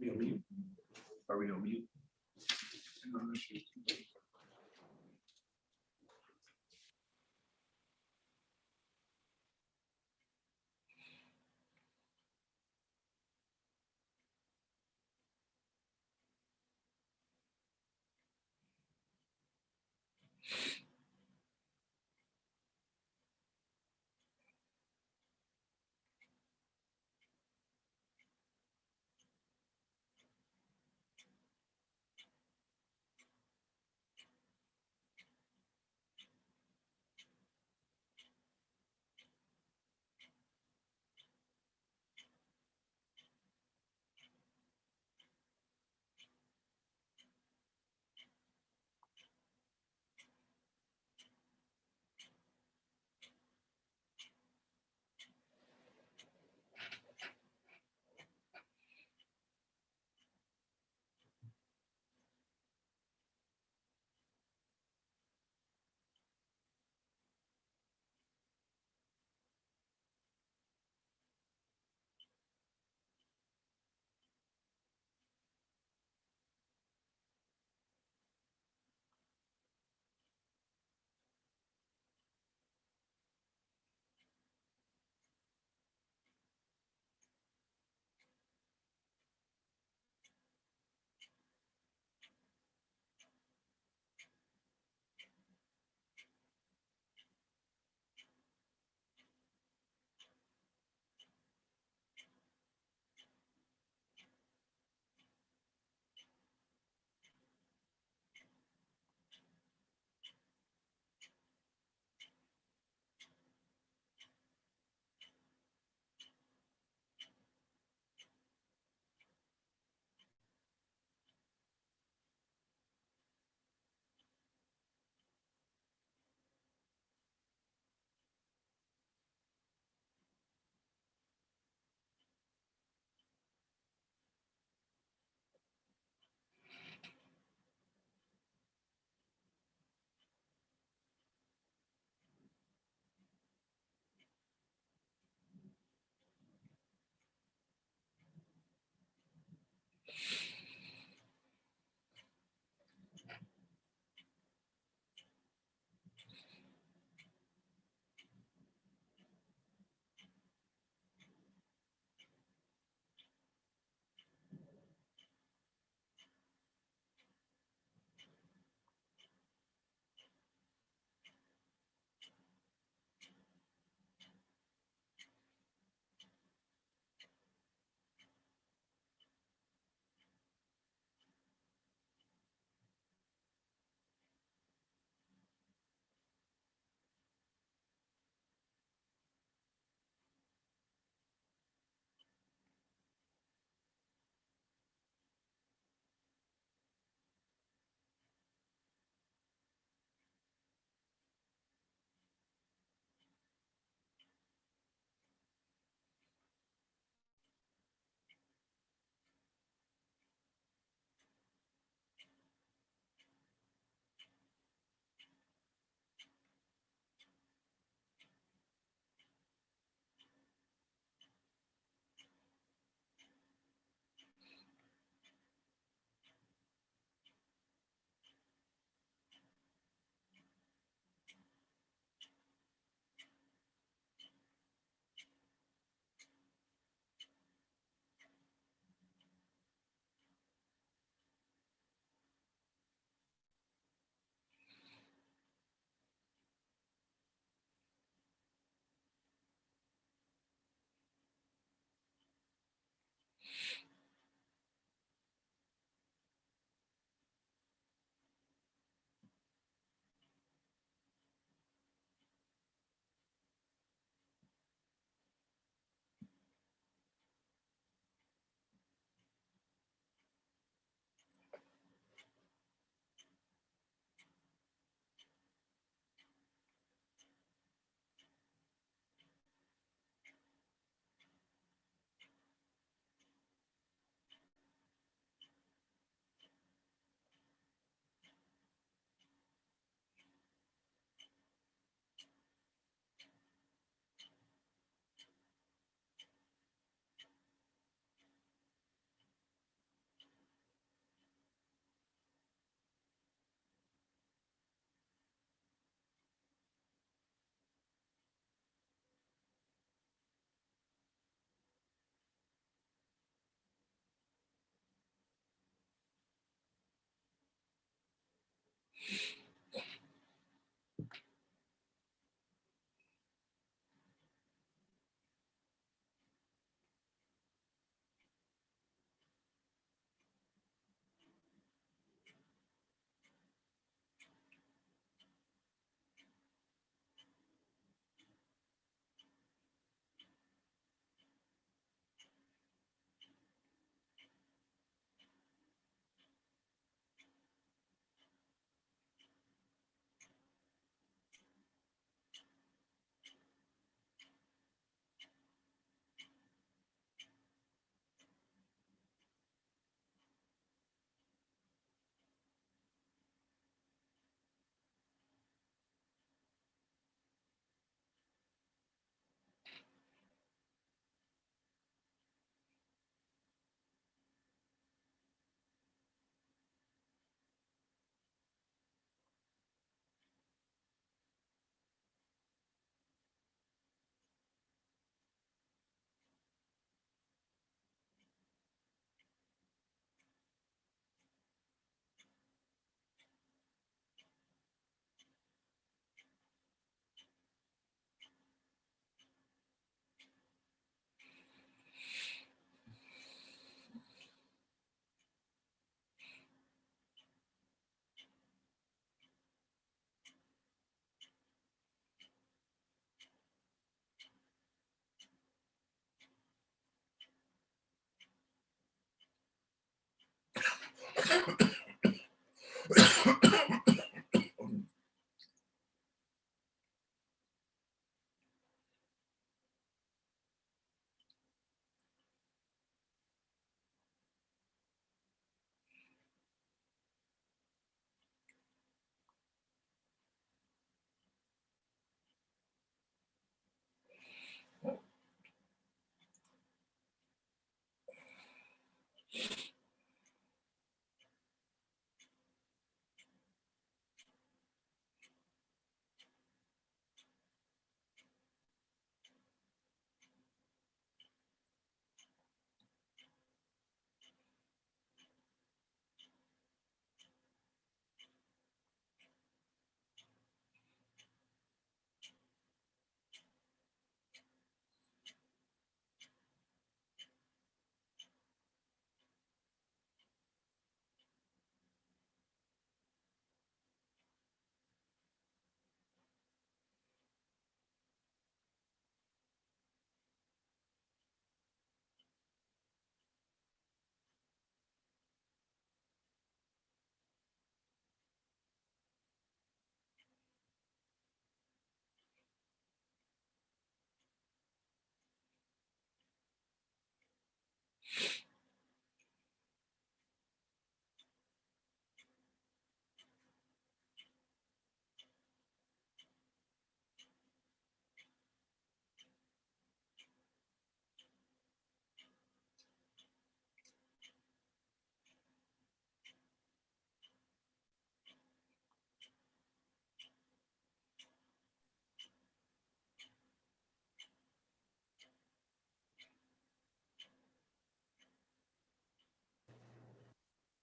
We on mute? Are we on mute?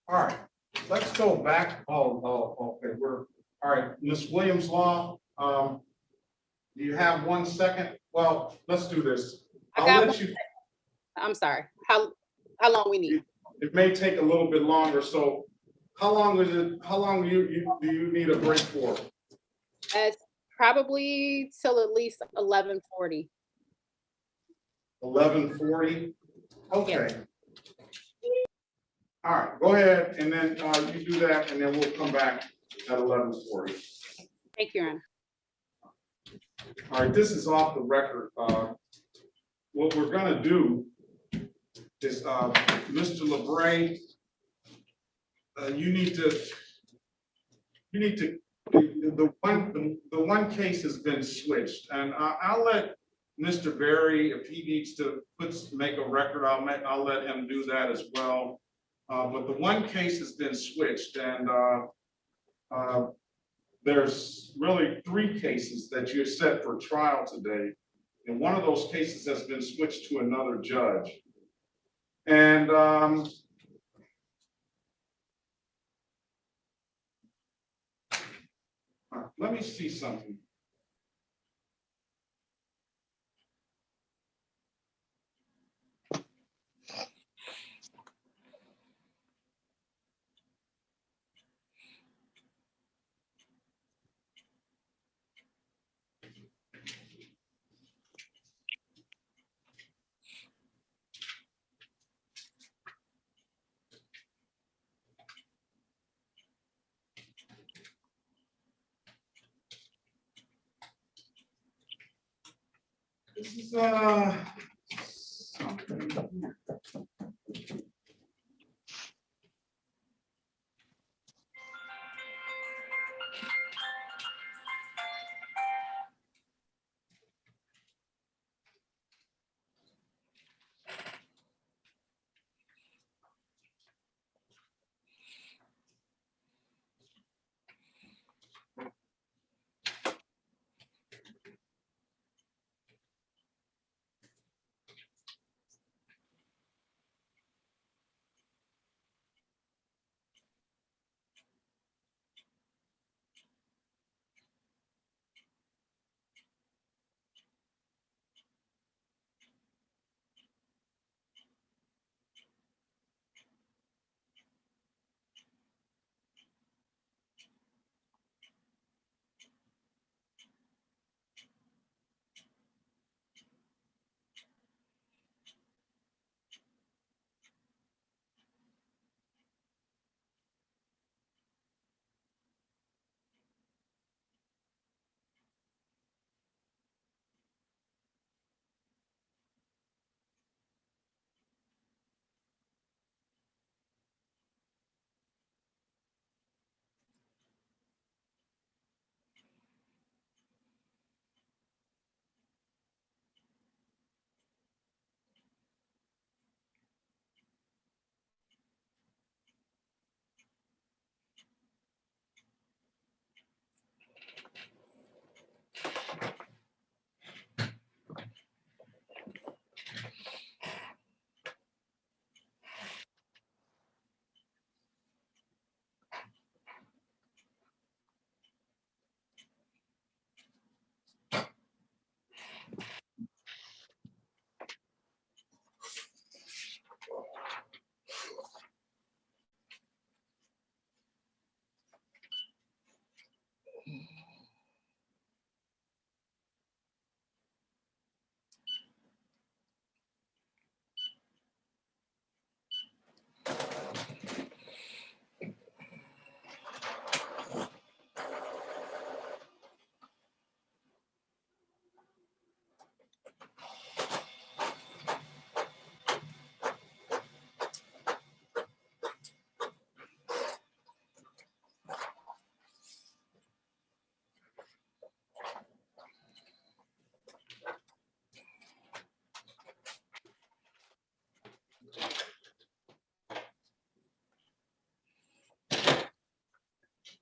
All right, let's go back. Okay, all right, Ms. Williams Law, do you have 1 second? Well, let's do this. I'll let you, I'm sorry. How long we need? it may take a little bit longer, so how long do you need a break for? It's probably till at least 11:40. 11:40? Okay. All right, go ahead, and then you do that, and then we'll come back at 11:40. Thank you, Your Honor. All right, this is off the record. What we're gonna do is, Mr. Labre, you need to, the one case has been switched, and I'll let Mr. Berry, if he needs to make a record, I'll let him do that as well. But the one case has been switched, and there's really 3 cases that you're set for trial today. And one of those cases has been switched to another judge. And let me see something. This is something.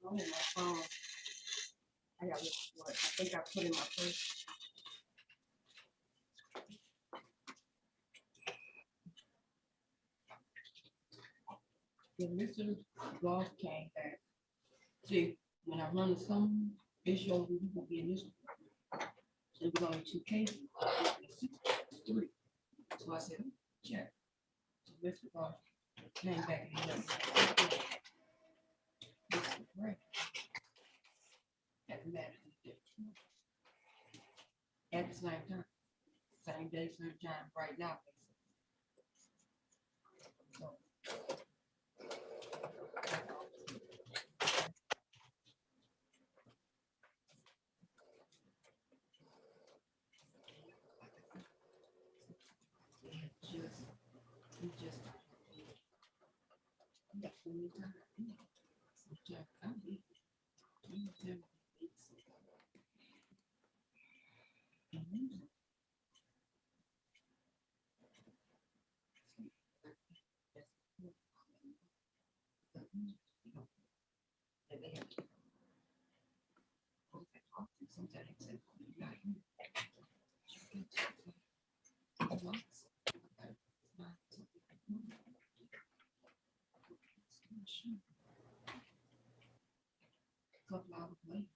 On my phone. I got what I think I put in my purse. Then Mr. Ross came back. See, when I run the sum, it shows we will be in this. It was only 2 cases. It's 3. So I said, check. So Mr. Ross came back and he let me. Right. At the matter. At the same time. Same day, same time, right now. So, couple hours later.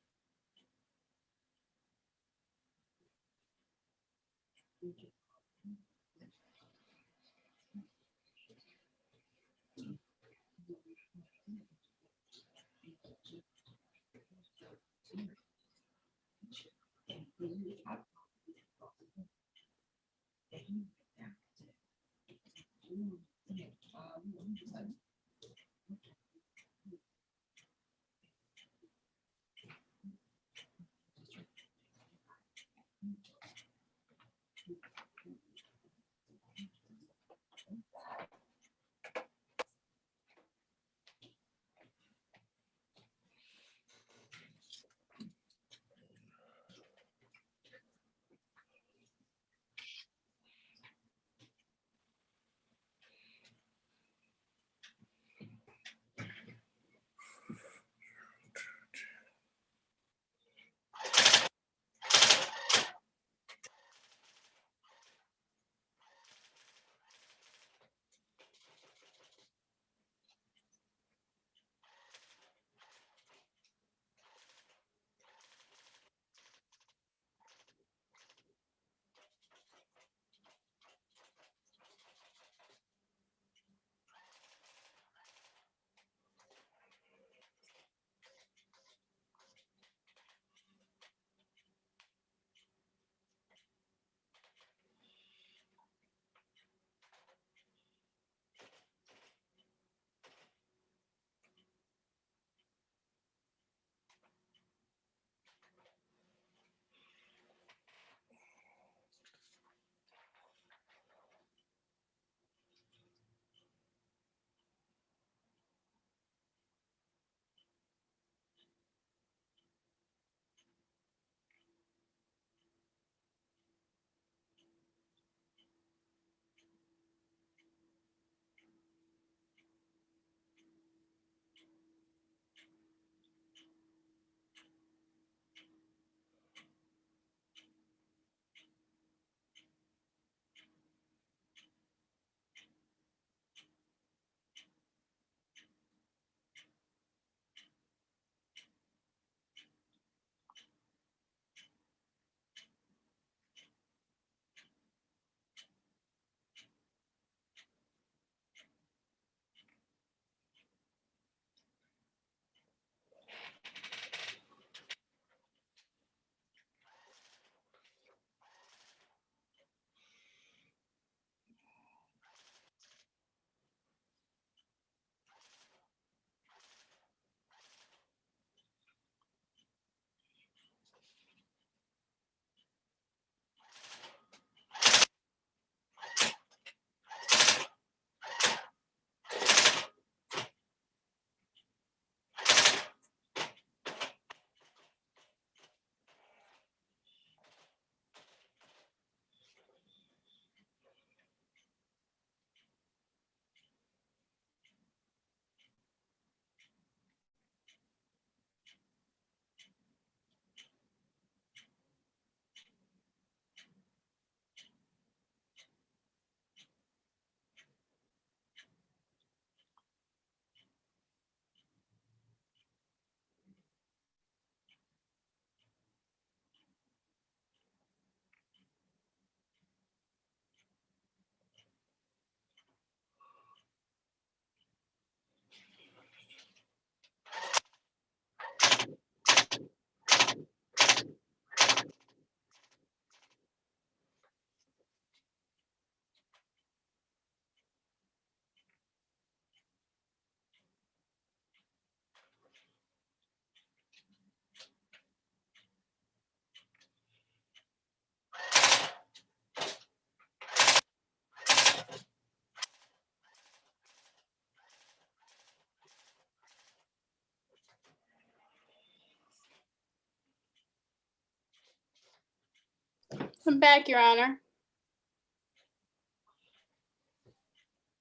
I'm back, Your Honor.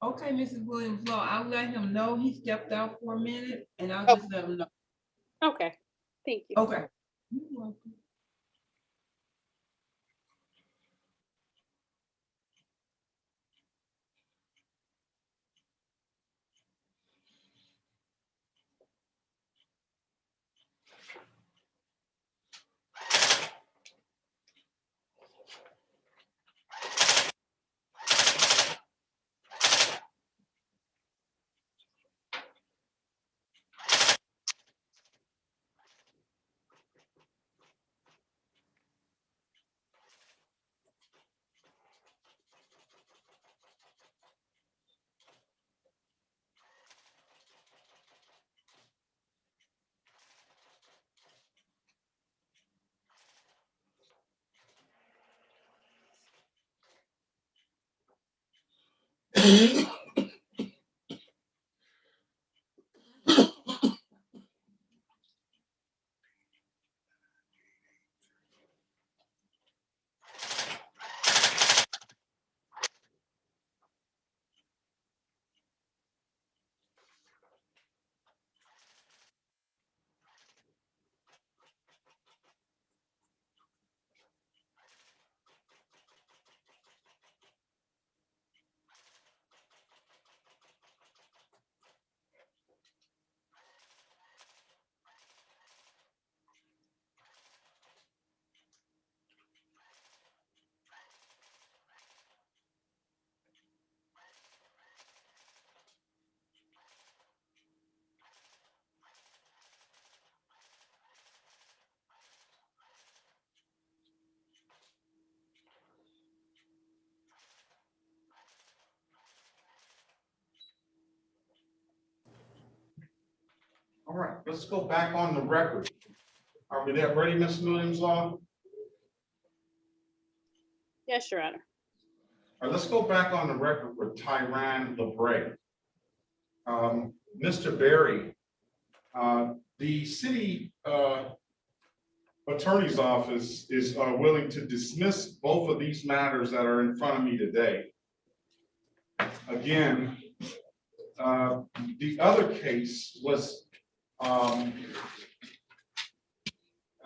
Okay, Mrs. Williams Law, I'll let him know he stepped out for a minute and I'll just let him know. Okay, thank you. Okay. You're welcome. All right, let's go back on the record. Are we there ready, Ms. Williams Law? Yes, Your Honor. All right, let's go back on the record with Tyrone Labre. Mr. Berry, the city attorney's office is willing to dismiss both of these matters that are in front of me today. Again, the other case was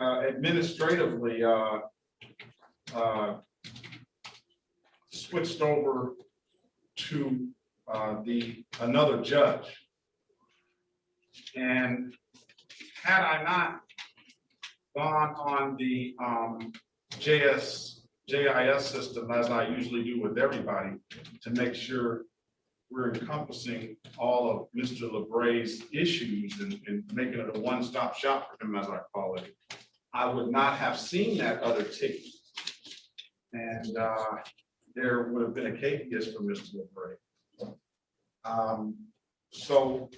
administratively switched over to another judge. And had I not gone on the JIS system, as I usually do with everybody, to make sure we're encompassing all of Mr. Labre's issues and making it a one-stop shop for him, as I call it, I would not have seen that other ticket. And there would have been a case for Mr. Labre. So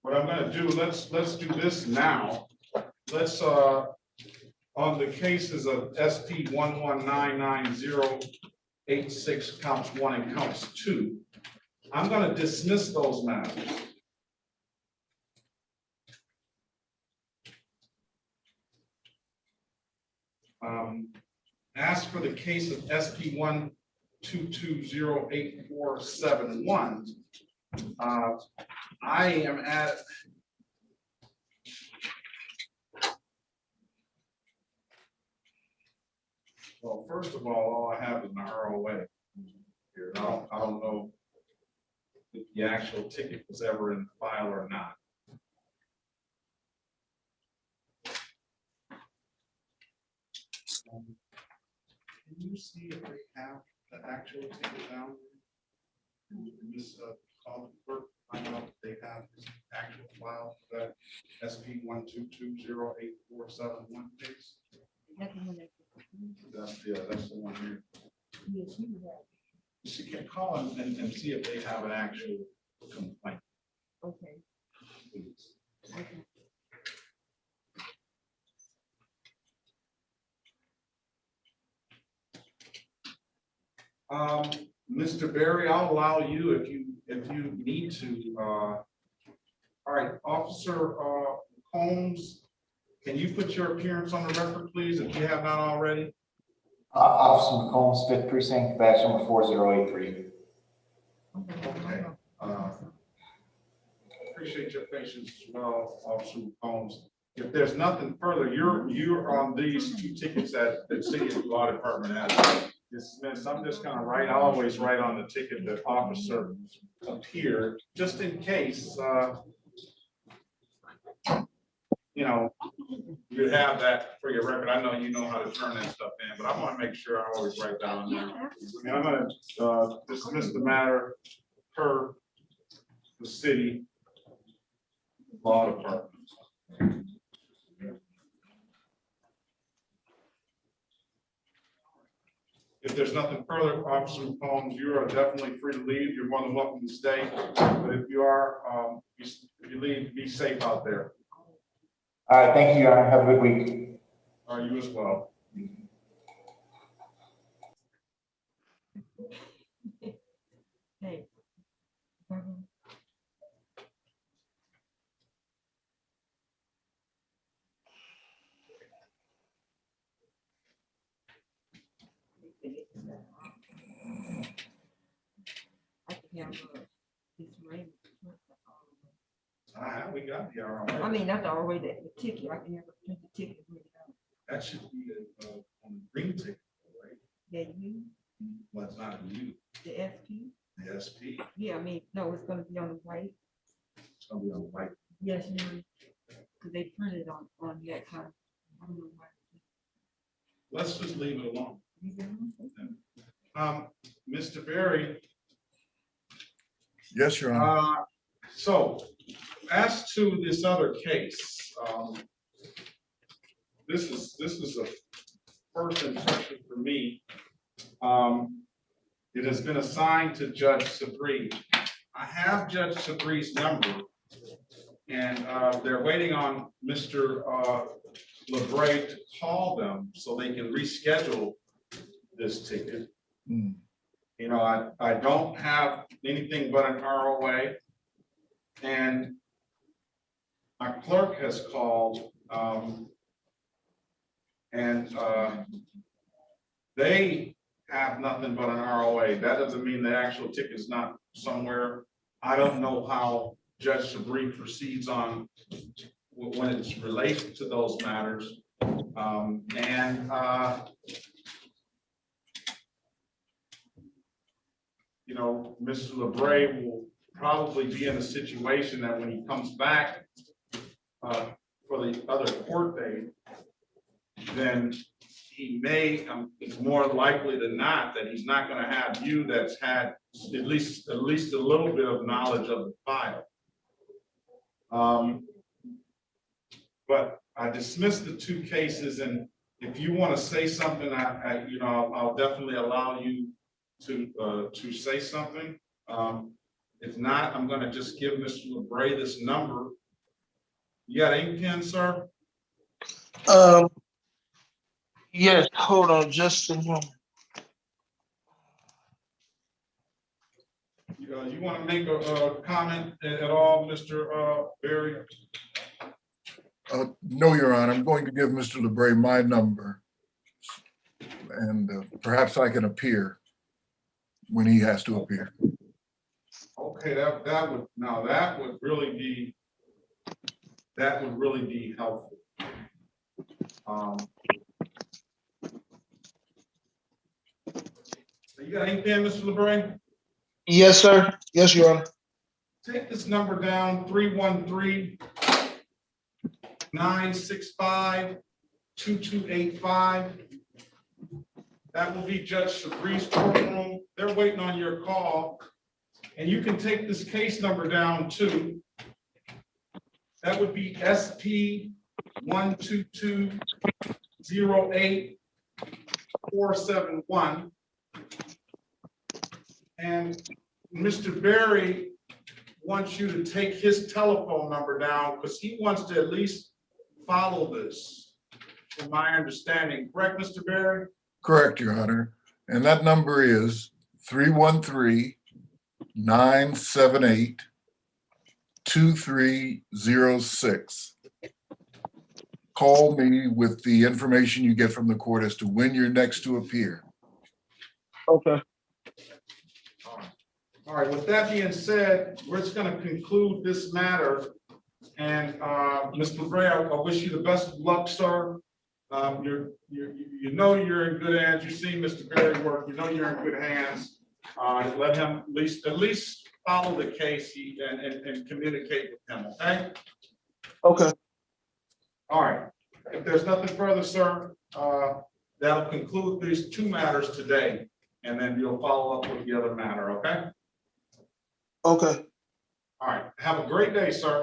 what I'm going to do, let's do this now. Let's on the cases of SP 1199086 counts 1 and counts 2. I'm going to dismiss those matters. As for the case of SP 1220847, I am at well, first of all I have is an ROA here. I don't know if the actual ticket was ever in the file or not. Can you see if they have the actual ticket down there? In this call clerk, find out if they have this actual file for that SP 1220847 case. That's the one here. She can call and see if they have an actual complaint. Okay. Please. Okay. Mr. Berry, I'll allow you if you need to. All right, Officer Holmes, can you put your appearance on the record, please, if you have not already? Officer McCombs, 5th Precinct, badge number 4083. Okay. Appreciate your patience as well, Officer Holmes. If there's nothing further, you're on these two tickets that the city law department has. Dismissed. I'm just gonna write, I always write on the ticket that officer appeared, just in case, you know, you have that for your record. I know you know how to turn that stuff in, but I want to make sure I always write that on there. I mean, I'm gonna dismiss the matter per the city law department. If there's nothing further, Officer Holmes, you are definitely free to leave. You're more than welcome to stay. But if you are, if you leave, be safe out there. All right, thank you, Your Honor. Have a good week. Are you as well? Hey. I can have this rain. We got the I mean, that's already the ticket. I can have the ticket. That should be on the green ticket, right? Yeah, you. Well, it's not a U. The SP. The SP. Yeah, I mean, no, it's gonna be on the white. It's gonna be on the white. Yes, because they printed on that kind. I don't know why. Let's just leave it alone. Mr. Berry. Yes, Your Honor. So, as to this other case, this is a first impression for me. It has been assigned to Judge Sabree. I have Judge Sabree's number, and they're waiting on Mr. Labre to call them so they can reschedule this ticket. You know, I don't have anything but an ROA, and my clerk has called, and they have nothing but an ROA. That doesn't mean the actual ticket is not somewhere. I don't know how Judge Sabree proceeds on when it's related to those matters. You know, Mr. Labre will probably be in a situation that when he comes back for the other court date, then he may, it's more likely than not that he's not going to have you that's had at least a little bit of knowledge of the file. But I dismissed the two cases, and if you want to say something, you know, I'll definitely allow you to say something. If not, I'm going to just give Mr. Labre this number. You got ink pen, sir? Yes, hold on just a moment. You want to make a comment at all, Mr. Berry? No, Your Honor. I'm going to give Mr. Labre my number, and perhaps I can appear when he has to appear. Okay, that would really be helpful. You got ink pen, Mr. Labre? Yes, sir. Yes, Your Honor. Take this number down, 313-965-2285. That will be Judge Sabree's courtroom. They're waiting on your call. And you can take this case number down too. That would be SP 122-08-471. And Mr. Berry wants you to take his telephone number down because he wants to at least follow this, from my understanding. Correct, Mr. Berry? Correct, Your Honor. And that number is 313-978-2306. call me with the information you get from the court as to when you're next to appear. Okay. All right, with that being said, we're just gonna conclude this matter. And Mr. Labre, I wish you the best of luck, sir. You know you're in good hands. You've seen Mr. Berry work. You know you're in good hands. Let him at least follow the case and communicate with him, okay? Okay. All right. If there's nothing further, sir, that'll conclude these two matters today. And then you'll follow up with the other matter, okay? Okay. All right. Have a great day, sir.